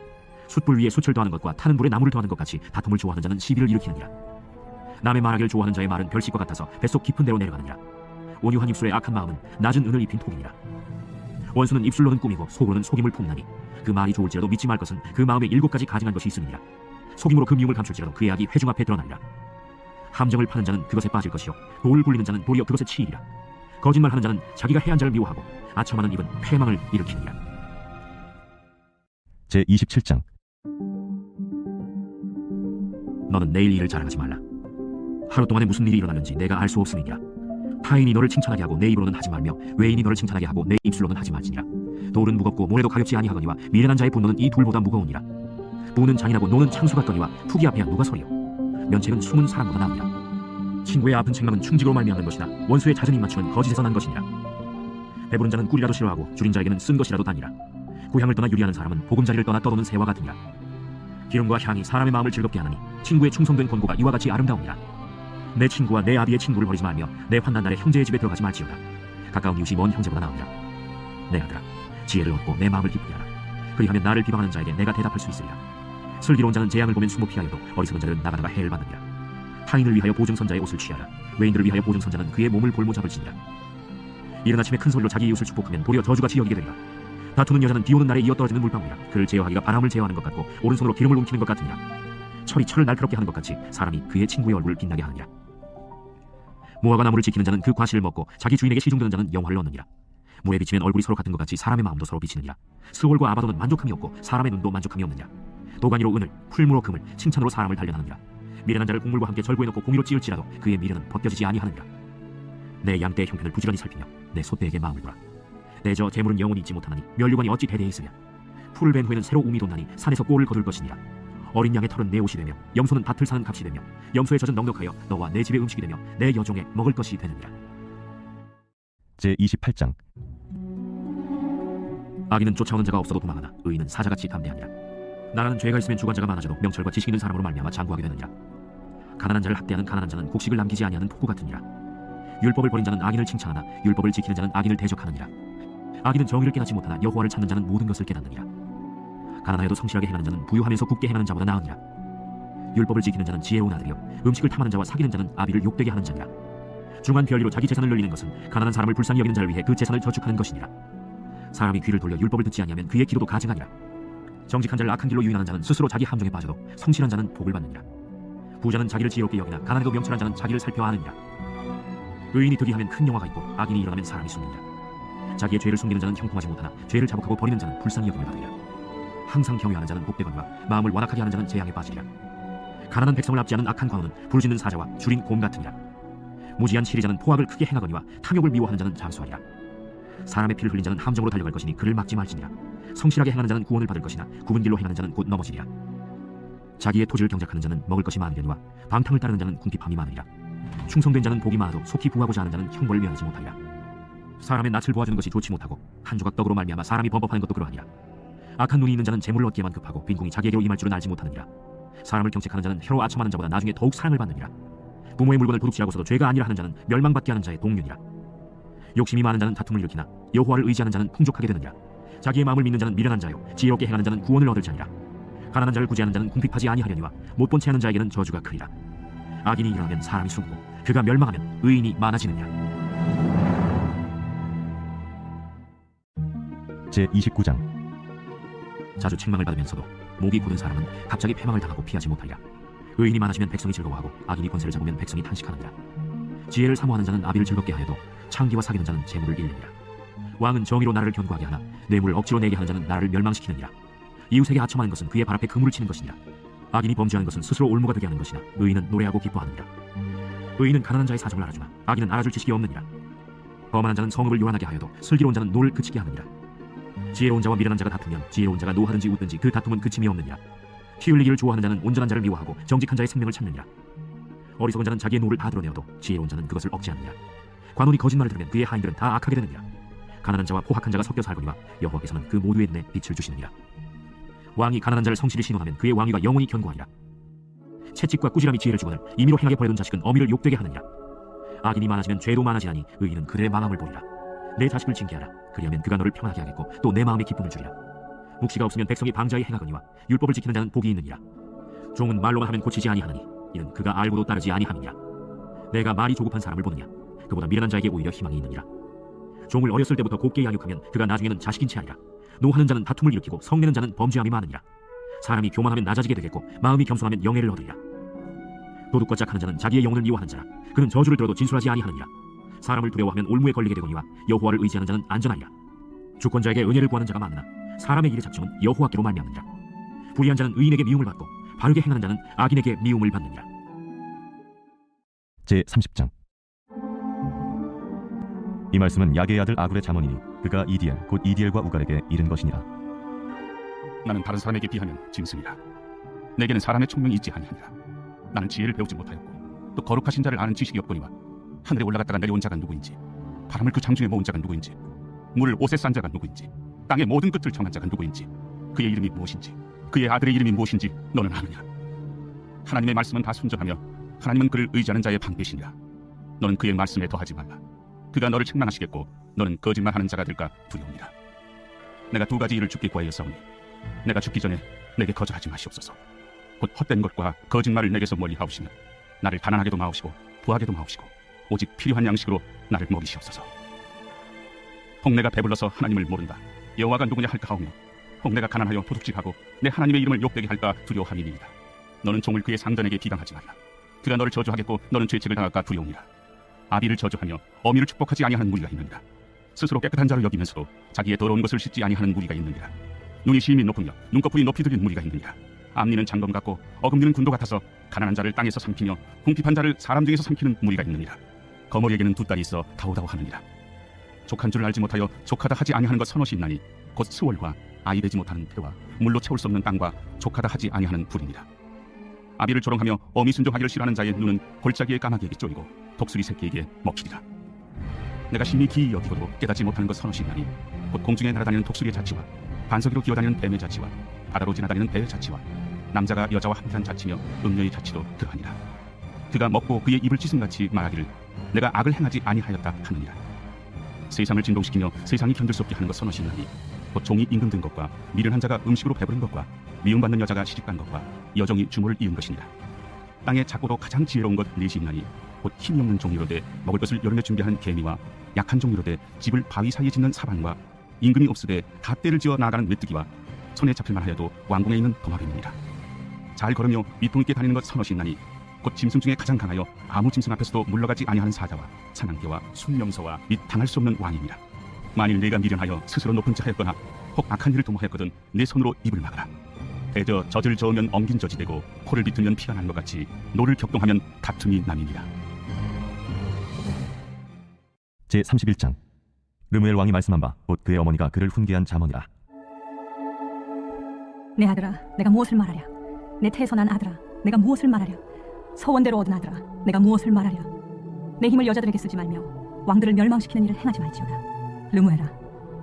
Speaker 1: 숯불 위에 숯을 더하는 것과 타는 불에 나무를 더하는 것 같이 다툼을 좋아하는 자는 시비를 일으키느니라. 남의 말하기를 좋아하는 자의 말은 별식과 같아서 뱃속 깊은 데로 내려가느니라. 온유한 입술의 악한 마음은 낮은 은을 입힌 톡이니라. 원수는 입술로는 꾸미고 속으로는 속임을 품나니 그 말이 좋을지라도 믿지 말 것은 그 마음에 7가지 가증한 것이 있음이니라. 속임으로 그 미움을 감출지라도 그의 악이 회중 앞에 드러나리라. 함정을 파는 자는 그것에 빠질 것이요 돌을 굴리는 자는 도리어 그것에 치이리라. 거짓말하는 자는 자기가 해한 자를 미워하고 아첨하는 입은 패망을 일으키느니라.
Speaker 10: 제27장
Speaker 1: 너는 내일 일을 자랑하지 말라. 하루 동안에 무슨 일이 일어나는지 내가 알 수 없음이니라. 타인이 너를 칭찬하게 하고 내 입으로는 하지 말며 외인이 너를 칭찬하게 하고 내 입술로는 하지 말지니라. 돌은 무겁고 모래도 가볍지 아니하거니와 미련한 자의 분노는 이 둘보다 무거우니라. 부는 잔인하고 노는 창수 같거니와 투기 앞에야 누가 서리요. 면책은 숨은 사람보다 나으니라. 친구의 아픈 책망은 충직으로 말미암는 것이나 원수의 잦은 입맞춤은 거짓에서 난 것이니라. 배부른 자는 꿀이라도 싫어하고 줄인 자에게는 쓴 것이라도 다니라. 고향을 떠나 유리하는 사람은 보금자리를 떠나 떠도는 새와 같으니라. 기름과 향이 사람의 마음을 즐겁게 하느니 친구의 충성된 권고가 이와 같이 아름다우니라. 내 친구와 내 아비의 친구를 버리지 말며 내 환난 날에 형제의 집에 들어가지 말지어다. 가까운 이웃이 먼 형제보다 나으니라. 내 아들아, 지혜를 얻고 내 마음을 기쁘게 하라. 그리하면 나를 비방하는 자에게 내가 대답할 수 있으리라. 슬기로운 자는 재앙을 보면 숨어 피하여도 어리석은 자들은 나가다가 해를 받느니라. 타인을 위하여 보증선자의 옷을 취하라. 외인들을 위하여 보증선자는 그의 몸을 볼모 잡을지니라. 이른 아침에 큰 소리로 자기 이웃을 축복하면 도리어 저주같이 여기게 되리라. 다투는 여자는 비오는 날에 이어 떨어지는 물방울이라. 그를 제어하기가 바람을 제어하는 것 같고 오른손으로 기름을 움키는 것 같으니라. 철이 철을 날카롭게 하는 것 같이 사람이 그의 친구의 얼굴을 빛나게 하느니라. 무화과 나무를 지키는 자는 그 과실을 먹고 자기 주인에게 시중드는 자는 영화를 얻느니라. 물에 비치면 얼굴이 서로 같은 것 같이 사람의 마음도 서로 비치느니라. 스월과 아바도는 만족함이 없고 사람의 눈도 만족함이 없느니라. 도가니로 은을, 풀무로 금을, 칭찬으로 사람을 단련하느니라. 미련한 자를 곡물과 함께 절구해놓고 공의로 찌을지라도 그의 미련은 벗겨지지 아니하느니라. 내 양떼의 형편을 부지런히 살피며 내 소떼에게 마음을 두라. 내 저 재물은 영원히 잊지 못하나니 면류관이 어찌 대대에 있으랴. 풀을 벤 후에는 새로 우미 돋나니 산에서 꼴을 거둘 것이니라. 어린 양의 털은 내 옷이 되며 염소는 밭을 사는 값이 되며 염소의 젖은 넉넉하여 너와 내 집의 음식이 되며 내 여종의 먹을 것이 되느니라.
Speaker 10: 제28장
Speaker 1: 악인은 쫓아오는 자가 없어도 도망하나 의인은 사자같이 담대하니라. 나라는 죄가 있으면 주관자가 많아져도 명철과 지식 있는 사람으로 말미암아 장구하게 되느니라. 가난한 자를 학대하는 가난한 자는 곡식을 남기지 아니하는 폭구 같으니라. 율법을 버린 자는 악인을 칭찬하나 율법을 지키는 자는 악인을 대적하느니라. 악인은 정의를 깨닫지 못하나 여호와를 찾는 자는 모든 것을 깨닫느니라. 가난하여도 성실하게 행하는 자는 부유하면서 굳게 행하는 자보다 나으니라. 율법을 지키는 자는 지혜로운 아들이요 음식을 탐하는 자와 사귀는 자는 아비를 욕되게 하는 자니라. 중한 별리로 자기 재산을 늘리는 것은 가난한 사람을 불쌍히 여기는 자를 위해 그 재산을 저축하는 것이니라. 사람이 귀를 돌려 율법을 듣지 아니하면 그의 기도도 가증하니라. 정직한 자를 악한 길로 유인하는 자는 스스로 자기 함정에 빠져도 성실한 자는 복을 받느니라. 부자는 자기를 지혜롭게 여기나 가난해도 명철한 자는 자기를 살펴 아느니라. 의인이 득이하면 큰 영화가 있고 악인이 일어나면 사람이 숨느니라. 자기의 죄를 숨기는 자는 형통하지 못하나 죄를 자복하고 버리는 자는 불쌍히 여김을 받으리라. 항상 경외하는 자는 복되거니와 마음을 완악하게 하는 자는 재앙에 빠지리라. 가난한 백성을 압지 않은 악한 관원은 부르짖는 사자와 줄인 곰 같으니라. 무지한 치리자는 포악을 크게 행하거니와 탐욕을 미워하는 자는 장수하리라. 사람의 피를 흘린 자는 함정으로 달려갈 것이니 그를 막지 말지니라. 성실하게 행하는 자는 구원을 받을 것이나 굽은 길로 행하는 자는 곧 넘어지리라. 자기의 토지를 경작하는 자는 먹을 것이 많으려니와 방탕을 따르는 자는 궁핍함이 많으리라. 충성된 자는 복이 많아도 속히 부하고자 하는 자는 형벌을 면하지 못하리라. 사람의 낯을 보아주는 것이 좋지 못하고 한 조각 떡으로 말미암아 사람이 범법하는 것도 그러하니라. 악한 눈이 있는 자는 재물을 얻기에만 급하고 빈궁이 자기에게로 임할 줄은 알지 못하느니라. 사람을 경책하는 자는 혀로 아첨하는 자보다 나중에 더욱 사랑을 받느니라. 부모의 물건을 도둑질하고서도 죄가 아니라 하는 자는 멸망받게 하는 자의 동류니라. 욕심이 많은 자는 다툼을 일으키나 여호와를 의지하는 자는 풍족하게 되느니라. 자기의 마음을 믿는 자는 미련한 자요 지혜롭게 행하는 자는 구원을 얻을 자니라. 가난한 자를 구제하는 자는 궁핍하지 아니하려니와 못본 채 하는 자에게는 저주가 크리라. 악인이 일어나면 사람이 숨고 그가 멸망하면 의인이 많아지느니라.
Speaker 10: 제29장
Speaker 1: 자주 책망을 받으면서도 목이 곧은 사람은 갑자기 패망을 당하고 피하지 못하리라. 의인이 많아지면 백성이 즐거워하고 악인이 권세를 잡으면 백성이 탄식하느니라. 지혜를 사모하는 자는 아비를 즐겁게 하여도 창기와 사귀는 자는 재물을 잃느니라. 왕은 정의로 나라를 견고하게 하나 뇌물을 억지로 내게 하는 자는 나라를 멸망시키느니라. 이웃에게 아첨하는 것은 그의 발 앞에 그물을 치는 것이니라. 악인이 범죄하는 것은 스스로 올무가 되게 하는 것이나 의인은 노래하고 기뻐하느니라. 의인은 가난한 자의 사정을 알아주나 악인은 알아줄 지식이 없느니라. 거만한 자는 성읍을 요란하게 하여도 슬기로운 자는 노를 그치게 하느니라. 지혜로운 자와 미련한 자가 다투면 지혜로운 자가 노하든지 웃든지 그 다툼은 그침이 없느니라. 피 흘리기를 좋아하는 자는 온전한 자를 미워하고 정직한 자의 생명을 찾느니라. 어리석은 자는 자기의 노를 다 드러내어도 지혜로운 자는 그것을 억제하느니라. 관원이 거짓말을 들으면 그의 하인들은 다 악하게 되느니라. 가난한 자와 포악한 자가 섞여 살거니와 여호와께서는 그 모두의 눈에 빛을 주시느니라. 왕이 가난한 자를 성실히 신원하면 그의 왕위가 영원히 견고하리라. 채찍과 꾸지람이 지혜를 주거늘 임의로 행하게 버려둔 자식은 어미를 욕되게 하느니라. 악인이 많아지면 죄도 많아지나니 의인은 그들의 망함을 보리라. 내 자식을 징계하라. 그리하면 그가 너를 평안하게 하겠고 또 내 마음에 기쁨을 주리라. 묵시가 없으면 백성이 방자히 행하거니와 율법을 지키는 자는 복이 있느니라. 종은 말로만 하면 고치지 아니하느니 이는 그가 알고도 따르지 아니함이니라. 내가 말이 조급한 사람을 보느냐? 그보다 미련한 자에게 오히려 희망이 있느니라. 종을 어렸을 때부터 곱게 양육하면 그가 나중에는 자식인 채 하리라. 노하는 자는 다툼을 일으키고 성내는 자는 범죄함이 많으니라. 사람이 교만하면 낮아지게 되겠고 마음이 겸손하면 영예를 얻으리라. 도둑과 짝하는 자는 자기의 영혼을 미워하는 자라. 그는 저주를 들어도 진술하지 아니하느니라. 사람을 두려워하면 올무에 걸리게 되거니와 여호와를 의지하는 자는 안전하리라. 주권자에게 은혜를 구하는 자가 많으나 사람의 일의 작정은 여호와께로 말미암느니라. 불의한 자는 의인에게 미움을 받고 바르게 행하는 자는 악인에게 미움을 받느니라.
Speaker 10: 제30장. 이 말씀은 야게의 아들 아굴의 잠언이니 그가 이디엘 곧 이디엘과 우갈에게 이른 것이니라.
Speaker 3: 나는 다른 사람에게 비하면 짐승이라. 내게는 사람의 총명이 있지 아니하니라. 나는 지혜를 배우지 못하였고 또 거룩하신 자를 아는 지식이 없거니와 하늘에 올라갔다가 내려온 자가 누구인지, 바람을 그 장중에 모은 자가 누구인지, 물을 옷에 싼 자가 누구인지, 땅의 모든 끝을 정한 자가 누구인지, 그의 이름이 무엇인지, 그의 아들의 이름이 무엇인지 너는 아느냐? 하나님의 말씀은 다 순전하며 하나님은 그를 의지하는 자의 방패시니라. 너는 그의 말씀에 더하지 말라. 그가 너를 책망하시겠고 너는 거짓말하는 자가 될까 두려우니라. 내가 두 가지 일을 주께 구하였사오니 내가 죽기 전에 내게 거절하지 마시옵소서. 곧 헛된 것과 거짓말을 내게서 멀리 하옵시며 나를 가난하게도 마옵시고 부하게도 마옵시고 오직 필요한 양식으로 나를 먹이시옵소서. 혹 내가 배불러서 하나님을 모른다 여호와가 누구냐 할까 하오며 혹 내가 가난하여 도둑질하고 내 하나님의 이름을 욕되게 할까 두려워함이니이다. 너는 종을 그의 상전에게 비방하지 말라. 그가 너를 저주하겠고 너는 죄책을 당할까 두려우니라. 아비를 저주하며 어미를 축복하지 아니하는 무리가 있느니라. 스스로 깨끗한 자로 여기면서도 자기의 더러운 것을 씻지 아니하는 무리가 있느니라. 눈이 심히 높으며 눈꺼풀이 높이 들린 무리가 있느니라. 앞니는 장검 같고 어금니는 군도 같아서 가난한 자를 땅에서 삼키며 궁핍한 자를 사람 중에서 삼키는 무리가 있느니라. 거머리에게는 두 딸이 있어 다오다오 하느니라. 족한 줄을 알지 못하여 족하다 하지 아니하는 것 서너시 있나니 곧 스월과 아이 되지 못하는 태와 물로 채울 수 없는 땅과 족하다 하지 아니하는 불이니라. 아비를 조롱하며 어미 순종하기를 싫어하는 자의 눈은 골짜기의 까마귀에게 쪼이고 독수리 새끼에게 먹히리라. 내가 심히 기이 여기고도 깨닫지 못하는 것 서너시 있나니 곧 공중에 날아다니는 독수리의 자치와 반석으로 기어다니는 뱀의 자치와 바다로 지나다니는 배의 자치와 남자가 여자와 함께한 자치며 음녀의 자치도 그러하니라. 그가 먹고 그의 입을 찢음같이 말하기를 내가 악을 행하지 아니하였다 하느니라. 세상을 진동시키며 세상이 견딜 수 없게 하는 것 서너시 있나니 곧 종이 임금된 것과 미련한 자가 음식으로 배부른 것과 미움받는 여자가 시집간 것과 여종이 주모를 이은 것이니라. 땅에 작고도 가장 지혜로운 것 넷이 있나니 곧 힘이 없는 종이로되 먹을 것을 여름에 준비하는 개미와 약한 종이로되 집을 바위 사이에 짓는 사반과 임금이 없으되 다 떼를 지어 나아가는 메뚜기와 손에 잡힐만 하여도 왕궁에 있는 도마뱀이니라. 잘 걸으며 밑동 있게 다니는 것 서너시 있나니 곧 짐승 중에 가장 강하여 아무 짐승 앞에서도 물러가지 아니하는 사자와 사냥개와 순명서와 및 당할 수 없는 왕이니라. 만일 내가 미련하여 스스로 높은 자 하였거나 혹 악한 일을 도모하였거든 내 손으로 입을 막아라. 대저 젖을 저으면 엉긴 젖이 되고 코를 비틀면 피가 나는 것 같이 노를 격동하면 다툼이 남이니라.
Speaker 10: 제31장. 르무엘 왕이 말씀한 바 곧 그의 어머니가 그를 훈계한 잠언이라.
Speaker 4: 내 아들아, 내가 무엇을 말하랴? 내 태에서 난 아들아, 내가 무엇을 말하랴? 서원대로 얻은 아들아, 내가 무엇을 말하랴? 내 힘을 여자들에게 쓰지 말며 왕들을 멸망시키는 일을 행하지 말지어다. 르무엘아,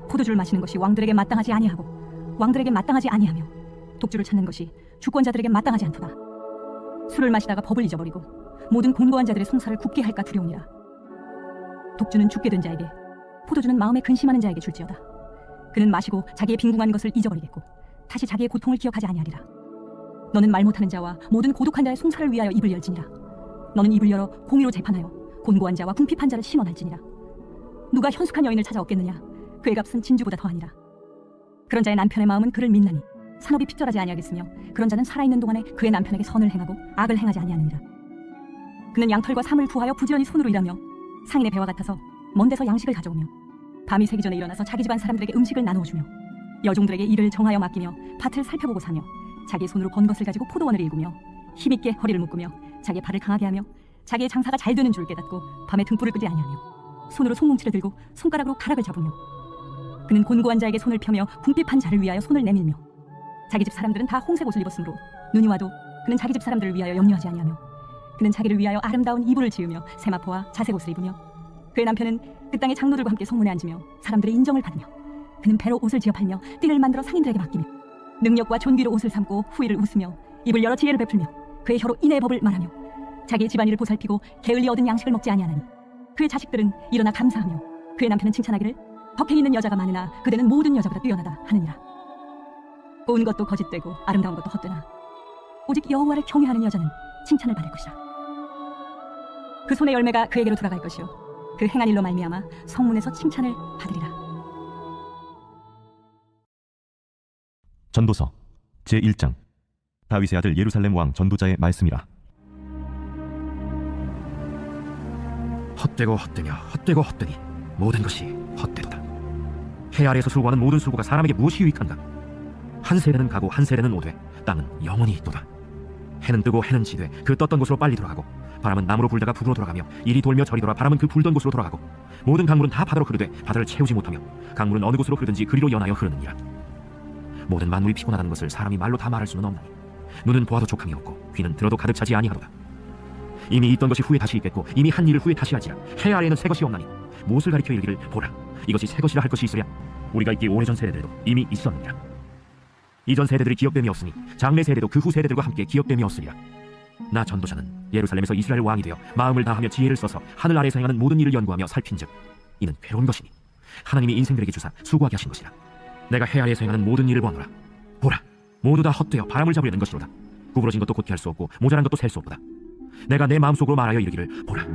Speaker 4: 포도주를 마시는 것이 왕들에게 마땅하지 아니하고 왕들에게 마땅하지 아니하며 독주를 찾는 것이 주권자들에게 마땅하지 않도다. 술을 마시다가 법을 잊어버리고 모든 곤고한 자들의 송사를 굽게 할까 두려우니라. 독주는 죽게 된 자에게, 포도주는 마음에 근심하는 자에게 줄지어다. 그는 마시고 자기의 빈궁한 것을 잊어버리겠고 다시 자기의 고통을 기억하지 아니하리라. 너는 말 못하는 자와 모든 고독한 자의 송사를 위하여 입을 열지니라. 너는 입을 열어 공의로 재판하여 곤고한 자와 궁핍한 자를 심원할지니라. 누가 현숙한 여인을 찾아 얻겠느냐? 그의 값은 진주보다 더하니라. 그런 자의 남편의 마음은 그를 믿나니 산업이 핍절하지 아니하겠으며 그런 자는 살아있는 동안에 그의 남편에게 선을 행하고 악을 행하지 아니하느니라. 그는 양털과 삼을 구하여 부지런히 손으로 일하며 상인의 배와 같아서 먼 데서 양식을 가져오며 밤이 새기 전에 일어나서 자기 집안 사람들에게 음식을 나누어주며 여종들에게 일을 정하여 맡기며 밭을 살펴보고 사며 자기의 손으로 번 것을 가지고 포도원을 일구며 힘있게 허리를 묶으며 자기의 발을 강하게 하며 자기의 장사가 잘 되는 줄 깨닫고 밤에 등불을 끄지 아니하며 손으로 송뭉치를 들고 손가락으로 가락을 잡으며 그는 곤고한 자에게 손을 펴며 궁핍한 자를 위하여 손을 내밀며 자기 집 사람들은 다 홍색 옷을 입었으므로 눈이 와도 그는 자기 집 사람들을 위하여 염려하지 아니하며 그는 자기를 위하여 아름다운 이불을 지으며 세마포와 자색 옷을 입으며 그의 남편은 그 땅의 장로들과 함께 성문에 앉으며 사람들의 인정을 받으며 그는 배로 옷을 지어 팔며 띠를 만들어 상인들에게 맡기며 능력과 존귀로 옷을 삼고 후일을 웃으며 입을 열어 지혜를 베풀며 그의 혀로 인애의 법을 말하며 자기의 집안일을 보살피고 게을리 얻은 양식을 먹지 아니하나니 그의 자식들은 일어나 감사하며 그의 남편은 칭찬하기를 덕해 있는 여자가 많으나 그대는 모든 여자보다 뛰어나다 하느니라. 고운 것도 거짓되고 아름다운 것도 헛되나 오직 여호와를 경외하는 여자는 칭찬을 받을 것이라. 그 손의 열매가 그에게로 돌아갈 것이요 그 행한 일로 말미암아 성문에서 칭찬을 받으리라.
Speaker 10: 전도서 제1장. 다윗의 아들 예루살렘 왕 전도자의 말씀이라.
Speaker 1: 헛되고 헛되며 헛되고 헛되니 모든 것이 헛되도다. 해 아래에서 수고하는 모든 수고가 사람에게 무엇이 유익한가? 한 세대는 가고 한 세대는 오되 땅은 영원히 있도다. 해는 뜨고 해는 지되 그 떴던 곳으로 빨리 돌아가고 바람은 남으로 불다가 북으로 돌아가며 이리 돌며 저리 돌아 바람은 그 불던 곳으로 돌아가고 모든 강물은 다 바다로 흐르되 바다를 채우지 못하며 강물은 어느 곳으로 흐르든지 그리로 연하여 흐르느니라. 모든 만물이 피곤하다는 것을 사람이 말로 다 말할 수는 없나니 눈은 보아도 족함이 없고 귀는 들어도 가득 차지 아니하도다. 이미 있던 것이 후에 다시 있겠고 이미 한 일을 후에 다시 하지라. 해 아래에는 새 것이 없나니 무엇을 가리켜 이르기를 보라 이것이 새 것이라 할 것이 있으랴. 우리가 있기 오래전 세대들도 이미 있었느니라. 이전 세대들이 기억됨이 없으니 장래 세대도 그 후 세대들과 함께 기억됨이 없으리라. 나 전도자는 예루살렘에서 이스라엘 왕이 되어 마음을 다하며 지혜를 써서 하늘 아래에서 행하는 모든 일을 연구하며 살핀즉 이는 괴로운 것이니 하나님이 인생들에게 주사 수고하게 하신 것이라. 내가 해 아래에서 행하는 모든 일을 보노라. 보라 모두 다 헛되어 바람을 잡으려는 것이로다. 구부러진 것도 곧게 할 수 없고 모자란 것도 셀 수 없도다. 내가 내 마음속으로 말하여 이르기를 보라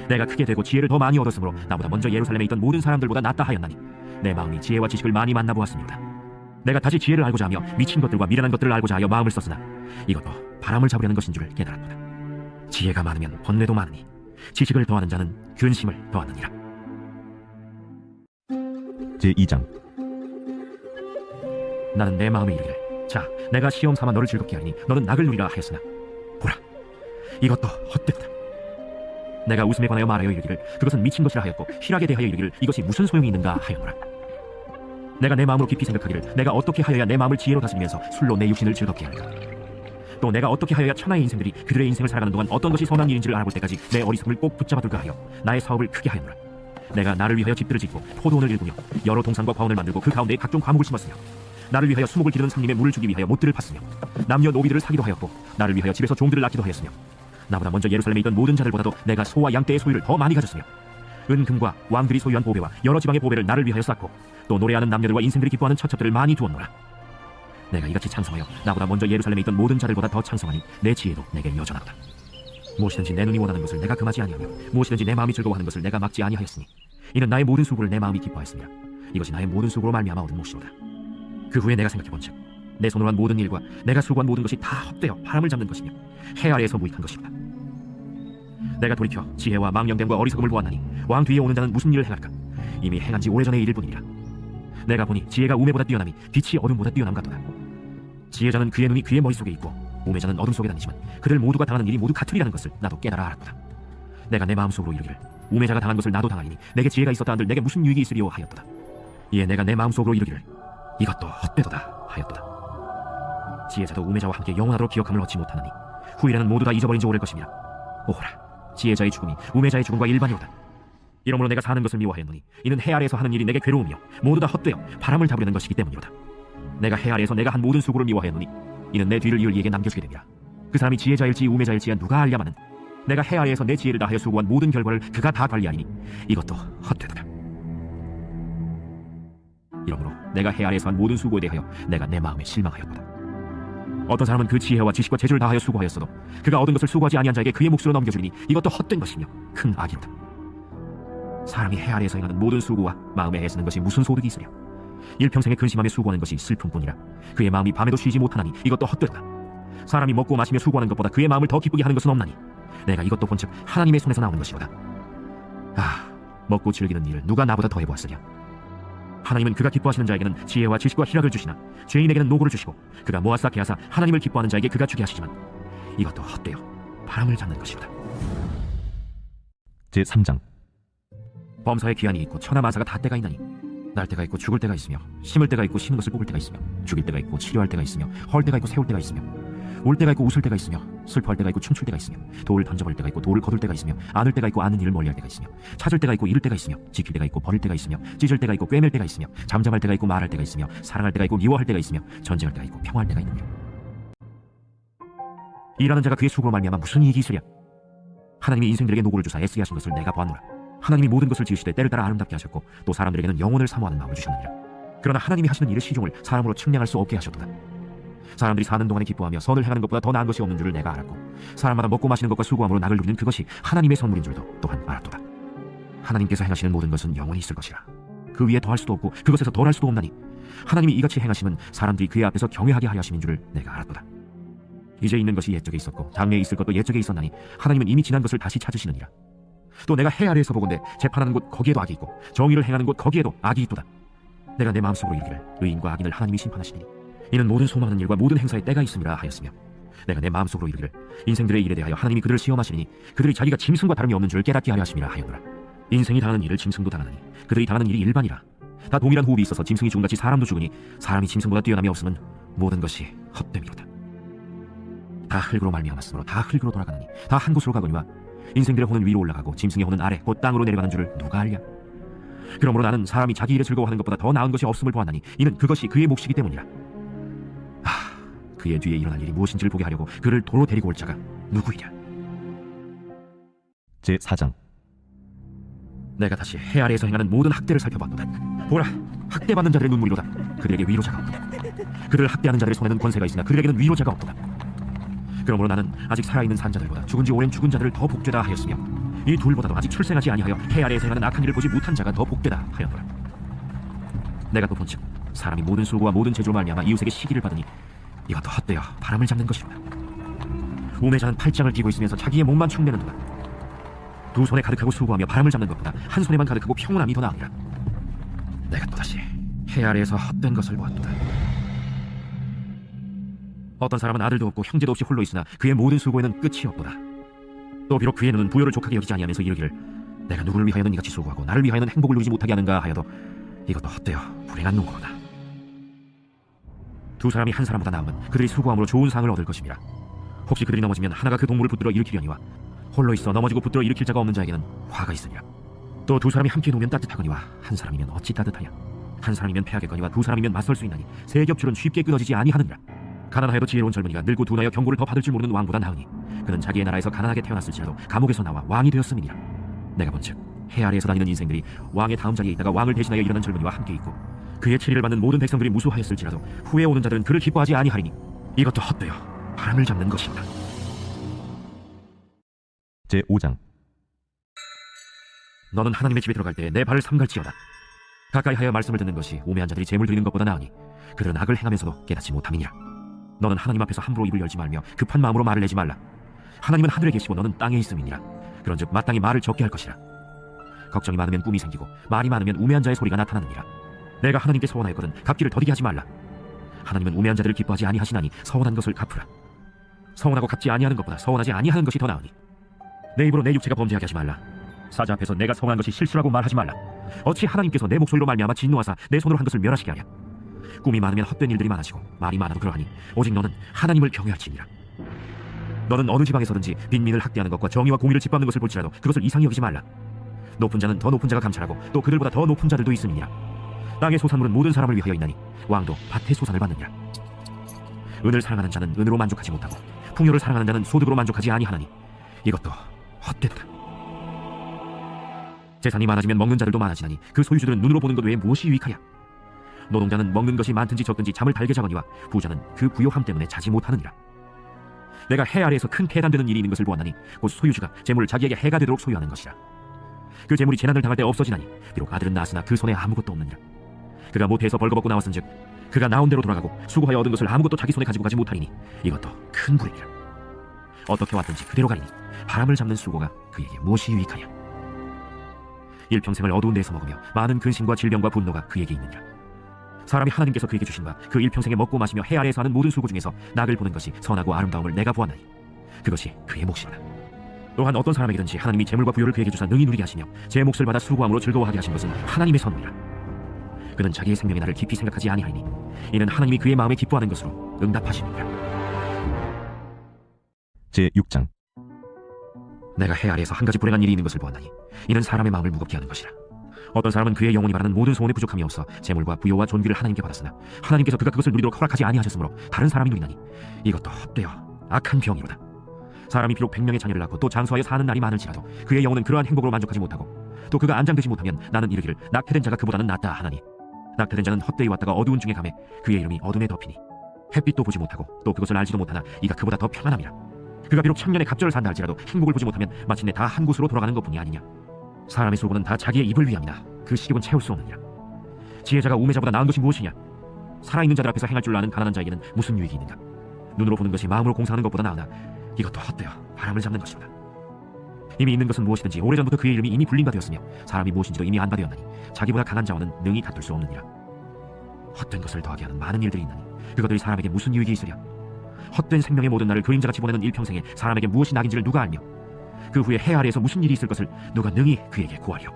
Speaker 1: 내가 크게 되고 지혜를 더 많이 얻었으므로 나보다 먼저 예루살렘에 있던 모든 사람들보다 낫다 하였나니 내 마음이 지혜와 지식을 많이 만나보았습니다. 내가 다시 지혜를 알고자 하며 미친 것들과 미련한 것들을 알고자 하여 마음을 썼으나 이것도 바람을 잡으려는 것인 줄 깨달았도다. 지혜가 많으면 번뇌도 많으니 지식을 더하는 자는 근심을 더하느니라.
Speaker 10: 제2장.
Speaker 1: 나는 내 마음에 이르기를 자 내가 시험 삼아 너를 즐겁게 하리니 너는 낙을 누리라 하였으나 보라 이것도 헛되다. 내가 웃음에 관하여 말하여 이르기를 그것은 미친 것이라 하였고 희락에 대하여 이르기를 이것이 무슨 소용이 있는가 하였노라. 내가 내 마음으로 깊이 생각하기를 내가 어떻게 하여야 내 마음을 지혜로 다스리면서 술로 내 육신을 즐겁게 할까? 또 내가 어떻게 하여야 천하의 인생들이 그들의 인생을 살아가는 동안 어떤 것이 선한 일인지를 알아볼 때까지 내 어리석음을 꼭 붙잡아둘까 하여 나의 사업을 크게 하였노라. 내가 나를 위하여 집들을 짓고 포도원을 일구며 여러 동산과 과원을 만들고 그 가운데에 각종 과목을 심었으며 나를 위하여 수목을 기르는 상림의 물을 주기 위하여 못들을 팠으며 남녀 노비들을 사기도 하였고 나를 위하여 집에서 종들을 낳기도 하였으며 나보다 먼저 예루살렘에 있던 모든 자들보다도 내가 소와 양떼의 소유를 더 많이 가졌으며 은금과 왕들이 소유한 보배와 여러 지방의 보배를 나를 위하여 쌓고 또 노래하는 남녀들과 인생들이 기뻐하는 처첩들을 많이 두었노라. 내가 이같이 창성하여 나보다 먼저 예루살렘에 있던 모든 자들보다 더 창성하니 내 지혜도 내게 여전하다. 무엇이든지 내 눈이 원하는 것을 내가 금하지 아니하며 무엇이든지 내 마음이 즐거워하는 것을 내가 막지 아니하였으니 이는 나의 모든 수고를 내 마음이 기뻐하였습니다. 이것이 나의 모든 수고로 말미암아 얻은 몫이로다. 그 후에 내가 생각해본즉 내 손으로 한 모든 일과 내가 수고한 모든 것이 다 헛되어 바람을 잡는 것이며 해 아래에서 무익한 것이로다. 내가 돌이켜 지혜와 망령됨과 어리석음을 보았나니 왕 뒤에 오는 자는 무슨 일을 행할까? 이미 행한 지 오래전의 일일 뿐이라. 내가 보니 지혜가 우매보다 뛰어남이 빛이 어둠보다 뛰어남 같도다. 지혜자는 그의 눈이 그의 머릿속에 있고 우매자는 어둠 속에 다니지만 그들 모두가 당하는 일이 모두 같으리라는 것을 나도 깨달아 알았도다. 내가 내 마음속으로 이르기를 우매자가 당한 것을 나도 당하리니 내게 지혜가 있었다 한들 내게 무슨 유익이 있으리요 하였도다. 이에 내가 내 마음속으로 이르기를 이것도 헛되도다 하였도다. 지혜자도 우매자와 함께 영원하도록 기억함을 얻지 못하느니 후일에는 모두 다 잊어버린 지 오래일 것이니라. 오호라 지혜자의 죽음이 우매자의 죽음과 일반이로다. 이러므로 내가 사는 것을 미워하였노니 이는 해 아래에서 하는 일이 내게 괴로우며 모두 다 헛되어 바람을 잡으려는 것이기 때문이로다. 내가 해 아래에서 내가 한 모든 수고를 미워하였노니 이는 내 뒤를 이을 이에게 남겨주게 됨이라. 그 사람이 지혜자일지 우매자일지야 누가 알랴마는 내가 해 아래에서 내 지혜를 다하여 수고한 모든 결과를 그가 다 관리하리니 이것도 헛되도다. 이러므로 내가 해 아래에서 한 모든 수고에 대하여 내가 내 마음에 실망하였도다. 어떤 사람은 그 지혜와 지식과 재주를 다하여 수고하였어도 그가 얻은 것을 수고하지 아니한 자에게 그의 몫으로 넘겨주리니 이것도 헛된 것이며 큰 악이로다. 사람이 해 아래에서 행하는 모든 수고와 마음에 애쓰는 것이 무슨 소득이 있으랴? 일평생에 근심하며 수고하는 것이 슬픔뿐이라. 그의 마음이 밤에도 쉬지 못하나니 이것도 헛되다. 사람이 먹고 마시며 수고하는 것보다 그의 마음을 더 기쁘게 하는 것은 없나니 내가 이것도 본즉 하나님의 손에서 나오는 것이로다. 아, 먹고 즐기는 일을 누가 나보다 더 해보았으랴? 하나님은 그가 기뻐하시는 자에게는 지혜와 지식과 희락을 주시나 죄인에게는 노고를 주시고 그가 모아 쌓게 하사 하나님을 기뻐하는 자에게 그가 주게 하시지만 이것도 헛되어 바람을 잡는 것이로다.
Speaker 10: 제3장.
Speaker 1: 범사에 기한이 있고 천하만사가 다 때가 있나니 날 때가 있고 죽을 때가 있으며 심을 때가 있고 심은 것을 뽑을 때가 있으며 죽일 때가 있고 치료할 때가 있으며 헐 때가 있고 세울 때가 있으며 울 때가 있고 웃을 때가 있으며 슬퍼할 때가 있고 춤출 때가 있으며 돌을 던져버릴 때가 있고 돌을 거둘 때가 있으며 안을 때가 있고 아는 일을 멀리할 때가 있으며 찾을 때가 있고 잃을 때가 있으며 지킬 때가 있고 버릴 때가 있으며 찢을 때가 있고 꿰맬 때가 있으며 잠잠할 때가 있고 말할 때가 있으며 사랑할 때가 있고 미워할 때가 있으며 전쟁할 때가 있고 평화할 때가 있느니라. 일하는 자가 그의 수고로 말미암아 무슨 이익이 있으랴? 하나님이 인생들에게 노고를 주사 애쓰게 하신 것을 내가 보았노라. 하나님이 모든 것을 지으시되 때를 따라 아름답게 하셨고 또 사람들에게는 영혼을 사모하는 마음을 주셨느니라. 그러나 하나님이 하시는 일의 시종을 사람으로 측량할 수 없게 하셨도다. 사람들이 사는 동안에 기뻐하며 선을 행하는 것보다 더 나은 것이 없는 줄을 내가 알았고 사람마다 먹고 마시는 것과 수고함으로 낙을 누리는 그것이 하나님의 선물인 줄도 또한 알았도다. 하나님께서 행하시는 모든 것은 영원히 있을 것이라. 그 위에 더할 수도 없고 그것에서 덜할 수도 없나니 하나님이 이같이 행하심은 사람들이 그의 앞에서 경외하게 하려 하심인 줄을 내가 알았도다. 이제 있는 것이 옛적에 있었고 장래에 있을 것도 옛적에 있었나니 하나님은 이미 지난 것을 다시 찾으시느니라. 또 내가 해 아래에서 보건대 재판하는 곳 거기에도 악이 있고 정의를 행하는 곳 거기에도 악이 있도다. 내가 내 마음속으로 이르기를 의인과 악인을 하나님이 심판하시니 이는 모든 소망하는 일과 모든 행사에 때가 있음이라 하였으며 내가 내 마음속으로 이르기를 인생들의 일에 대하여 하나님이 그들을 시험하시니 그들이 자기가 짐승과 다름이 없는 줄 깨닫게 하려 하심이라 하였노라. 인생이 당하는 일을 짐승도 당하나니 그들이 당하는 일이 일반이라. 다 동일한 호흡이 있어서 짐승이 죽음같이 사람도 죽으니 사람이 짐승보다 뛰어남이 없으면 모든 것이 헛됨이로다. 다 흙으로 말미암았으므로 다 흙으로 돌아가느니 다 한 곳으로 가거니와 인생들의 호는 위로 올라가고 짐승의 호는 아래 곧 땅으로 내려가는 줄을 누가 알랴. 그러므로 나는 사람이 자기 일에 즐거워하는 것보다 더 나은 것이 없음을 보았나니 이는 그것이 그의 몫이기 때문이라. 그의 뒤에 일어날 일이 무엇인지를 보게 하려고 그를 도로 데리고 올 자가 누구이랴.
Speaker 10: 제4장.
Speaker 1: 내가 다시 해 아래에서 행하는 모든 학대를 살펴봤도다. 보라, 학대받는 자들의 눈물이로다. 그들에게 위로자가 없도다. 그들을 학대하는 자들의 손에는 권세가 있으나 그들에게는 위로자가 없도다. 그러므로 나는 아직 살아있는 산자들보다 죽은 지 오랜 죽은 자들을 더 복되다 하였으며 이 둘보다도 아직 출생하지 아니하여 해 아래에서 행하는 악한 일을 보지 못한 자가 더 복되다 하였노라. 내가 또 본즉 사람이 모든 수고와 모든 재주로 말미암아 이웃에게 시기를 받으니 이것도 헛되어 바람을 잡는 것이로다. 우매자는 팔짱을 끼고 있으면서 자기의 몸만 축내는도다. 두 손에 가득하고 수고하며 바람을 잡는 것보다 한 손에만 가득하고 평온함이 더 나으니라. 내가 또다시 해 아래에서 헛된 것을 보았도다. 어떤 사람은 아들도 없고 형제도 없이 홀로 있으나 그의 모든 수고에는 끝이 없도다. 또 비록 그의 눈은 부요를 족하게 여기지 아니하면서 이르기를 내가 누구를 위하여는 이같이 수고하고 나를 위하여는 행복을 누리지 못하게 하는가 하여도 이것도 헛되어 불행한 농고로다. 두 사람이 한 사람보다 나으면 그들이 수고함으로 좋은 상을 얻을 것임이라. 혹시 그들이 넘어지면 하나가 그 동물을 붙들어 일으키려니와 홀로 있어 넘어지고 붙들어 일으킬 자가 없는 자에게는 화가 있으니라. 또 두 사람이 함께 놓으면 따뜻하거니와 한 사람이면 어찌 따뜻하냐. 한 사람이면 패하겠거니와 두 사람이면 맞설 수 있나니 세 겹줄은 쉽게 끊어지지 아니하느니라. 가난하여도 지혜로운 젊은이가 늙고 둔하여 경고를 더 받을 줄 모르는 왕보다 나으니 그는 자기의 나라에서 가난하게 태어났을지라도 감옥에서 나와 왕이 되었음이니라. 내가 본즉 해 아래에서 다니는 인생들이 왕의 다음 자리에 있다가 왕을 대신하여 일어나는 젊은이와 함께 있고 그의 치리를 받는 모든 백성들이 무수하였을지라도 후에 오는 자들은 그를 기뻐하지 아니하리니 이것도 헛되어 바람을 잡는 것이다.
Speaker 10: 제5장.
Speaker 1: 너는 하나님의 집에 들어갈 때 내 발을 삼갈지어다. 가까이 하여 말씀을 듣는 것이 우매한 자들이 재물 드리는 것보다 나으니 그들은 악을 행하면서도 깨닫지 못함이니라. 너는 하나님 앞에서 함부로 입을 열지 말며 급한 마음으로 말을 내지 말라. 하나님은 하늘에 계시고 너는 땅에 있음이니라. 그런즉 마땅히 말을 적게 할 것이라. 걱정이 많으면 꿈이 생기고 말이 많으면 우매한 자의 소리가 나타나느니라. 내가 하나님께 서원하였거든 갚기를 더디게 하지 말라. 하나님은 우매한 자들을 기뻐하지 아니하시나니 서원한 것을 갚으라. 서원하고 갚지 아니하는 것보다 서원하지 아니하는 것이 더 나으니 내 입으로 내 육체가 범죄하게 하지 말라. 사자 앞에서 내가 서원한 것이 실수라고 말하지 말라. 어찌 하나님께서 내 목소리로 말미암아 진노하사 내 손으로 한 것을 멸하시게 하랴. 꿈이 많으면 헛된 일들이 많아지고 말이 많아도 그러하니 오직 너는 하나님을 경외할지니라. 너는 어느 지방에서든지 빈민을 학대하는 것과 정의와 공의를 짓밟는 것을 볼지라도 그것을 이상히 여기지 말라. 높은 자는 더 높은 자가 감찰하고 또 그들보다 더 높은 자들도 있음이니라. 땅의 소산물은 모든 사람을 위하여 있나니 왕도 밭의 소산을 받느니라. 은을 사랑하는 자는 은으로 만족하지 못하고 풍요를 사랑하는 자는 소득으로 만족하지 아니하나니 이것도 헛됐다. 재산이 많아지면 먹는 자들도 많아지나니 그 소유주들은 눈으로 보는 것 외에 무엇이 유익하랴. 노동자는 먹는 것이 많든지 적든지 잠을 달게 자거니와 부자는 그 부요함 때문에 자지 못하느니라. 내가 해 아래에서 큰 폐단되는 일이 있는 것을 보았나니 곧 소유주가 재물을 자기에게 해가 되도록 소유하는 것이라. 그 재물이 재난을 당할 때 없어지나니 비록 아들은 낳았으나 그 손에 아무것도 없느니라. 그가 모태에서 벌거벗고 나왔은즉 그가 나온 대로 돌아가고 수고하여 얻은 것을 아무것도 자기 손에 가지고 가지 못하리니 이것도 큰 불행이라. 어떻게 왔든지 그대로 가리니 바람을 잡는 수고가 그에게 무엇이 유익하냐. 일평생을 어두운 데서 먹으며 많은 근심과 질병과 분노가 그에게 있느니라. 사람이 하나님께서 그에게 주신 바 그 일평생에 먹고 마시며 해 아래에서 하는 모든 수고 중에서 낙을 보는 것이 선하고 아름다움을 내가 보았나니 그것이 그의 몫이다. 또한 어떤 사람에게든지 하나님이 재물과 부요를 그에게 주사 능히 누리게 하시며 제 몫을 받아 수고함으로 즐거워하게 하신 것은 하나님의 선물이라. 그는 자기의 생명의 날을 깊이 생각하지 아니하리니 이는 하나님이 그의 마음에 기뻐하는 것으로 응답하시느니라.
Speaker 10: 제6장.
Speaker 1: 내가 해 아래에서 한 가지 불행한 일이 있는 것을 보았나니 이는 사람의 마음을 무겁게 하는 것이라. 어떤 사람은 그의 영혼이 말하는 모든 소원에 부족함이 없어 재물과 부요와 존귀를 하나님께 받았으나 하나님께서 그가 그것을 누리도록 허락하지 아니하셨으므로 다른 사람이 누리나니 이것도 헛되어 악한 병이로다. 사람이 비록 100명의 자녀를 낳고 또 장수하여 사는 날이 많을지라도 그의 영혼은 그러한 행복으로 만족하지 못하고 또 그가 안장되지 못하면 나는 이르기를 낙태된 자가 그보다는 낫다 하나니 낙태된 자는 헛되이 왔다가 어두운 중에 감에 그의 이름이 어둠에 덮이니 햇빛도 보지 못하고 또 그것을 알지도 못하나 이가 그보다 더 평안함이라. 그가 비록 천년의 갑절을 산다 할지라도 행복을 보지 못하면 마침내 다 한 곳으로 돌아가는 것뿐이 아니냐. 사람의 술고는 다 자기의 입을 위함이나 그 식욕은 채울 수 없느니라. 지혜자가 우매자보다 나은 것이 무엇이냐. 살아있는 자들 앞에서 행할 줄 아는 가난한 자에게는 무슨 유익이 있는가. 눈으로 보는 것이 마음으로 공사하는 것보다 나으나 이것도 헛되어 바람을 잡는 것이로다. 이미 있는 것은 무엇이든지 오래전부터 그의 이름이 이미 불린 바 되었으며 사람이 무엇인지도 이미 안 바 되었나니 자기보다 강한 자와는 능히 다툴 수 없느니라. 헛된 것을 더하게 하는 많은 일들이 있나니 그것들이 사람에게 무슨 유익이 있으랴. 헛된 생명의 모든 날을 그림자같이 보내는 일평생에 사람에게 무엇이 낙인지를 누가 알며 그 후에 해 아래에서 무슨 일이 있을 것을 누가 능히 그에게 구하려.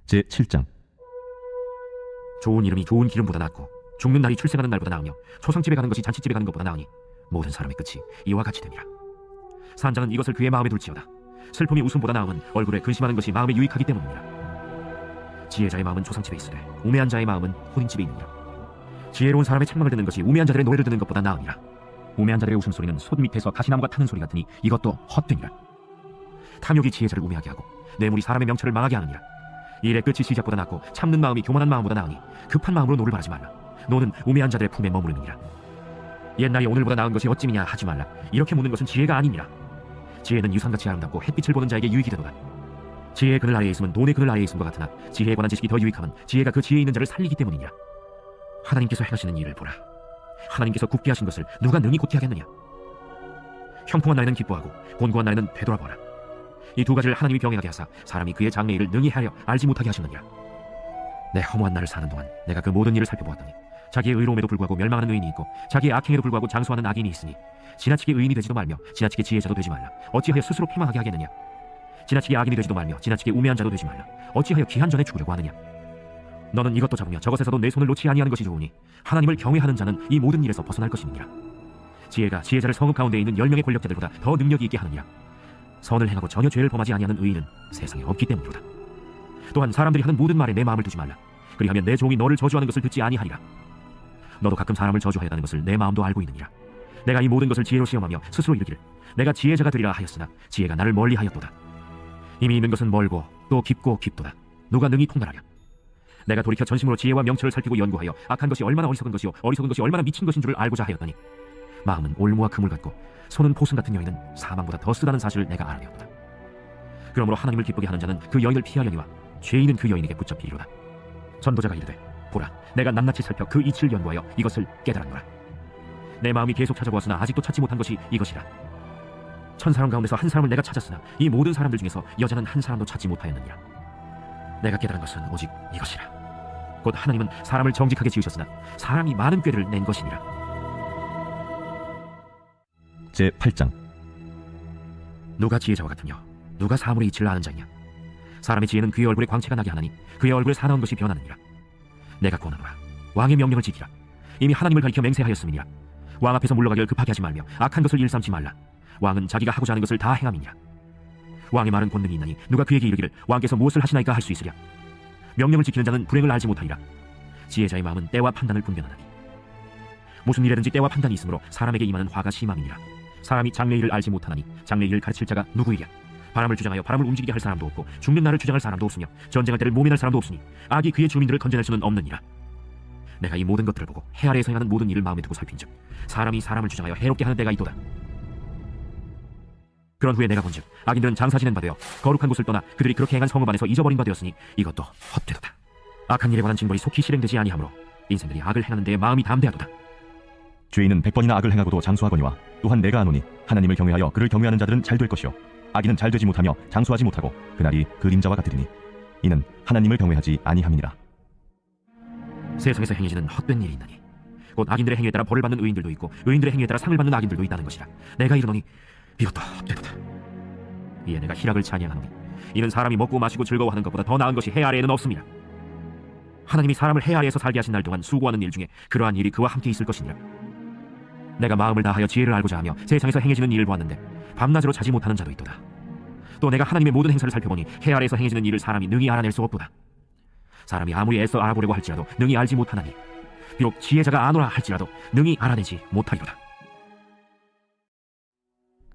Speaker 10: 제7장
Speaker 1: 좋은 이름이 좋은 기름보다 낫고 죽는 날이 출생하는 날보다 나으며 초상집에 가는 것이 잔치집에 가는 것보다 나으니 모든 사람의 끝이 이와 같이 됨이라. 산자는 이것을 그의 마음에 둘지어다. 슬픔이 웃음보다 나음은 얼굴에 근심하는 것이 마음에 유익하기 때문이니라. 지혜자의 마음은 초상집에 있으되 우매한 자의 마음은 혼인집에 있느니라. 지혜로운 사람의 책망을 듣는 것이 우매한 자들의 노래를 듣는 것보다 나으니라. 우매한 자들의 웃음소리는 솥 밑에서 가시나무가 타는 소리 같으니 이것도 헛되니라. 탐욕이 지혜자를 우매하게 하고 뇌물이 사람의 명철을 망하게 하느니라. 일의 끝이 시작보다 낫고 참는 마음이 교만한 마음보다 나으니 급한 마음으로 노를 바라지 말라. 노는 우매한 자들의 품에 머무르느니라. 옛날이 오늘보다 나은 것이 어찌미냐 하지 말라. 이렇게 묻는 것은 지혜가 아니니라. 지혜는 유산같이 아름답고 햇빛을 보는 자에게 유익이 되도다. 지혜의 그늘 아래에 있으면 논의 그늘 아래에 있음과 같으나 지혜에 관한 지식이 더 유익함은 지혜가 그 지혜 있는 자를 살리기 때문이니라. 하나님께서 행하시는 일을 보라. 하나님께서 굳게 하신 것을 누가 능히 곧게 하겠느냐. 형통한 날에는 기뻐하고 곤고한 날에는 되돌아보아라. 이 두 가지를 하나님이 병행하게 하사 사람이 그의 장래 일을 능히 하려 알지 못하게 하셨느니라. 내 허무한 날을 사는 동안 내가 그 모든 일을 살펴보았더니 자기의 의로움에도 불구하고 멸망하는 의인이 있고 자기의 악행에도 불구하고 장수하는 악인이 있으니 지나치게 의인이 되지도 말며 지나치게 지혜자도 되지 말라. 어찌하여 스스로 패망하게 하겠느냐. 지나치게 악인이 되지도 말며 지나치게 우매한 자도 되지 말라. 어찌하여 기한 전에 죽으려고 하느냐. 너는 이것도 잡으며 저것에서도 내 손을 놓지 아니하는 것이 좋으니 하나님을 경외하는 자는 이 모든 일에서 벗어날 것이니라. 지혜가 지혜자를 성읍 가운데 있는 10명의 권력자들보다 더 능력이 있게 하느니라. 선을 행하고 전혀 죄를 범하지 아니하는 의인은 세상에 없기 때문이로다. 또한 사람들이 하는 모든 말에 내 마음을 두지 말라. 그리하면 내 종이 너를 저주하는 것을 듣지 아니하리라. 너도 가끔 사람을 저주하였다는 것을 내 마음도 알고 있느니라. 내가 이 모든 것을 지혜로 시험하며 스스로 이르기를 내가 지혜자가 되리라 하였으나 지혜가 나를 멀리하였도다. 이미 있는 것은 멀고 또 깊고 깊도다. 누가 능히 통달하랴. 내가 돌이켜 전심으로 지혜와 명철을 살피고 연구하여 악한 것이 얼마나 어리석은 것이요 어리석은 것이 얼마나 미친 것인 줄을 알고자 하였더니 마음은 올무와 그물 같고 손은 포승 같은 여인은 사망보다 더 쓰다는 사실을 내가 알아내었도다. 그러므로 하나님을 기쁘게 하는 자는 그 여인을 피하려니와 죄인은 그 여인에게 붙잡히리로다. 전도자가 이르되 보라 내가 낱낱이 살펴 그 이치를 연구하여 이것을 깨달았노라. 내 마음이 계속 찾아보았으나 아직도 찾지 못한 것이 이것이라. 1000사람 가운데서 한 사람을 내가 찾았으나 이 모든 사람들 중에서 여자는 한 사람도 찾지 못하였느니라. 내가 깨달은 것은 오직 이것이라. 곧 하나님은 사람을 정직하게 지으셨으나 사람이 많은 꾀를 낸 것이니라.
Speaker 10: 제8장
Speaker 1: 누가 지혜자와 같으며 누가 사물의 이치를 아는 자이냐. 사람의 지혜는 그의 얼굴에 광채가 나게 하나니 그의 얼굴에 사나운 것이 변하느니라. 내가 권하노라. 왕의 명령을 지키라. 이미 하나님을 가리켜 맹세하였음이니라. 왕 앞에서 물러가기를 급하게 하지 말며 악한 것을 일삼지 말라. 왕은 자기가 하고자 하는 것을 다 행함이니라. 왕의 말은 권능이 있나니 누가 그에게 이르기를 왕께서 무엇을 하시나이까 할 수 있으랴. 명령을 지키는 자는 불행을 알지 못하리라. 지혜자의 마음은 때와 판단을 분별하나니 무슨 일에든지 때와 판단이 있으므로 사람에게 임하는 화가 심함이니라. 사람이 장래일을 알지 못하나니 장래일을 가르칠 자가 누구이랴. 바람을 주장하여 바람을 움직이게 할 사람도 없고 죽는 날을 주장할 사람도 없으며 전쟁할 때를 모면할 사람도 없으니 악이 그의 주민들을 건져낼 수는 없느니라. 내가 이 모든 것들을 보고 해 아래에서 행하는 모든 일을 마음에 두고 살핀즉 사람이 사람을 주장하여 해롭게 하는 때가 있도다. 그런 후에 내가 본즉 악인들은 장사 지낸 바 되어 거룩한 곳을 떠나 그들이 그렇게 행한 성읍 안에서 잊어버린 바 되었으니 이것도 헛되도다. 악한 일에 관한 징벌이 속히 실행되지 아니하므로 인생들이 악을 행하는 데에 마음이 담대하도다.
Speaker 10: 죄인은 100번이나 악을 행하고도 장수하거니와 또한 내가 아노니 하나님을 경외하여 그를 경외하는 자들은 잘 될 것이요 악인은 잘 되지 못하며 장수하지 못하고 그날이 그림자와 같으리니 이는 하나님을 경외하지 아니함이니라.
Speaker 1: 세상에서 행해지는 헛된 일이 있나니 곧 악인들의 행위에 따라 벌을 받는 의인들도 있고 의인들의 행위에 따라 상을 받는 악인들도 있다는 것이라. 내가 이르노니 이것도 헛되도다. 이에 내가 희락을 찬양하노니 이는 사람이 먹고 마시고 즐거워하는 것보다 더 나은 것이 해 아래에는 없습니다. 하나님이 사람을 해 아래에서 살게 하신 날 동안 수고하는 일 중에 그러한 일이 그와 함께 있을 것이니라. 내가 마음을 다하여 지혜를 알고자 하며 세상에서 행해지는 일을 보았는데 밤낮으로 자지 못하는 자도 있도다. 또 내가 하나님의 모든 행사를 살펴보니 해 아래에서 행해지는 일을 사람이 능히 알아낼 수 없도다. 사람이 아무리 애써 알아보려고 할지라도 능히 알지 못하나니 비록 지혜자가 아노라 할지라도 능히 알아내지 못하리로다.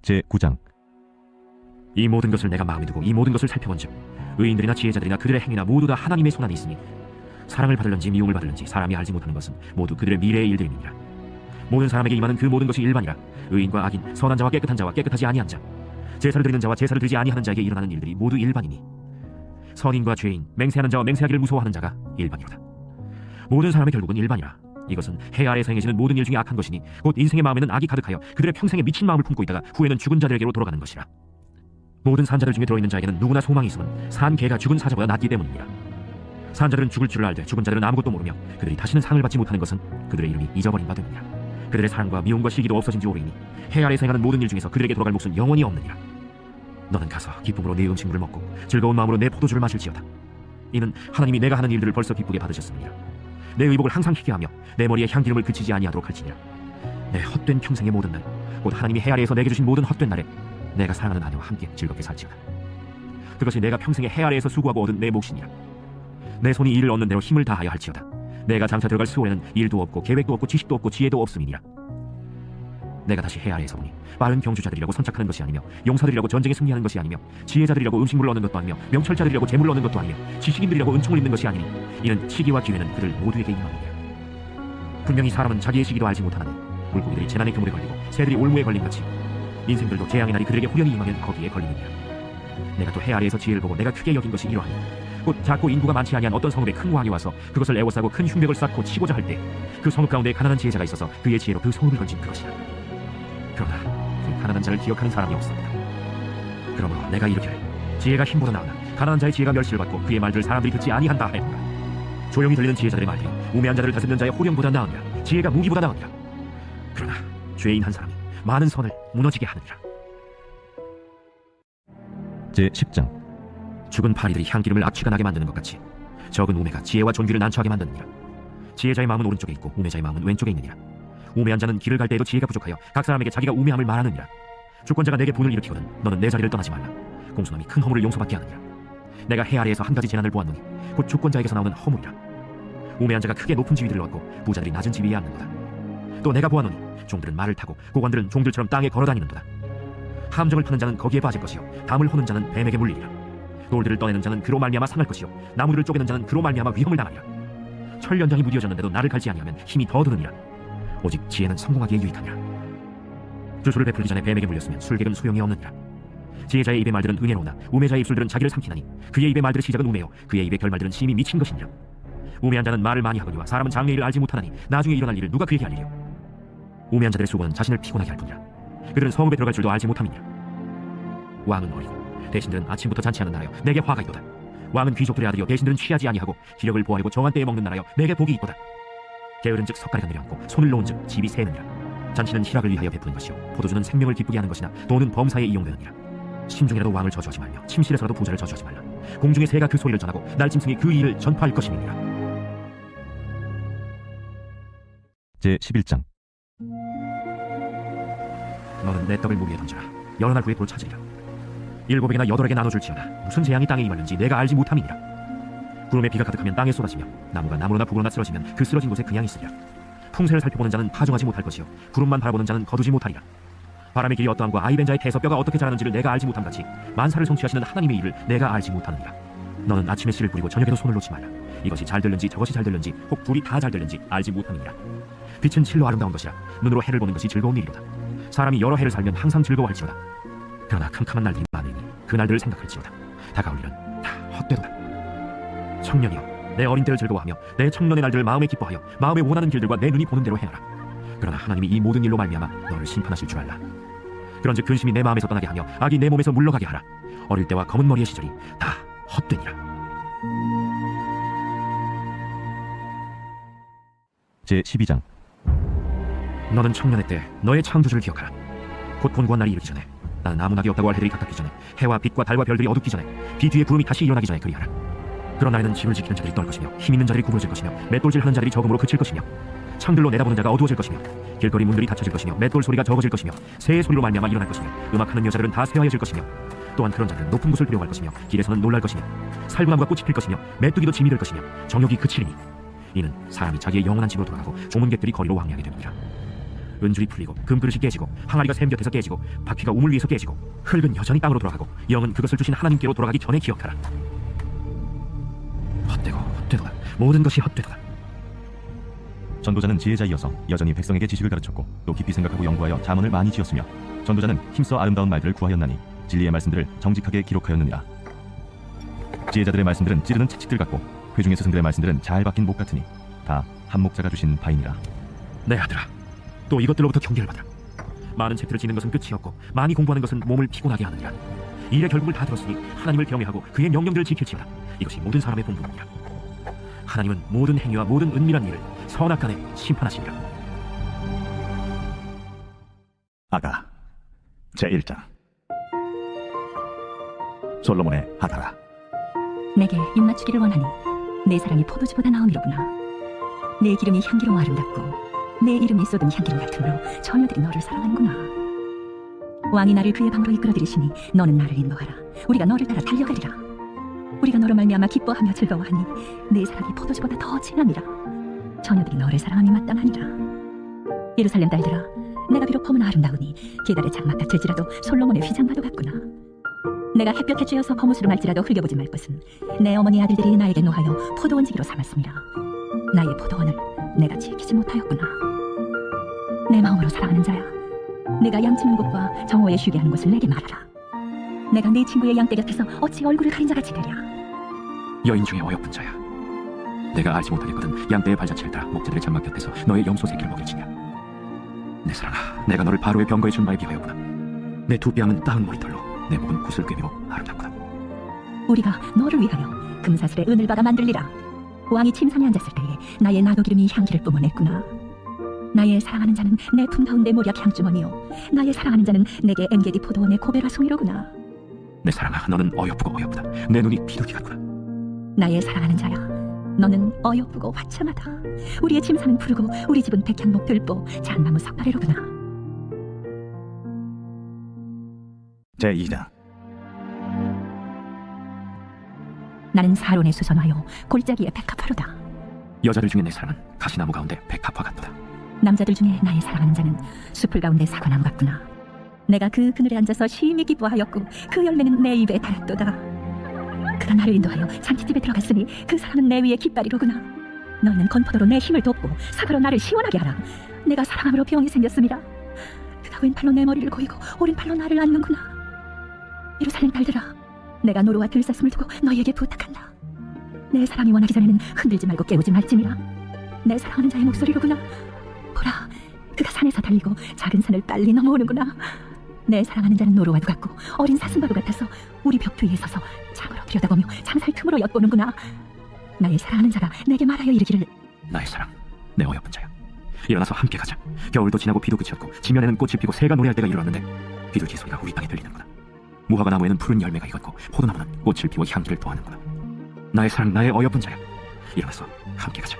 Speaker 10: 제9장
Speaker 1: 이 모든 것을 내가 마음에 두고 이 모든 것을 살펴본즉 의인들이나 지혜자들이나 그들의 행위나 모두 다 하나님의 손안에 있으니 사랑을 받을는지 미움을 받을는지 사람이 알지 못하는 것은 모두 그들의 미래의 일들입니다. 모든 사람에게 임하는 그 모든 것이 일반이라. 의인과 악인, 선한 자와 깨끗한 자와 깨끗하지 아니한 자, 제사를 드리는 자와 제사를 드리지 아니하는 자에게 일어나는 일들이 모두 일반이니 선인과 죄인, 맹세하는 자와 맹세하기를 무서워하는 자가 일반이로다. 모든 사람의 결국은 일반이라. 이것은 해 아래에서 행해지는 모든 일 중에 악한 것이니 곧 인생의 마음에는 악이 가득하여 그들의 평생에 미친 마음을 품고 있다가 후에는 죽은 자들에게로 돌아가는 것이라. 모든 산자들 중에 들어있는 자에게는 누구나 소망이 있음은 산 개가 죽은 사자보다 낫기 때문이라. 산자들은 죽을 줄을 알되 죽은 자들은 아무것도 모르며 그들이 다시는 상을 받지 못하는 것은 그들의 이름이 잊어버린 바 됩니다. 그들의 사랑과 미움과 시기도 없어진 지 오래이니 해 아래에서 행하는 모든 일 중에서 그들에게 돌아갈 몫은 영원히 없느니라. 너는 가서 기쁨으로 네 음식물을 먹고 즐거운 마음으로 내 포도주를 마실지어다. 이는 하나님이 내가 하는 일들을 벌써 기쁘게 받으셨습니다. 내 의복을 항상 희게 하며 내 머리에 향기름을 그치지 아니하도록 할지니라. 내 헛된 평생의 모든 날, 곧 하나님이 해 아래에서 내게 주신 모든 헛된 날에 내가 사랑하는 아내와 함께 즐겁게 살지어다. 그것이 내가 평생에 해 아래에서 수고하고 얻은 내 몫이니라. 내 손이 일을 얻는 대로 힘을 다하여 할지어다. 내가 장차 들어갈 수월에는 일도 없고 계획도 없고 지식도 없고 지혜도 없음이니라. 내가 다시 해 아래에서 보니 빠른 경주자들이라고 선착하는 것이 아니며 용사들이라고 전쟁에 승리하는 것이 아니며 지혜자들이라고 음식물을 얻는 것도 아니며 명철자들이라고 재물을 얻는 것도 아니며 지식인들이라고 은총을 입는 것이 아니니 이는 시기와 기회는 그들 모두에게 임하느니라. 분명히 사람은 자기의 시기도 알지 못하나니 물고기들이 재난의 그물에 걸리고 새들이 올무에 걸림같이 인생들도 재앙의 날이 그들에게 후련히 임하면 거기에 걸리느니라. 내가 또 해 아래에서 지혜를 보고 내가 크게 여긴 것이 이러하니 곧 작고 인구가 많지 아니한 어떤 성읍에 큰 왕이 와서 그것을 애워싸고 큰 흉벽을 쌓고 치고자 할 때 그 성읍 가운데 가난한 지혜자가 있어서 그의 지혜로 그 성읍을 건진 그것이라. 그러나 그 가난한 자를 기억하는 사람이 없었다. 그러므로 내가 이르기를 지혜가 힘보다 나으나 가난한 자의 지혜가 멸시를 받고 그의 말들을 사람들이 듣지 아니한다 하였노라. 조용히 들리는 지혜자들의 말들이 우매한 자들을 다스리는 자의 호령보다 나으니라. 지혜가 무기보다 나으니라. 그러나 죄인 한 사람이 많은 선을 무너지게 하느니라.
Speaker 10: 제10장.
Speaker 1: 죽은 파리들이 향기름을 악취가 나게 만드는 것 같이 적은 우매가 지혜와 존귀를 난처하게 만드느니라. 지혜자의 마음은 오른쪽에 있고 우매자의 마음은 왼쪽에 있느니라. 우매한 자는 길을 갈 때에도 지혜가 부족하여 각 사람에게 자기가 우매함을 말하느니라. 주권자가 내게 분을 일으키거든 너는 내 자리를 떠나지 말라. 공손함이 큰 허물을 용서받게 하느니라. 내가 해 아래에서 한 가지 재난을 보았노니 곧 주권자에게서 나오는 허물이라. 우매한 자가 크게 높은 지위들을 얻고 부자들이 낮은 지위에 앉는도다. 또 내가 보았노니 종들은 말을 타고 고관들은 종들처럼 땅에 걸어다니는도다. 함정을 파는 자는 거기에 빠질 것이요 담을 호는 자는 뱀에게 물리리라. 돌들을 떠내는 자는 그로 말미암아 상할 것이요 나무들을 쪼개는 자는 그로 말미암아 위험을 당하리라. 철연장이 무뎌졌는데도 나를 갈지 아니하면 힘이 더 드느니라. 오직 지혜는 성공하기에 유익하니라. 주술을 베풀기 전에 뱀에게 물렸으면 술객은 소용이 없느니라. 지혜자의 입의 말들은 은혜로우나 우매자의 입술들은 자기를 삼키나니 그의 입의 말들의 시작은 우매요 그의 입의 결말들은 심히 미친 것이니라. 우매한 자는 말을 많이 하거니와 사람은 장래의 일을 알지 못하나니 나중에 일어날 일을 누가 그에게 알리려. 우매한 자들의 수고는 자신을 피곤하게 할 뿐이라. 그들은 성읍에 들어갈 줄도 알지 못함이니라. 왕은 어리고 대신들은 아침부터 잔치하는 나라여 내게 화가 있도다. 왕은 귀족들의 아들이요 대신들은 취하지 아니하고 기력을 보아리고 정한 때에 먹는 나라여 내게 복이 있도다. 게으른즉 석가래가 내려앉고 손을 놓은즉 집이 새느니라. 잔치는 희락을 위하여 베푸는 것이요 포도주는 생명을 기쁘게 하는 것이나 돈은 범사에 이용되느니라. 심중이라도 왕을 저주하지 말며 침실에서라도 부자를 저주하지 말라. 공중의 새가 그 소리를 전하고 날짐승이 그 일을 전파할 것임이니라.
Speaker 10: 제11장.
Speaker 1: 너는 내 떡을 물 위에 던져라. 여러 날 후에 돌 찾으리라. 7에게나 8에게 나눠줄지어다. 무슨 재앙이 땅에 임하는지 내가 알지 못함이니라. 구름에 비가 가득하면 땅에 쏟아지며 나무가 나무로나 북으로나 쓰러지면 그 쓰러진 곳에 그냥 있으리라. 풍세를 살펴보는 자는 파종하지 못할 것이요 구름만 바라보는 자는 거두지 못하리라. 바람의 길이 어떠함과 아이 벤 자의 태에서 뼈가 어떻게 자라는지를 내가 알지 못함 같이 만사를 성취하시는 하나님의 일을 내가 알지 못하느니라. 너는 아침에 씨를 뿌리고 저녁에도 손을 놓지 말라. 이것이 잘 될는지 저것이 잘 될는지 혹 둘이 다 잘 될는지 알지 못함이니라. 빛은 실로 아름다운 것이라. 눈으로 해를 보는 것이 즐거운 일이로다. 사람이 여러 해를 살면 항상 즐거워할지어다. 그러나 캄캄한 날들이 많으니 그 날들을 생각할지어다. 다가올 일은 다 헛되도다. 청년이여 내 어린 때를 즐거워하며 내 청년의 날들을 마음에 기뻐하여 마음에 원하는 길들과 내 눈이 보는 대로 행하라. 그러나 하나님이 이 모든 일로 말미암아 너를 심판하실 줄 알라. 그런즉 근심이 내 마음에서 떠나게 하며 악이 내 몸에서 물러가게 하라. 어릴 때와 검은 머리의 시절이 다 헛되니라.
Speaker 10: 제12장.
Speaker 1: 너는 청년의 때 너의 창조주를 기억하라. 곧 곤고한 날이 이르기 전에 나는 아무 낙이 없다고 할 해들이 가깝기 전에 해와 빛과 달과 별들이 어둡기 전에 비 뒤에 구름이 다시 일어나기 전에 그리하라. 그런 날에는 집을 지키는 자들이 떨 것이며 힘 있는 자들이 구부러질 것이며 맷돌질하는 자들이 적음으로 그칠 것이며 창들로 내다보는 자가 어두워질 것이며 길거리 문들이 닫혀질 것이며 맷돌 소리가 적어질 것이며 새의 소리로 말미암아 일어날 것이며 음악하는 여자들은 다 쇠하여질 것이며 또한 그런 자들은 높은 곳을 두려워할 것이며 길에서는 놀랄 것이며 살구나무가 꽃이 필 것이며 메뚜기도 짐이 될 것이며 정욕이 그치리니 이는 사람이 자기의 영원한 집으로 돌아가고 조문객들이 거리로 왕래하게 됩니다. 은줄이 풀리고 금그릇이 깨지고 항아리가 샘 곁에서 깨지고 바퀴가 우물 위에서 깨지고 흙은 여전히 땅으로 돌아가고 영은 그것을 주신 하나님께로 돌아가기 전에 기억하라. 헛되고 헛되도다. 모든 것이 헛되도다.
Speaker 10: 전도자는 지혜자이어서 여전히 백성에게 지식을 가르쳤고 또 깊이 생각하고 연구하여 잠언을 많이 지었으며 전도자는 힘써 아름다운 말들을 구하였나니 진리의 말씀들을 정직하게 기록하였느니라. 지혜자들의 말씀들은 찌르는 채찍들 같고 회중의 스승들의 말씀들은 잘 박힌 목 같으니 다 한 목자가 주신 바이니라.
Speaker 1: 내 아들아, 또 이것들로부터 경계를 받으라. 많은 책들을 지는 것은 끝이 없고 많이 공부하는 것은 몸을 피곤하게 하느니라. 일의 결국을 다 들었으니 하나님을 경외하고 그의 명령들을 지킬지어다. 이것이 모든 사람의 본분이라. 하나님은 모든 행위와 모든 은밀한 일을 선악간에 심판하시리라.
Speaker 7: 아가 제1장. 솔로몬의 하가라.
Speaker 11: 내게 입맞추기를 원하니 내 사랑이 포도주보다 나음이로구나. 내 기름이 향기로워 아름답고 내 이름이 쏟은 향기름 같으므로 처녀들이 너를 사랑하는구나. 왕이 나를 그의 방으로 이끌어들이시니 너는 나를 인도하라. 우리가 너를 따라 달려가리라. 우리가 너로 말미암아 기뻐하며 즐거워하니 내 사랑이 포도주보다 더 진함이라. 처녀들이 너를 사랑함이 마땅하니라. 예루살렘 딸들아, 내가 비록 범은 아름다우니 계달의 장막 같을지라도 솔로몬의 휘장과도 같구나. 내가 햇볕에 쬐어서 거무스를 말지라도 흘겨보지 말 것은 내 어머니 아들들이 나에게 노하여 포도원지기로 삼았습니다. 나의 포도원을 내가 지키지 못하였구나. 내 마음으로 사랑하는 자야, 내가 양치는 곳과 정오에 쉬게 하는 곳을 내게 말하라. 내가 네 친구의 양떼 곁에서 어찌 얼굴을 가린 자같이 되랴.
Speaker 1: 여인 중에 어여쁜 자야, 내가 알지 못하겠거든 양떼의 발자취를 따라 목자들의 장막 곁에서 너의 염소 새끼를 먹일지냐. 내 사랑아, 내가 너를 바로의 병거에 준 바에 비하였구나. 내 두 뺨은 따은 머리털로 내 목은 구슬꿰미로 아름답구나.
Speaker 11: 우리가 너를 위하여 금사슬의 은을 받아 만들리라. 왕이 침상에 앉았을 때에 나의 나도 기름이 향기를 뿜어냈구나. 나의 사랑하는 자는 내 품다운 내 모략 향주머니요, 나의 사랑하는 자는 내게 엔게디 포도원의 고베라 송이로구나.
Speaker 1: 내 사랑아, 너는 어여쁘고 어여쁘다. 내 눈이 비둘기 같구나.
Speaker 11: 나의 사랑하는 자야, 너는 어여쁘고 화창하다. 우리의 침상은 푸르고 우리 집은 백향목 들보 잣나무 석가래로구나.
Speaker 7: 제2장.
Speaker 11: 나는 사론의 수선화요 골짜기의 백합화로다.
Speaker 1: 여자들 중에 내 사랑은 가시나무 가운데 백합화 같도다.
Speaker 11: 남자들 중에 나의 사랑하는 자는 숲을 가운데 사과나무 같구나. 내가 그 그늘에 앉아서 심히 기뻐하였고 그 열매는 내 입에 달았도다. 그가 나를 인도하여 잔치집에 들어갔으니 그 사람은 내 위에 깃발이로구나. 너는 건포도로 내 힘을 돕고 사과로 나를 시원하게 하라. 내가 사랑함으로 병이 생겼습니다. 그가 왼팔로 내 머리를 고이고 오른팔로 나를 안는구나. 예루살렘 딸들아, 내가 노루와 들사슴을 두고 너희에게 부탁한다. 내 사랑이 원하기 전에는 흔들지 말고 깨우지 말지니라. 내 사랑하는 자의 목소리로구나. 보라, 그가 산에서 달리고 작은 산을 빨리 넘어오는구나. 내 사랑하는 자는 노루와도 같고 어린 사슴과도 같아서 우리 벽 위에 서서 창으로 들여다보며 창살 틈으로 엿보는구나. 나의 사랑하는 자가 내게 말하여 이르기를,
Speaker 1: 나의 사랑, 내 어여쁜 자야, 일어나서 함께 가자. 겨울도 지나고 비도 그쳤고 지면에는 꽃이 피고 새가 노래할 때가 이르렀는데 비둘기 소리가 우리 땅에 들리는구나. 무화과 나무에는 푸른 열매가 익었고 포도나무는 꽃을 피워 향기를 도하는구나. 나의 사랑, 나의 어여쁜 자야, 일어나서 함께 가자.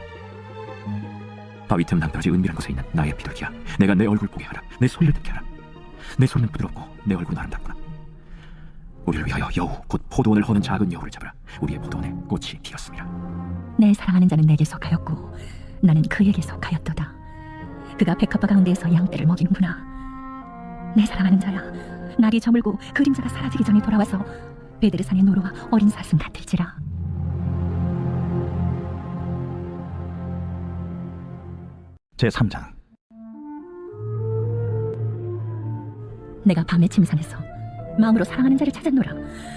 Speaker 1: 바위 틈 낭떠러지 은밀한 곳에 있는 나의 비둘기야, 내가 내 얼굴 보게 하라. 내 소리를 듣게 하라. 내 손은 부드럽고 내 얼굴은 아름답구나. 우리를 위하여 여우 곧 포도원을 허는 작은 여우를 잡으라. 우리의 포도원에 꽃이 피었습니다.
Speaker 11: 내 사랑하는 자는 내게 속하였고 나는 그에게 속하였도다. 그가 백합화 가운데에서 양떼를 먹이는구나. 내 사랑하는 자야, 날이 저물고 그림자가 사라지기 전에 돌아와서 베드르산의 노루와 어린 사슴 같을지라.
Speaker 7: 제3장.
Speaker 11: 내가 밤에 침상에서 마음으로 사랑하는 자를 찾았노라.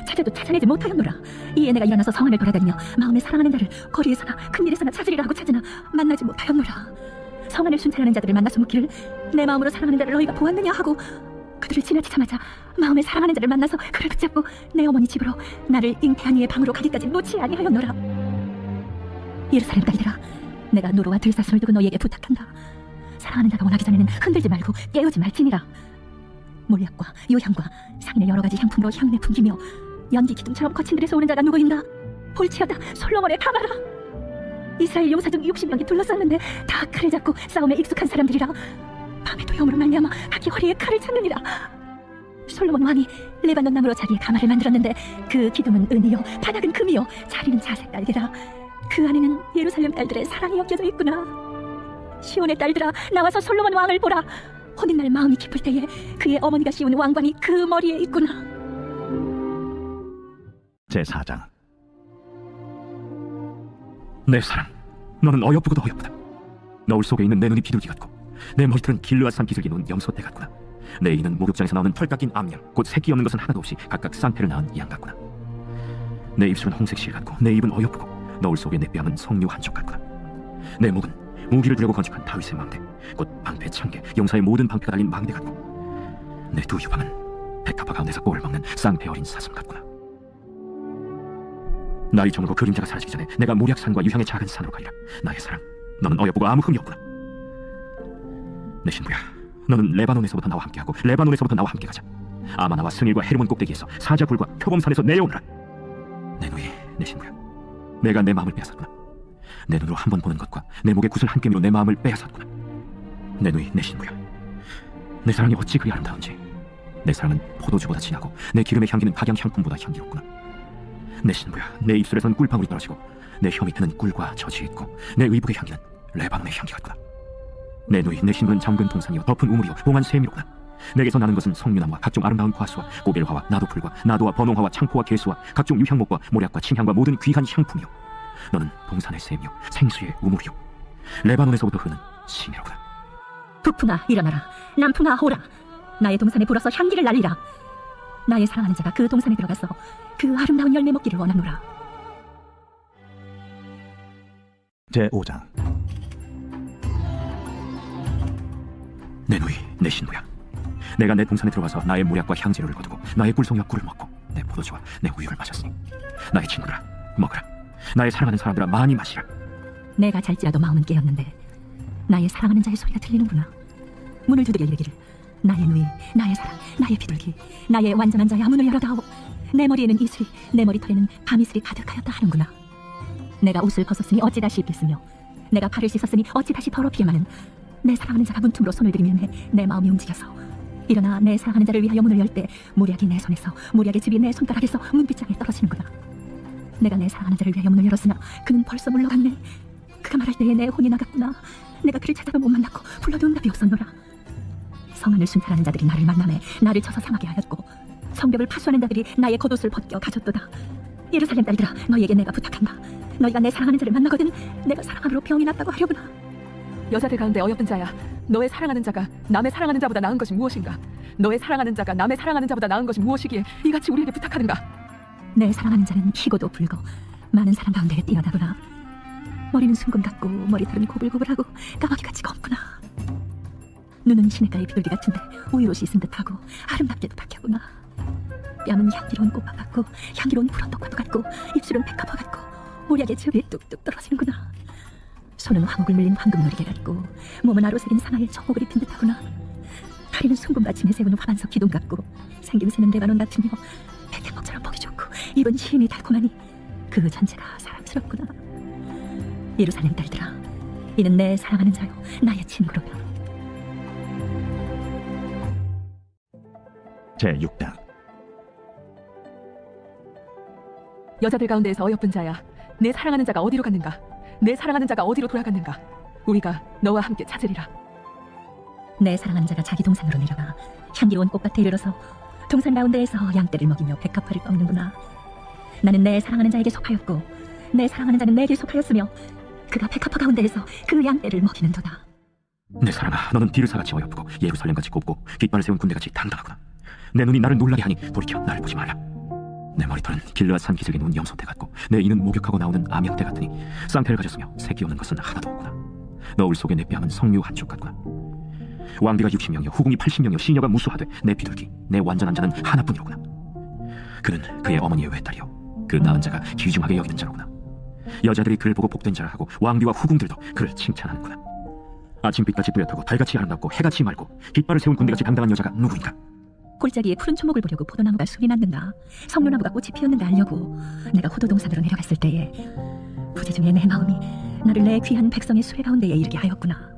Speaker 11: 찾아도 찾아내지 못하였노라. 이에 내가 일어나서 성안을 돌아다니며 마음에 사랑하는 자를 거리에서나 큰 일에서나 찾으리라 하고 찾으나 만나지 못하였노라. 성안을 순찰하는 자들을 만나서 묻기를, 내 마음으로 사랑하는 자를 너희가 보았느냐 하고 그들을 지나치자마자 마음에 사랑하는 자를 만나서 그를 붙잡고 내 어머니 집으로 나를 잉태한 이의 방으로 가기까지 놓지 아니하였노라. 예루살렘 딸들아, 내가 노루와 들사슴을 두고 너희에게 부탁한다. 사랑하는 자가 원하기 전에는 흔들지 말고 깨우지 말지니라. 몰약과 요향과 상인의 여러 가지 향품으로 향내 풍기며 연기 기둥처럼 거친 들에서 오는 자가 누구인가? 볼지어다 솔로몬의 가마라. 이스라엘 용사 중 60명이 둘러쌌는데 다 칼을 잡고 싸움에 익숙한 사람들이라. 밤에 도염으로 말미암아 자기 허리에 칼을 찾느니라. 솔로몬 왕이 레바논 나무로 자기의 가마를 만들었는데 그 기둥은 은이요 바닥은 금이요 자리는 자색 딸기라. 그 안에는 예루살렘 딸들의 사랑이 엮여져 있구나. 시온의 딸들아, 나와서 솔로몬 왕을 보라. 혼인날 마음이 깊을 때에 그의 어머니가 씌운 왕관이 그 머리에 있구나.
Speaker 7: 제4장.
Speaker 1: 내 사랑, 너는 어여쁘고도 어여쁘다. 너울 속에 있는 내 눈이 비둘기 같고 내 머리털은 길르앗산 비둘기 놓은 염소떼 같구나. 내 이는 목욕장에서 나오는 털 깎인 암양, 곧 새끼 없는 것은 하나도 없이 각각 쌍태를 낳은 양 같구나. 내 입술은 홍색 실 같고 내 입은 어여쁘고 너울 속에 내 뺨은 석류 한쪽 같구나. 내 목은 무기를 들고 건축한 다윗의 망대, 곧 방패 창계, 용사의 모든 방패가 달린 망대 같고 내 두 유방은 백합화 가운데서 꼴을 먹는 쌍태 어린 사슴 같구나. 날이 저물고 그림자가 사라지기 전에 내가 모략산과 유향의 작은 산으로 가리라. 나의 사랑, 너는 어여쁘고 아무 흠이 없구나. 내 신부야, 너는 레바논에서부터 나와 함께하고 레바논에서부터 나와 함께 가자. 아마나와 승일과 헤르몬 꼭대기에서 사자굴과 표범산에서 내려오너라. 내 누이, 내 신부야, 내가 내 마음을 빼앗았구나. 내 눈으로 한 번 보는 것과 내 목의 구슬 한 깸으로 내 마음을 빼앗았구나. 내 누이, 내 신부야, 내 사랑이 어찌 그리 아름다운지. 내 사랑은 포도주보다 진하고 내 기름의 향기는 각양 향품보다 향기롭구나. 내 신부야, 내 입술에선 꿀방울이 떨어지고 내 혀 밑에는 꿀과 젖이 있고 내 의복의 향기는 레바논의 향기 같구나. 내 누이, 내 신부는 잠근 동산이요 덮은 우물이요 봉한 샘이로구나. 내게서 나는 것은 석류나무와 각종 아름다운 과수와 고벨화와 나도풀과 나도와 번홍화와 창포와 개수와 각종 유향목과 모략과 침향과 모든 귀한 향품이요. 너는 동산의 샘이요 생수의 우물이요 레바논에서부터 흐르는 심이로구나.
Speaker 11: 북풍아 일어나라. 남풍아 오라. 나의 동산에 불어서 향기를 날리라. 나의 사랑하는 자가 그 동산에 들어가서 그 아름다운 열매 먹기를 원하노라.
Speaker 7: 제5장.
Speaker 1: 내 누이, 내 신부야, 내가 내 동산에 들어가서 나의 모략과 향재료를 거두고 나의 꿀송이와 꿀을 먹고 내 포도주와 내 우유를 마셨으니 나의 친구들아 먹으라. 나의 사랑하는 사람들아 많이 마시라.
Speaker 11: 내가 잘지라도 마음은 깨었는데 나의 사랑하는 자의 소리가 들리는구나. 문을 두드려 이르기를 나의 누이, 나의 사랑, 나의 비둘기, 나의 완전한 자야 문을 열어다오. 내 머리에는 이슬이, 내 머리털에는 밤이슬이 가득하였다 하는구나. 내가 옷을 벗었으니 어찌 다시 입겠으며 내가 발을 씻었으니 어찌 다시 더럽히야마는. 내 사랑하는 자가 문틈으로 손을 들이밀매 내 마음이 움직여서 일어나 내 사랑하는 자를 위하여 문을 열 때 모략이 내 손에서 모략의 즙이 내 손가락에서 문빗장에 떨어지는구나. 내가 내 사랑하는 자를 위하여 문을 열었으나 그는 벌써 물러갔네. 그가 말할 때에 내 혼이 나갔구나. 내가 그를 찾아도 못 만났고 불러도 응답이 없었노라. 성안을 순찰하는 자들이 나를 만남에 나를 쳐서 상하게 하였고 성벽을 파수하는 자들이 나의 겉옷을 벗겨 가졌도다. 예루살렘 딸들아, 너희에게 내가 부탁한다. 너희가 내 사랑하는 자를 만나거든 내가 사랑함으로 병이 났다고 하려구나.
Speaker 4: 여자들 가운데 어여쁜 자야, 너의 사랑하는 자가 남의 사랑하는 자보다 나은 것이 무엇인가? 너의 사랑하는 자가 남의 사랑하는 자보다 나은 것이 무엇이기에 이같이 우리에게 부탁하는가?
Speaker 11: 내 사랑하는 자는 희고도 붉고 많은 사람 가운데 뛰어나구나. 머리는 순금 같고 머리털은 고불고불하고 까마귀같이 검구나. 눈은 시냇가의 비둘기 같은데 우유로 씻은 듯하고 아름답게도 박혀구나. 뺨은 향기로운 꽃밭 같고 향기로운 푸른떡과도 같고 입술은 백합화 같고 모략의 즙이 뚝뚝 떨어지는구나. 손은 화목을 물린 황금놀이개 같고 몸은 아로새긴 상하의 청옥을 입힌 듯하구나. 다리는 순금받침에 세운 화반석 기둥 같고 생김새는 레바논 같으며 백향목처럼 보기 좋고 입은 심이 달콤하니 그 전체가 사랑스럽구나. 예루살렘 딸들아, 이는 내 사랑하는 자요 나의 친구로다.
Speaker 2: 제6장.
Speaker 4: 여자들 가운데에서 어여쁜 자야, 내 사랑하는 자가 어디로 갔는가? 내 사랑하는 자가 어디로 돌아갔는가? 우리가 너와 함께 찾으리라.
Speaker 11: 내 사랑하는 자가 자기 동산으로 내려가 향기로운 꽃밭에 이르러서 동산 가운데에서 양떼를 먹이며 백합화를 꺾는구나. 나는 내 사랑하는 자에게 속하였고 내 사랑하는 자는 내게 속하였으며 그가 백합화 가운데에서 그 양떼를 먹이는도다.
Speaker 1: 내 사랑아, 너는 디르사같이 어여쁘고 예루살렘같이 곱고 깃발을 세운 군대같이 당당하구나. 내 눈이 나를 놀라게 하니 돌이켜 나를 보지 말라. 내 머리털은 길르앗산 기슭에 놓은 염소떼 같고 내 이는 목욕하고 나오는 암양떼 같으니 쌍태를 가졌으며 새끼 없는 것은 하나도 없구나. 너울 속에 내 뺨은 석류 한쪽 같구나. 왕비가 60명이요 후궁이 80명이요 시녀가 무수하되 내 비둘기, 내 완전한 자는 하나뿐이로구나. 그는 그의 어머니의 외딸이요 그 낳은 자가 귀중하게 여기는 자로구나. 여자들이 그를 보고 복된 자라 하고 왕비와 후궁들도 그를 칭찬하는구나. 아침빛같이 뚜렷하고 달같이 아름답고 해같이 맑고 깃발을 세운 군대같이 당당한 여자가 누구인가?
Speaker 11: 골짜기에 푸른 초목을 보려고 포도나무가 숲이 났는가, 석류나무가 꽃이 피었는가 알려고 내가 호도동산으로 내려갔을 때에 부재 중에 내 마음이 나를 내 귀한 백성의 수레 가운데에 이르게 하였구나.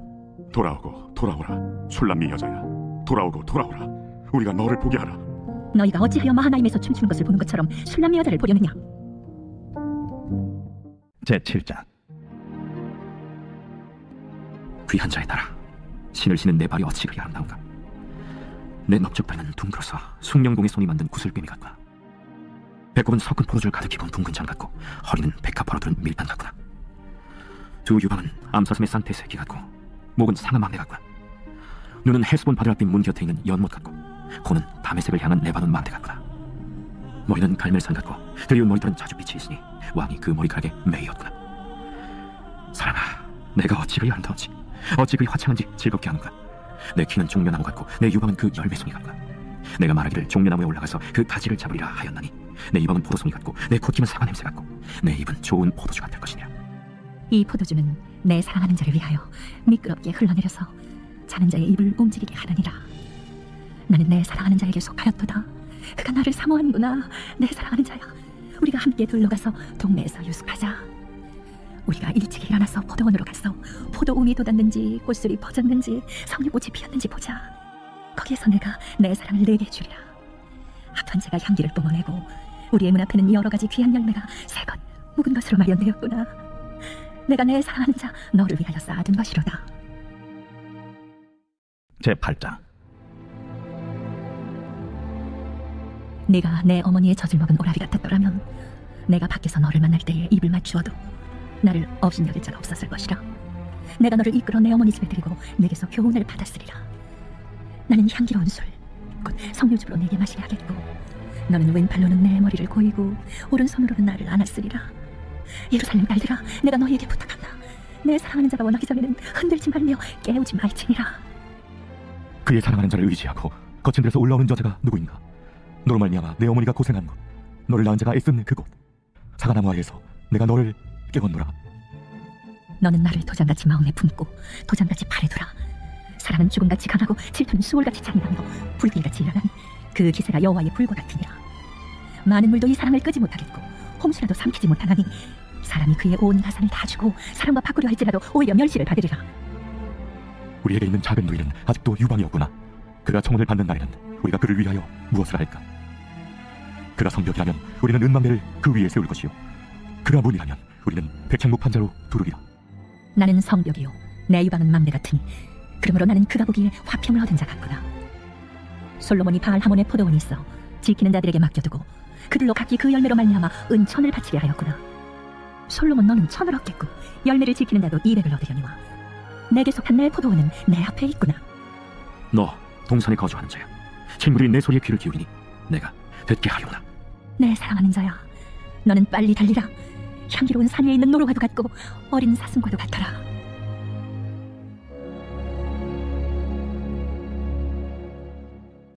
Speaker 12: 돌아오고 돌아오라 술람미 여자야, 돌아오고 돌아오라 우리가 너를 보게 하라.
Speaker 11: 너희가 어찌하여 마하나임에서 춤추는 것을 보는 것처럼 술람미 여자를 보려느냐?
Speaker 2: 제7장.
Speaker 1: 귀한 자의 딸아, 신을 신은 내 발이 어찌 그리 아름다운가? 내 넓적다리는 둥그러서 숭령공의 손이 만든 구슬뱀이 같구나. 배꼽은 섞은 포도주를 가득히 본 둥근 장 같고 허리는 백합화로 들은 밀판 같구나. 두 유방은 암사슴의 쌍태 새끼 같고 목은 상아 막내 같구나. 눈은 헤스본 바드라빛 문 곁에 있는 연못 같고 코는 담의색을 향한 레바논 망대 같구나. 머리는 갈멜산 같고 드리운 머리털은 자줏빛이 있으니 왕이 그 머리카락에 매이었구나. 사랑아, 내가 어찌 그리 아름다운지, 어찌 그리 화창한지 즐겁게 하는가. 내 키는 종려나무 같고 내 유방은 그 열매송이 같구나. 내가 말하기를 종려나무에 올라가서 그 가지를 잡으리라 하였나니 내 유방은 포도송이 같고 내 콧김은 사과 냄새 같고 내 입은 좋은 포도주 같을 것이냐.
Speaker 11: 이 포도주는 내 사랑하는 자를 위하여 미끄럽게 흘러내려서 자는 자의 입을 움직이게 하느니라. 나는 내 사랑하는 자에게 속하였도다. 그가 나를 사모하는구나. 내 사랑하는 자야, 우리가 함께 둘러가서 동네에서 유숙하자. 우리가 일찍 일어나서 포도원으로 가서 포도움이 돋았는지 꽃술이 퍼졌는지 석류꽃이 피었는지 보자. 거기에서 내가 내 사랑을 내게 주리라. 합한 자가 향기를 뿜어내고 우리의 문 앞에는 여러 가지 귀한 열매가 새것 묵은 것으로 마련되었구나. 내가 내 사랑하는 자 너를 위하여 쌓아둔 것이로다.
Speaker 2: 제8장.
Speaker 11: 네가 내 어머니의 젖을 먹은 오라비 같았더라면 내가 밖에서 너를 만날 때에 입을 맞추어도 나를 업신여길 자가 없었을 것이라. 내가 너를 이끌어 내 어머니 집에 데리고 내게서 교훈을 받았으리라. 나는 향기로운 술, 곧 석류즙으로 내게 마시게 하겠고 너는 왼팔로는 내 머리를 고이고 오른손으로는 나를 안았으리라. 예루살렘 딸들아, 내가 너희에게 부탁한다. 내 사랑하는 자가 원하기 전에는 흔들지 말며 깨우지 말지니라.
Speaker 2: 그의 사랑하는 자를 의지하고 거친 데서 올라오는 저자가 누구인가? 너로 말미암아 내 어머니가 고생한 곳, 너를 낳은 자가 애쓴 그곳, 사과나무 아래에서 내가 너를 깨웠노라.
Speaker 11: 너는 나를 도장같이 마음에 품고 도장같이 팔에 두라. 사랑은 죽음같이 강하고 질투는 수월같이 잔인하며 불길같이 일어나니 그 기세가 여호와의 불과 같으니라. 많은 물도 이 사랑을 끄지 못하겠고 홍수라도 삼키지 못하나니 사람이 그의 온 가산을 다 주고 사랑과 바꾸려 할지라도 오히려 멸시를 받으리라.
Speaker 2: 우리에게 있는 작은 누이는 아직도 유방이었구나. 그가 청혼을 받는 날에는 우리가 그를 위하여 무엇을 할까? 그가 성벽이라면 우리는 은망대를 그 위에 세울 것이요, 그가 문이라면 우리는 백창목 판자로 두르리라.
Speaker 11: 나는 성벽이요 내 유방은 망대 같으니 그러므로 나는 그가 보기에 화평을 얻은 자 같구나. 솔로몬이 바알 하몬의 포도원이 있어 지키는 자들에게 맡겨두고 그들로 각기 그 열매로 말미암아 은천을 바치게 하였구나. 솔로몬 너는 천을 얻겠고 열매를 지키는 자도 200을 얻으려니와 내게 속한 내 포도원은 내 앞에 있구나.
Speaker 1: 너 동산에 거주하는 자야. 친구들이 내 소리에 귀를 기울이니 내가 듣게 하려나.
Speaker 11: 내 사랑하는 자야, 너는 빨리 달리라. 향기로운 산 위에 있는 노루와도 같고 어린 사슴과도 같아라.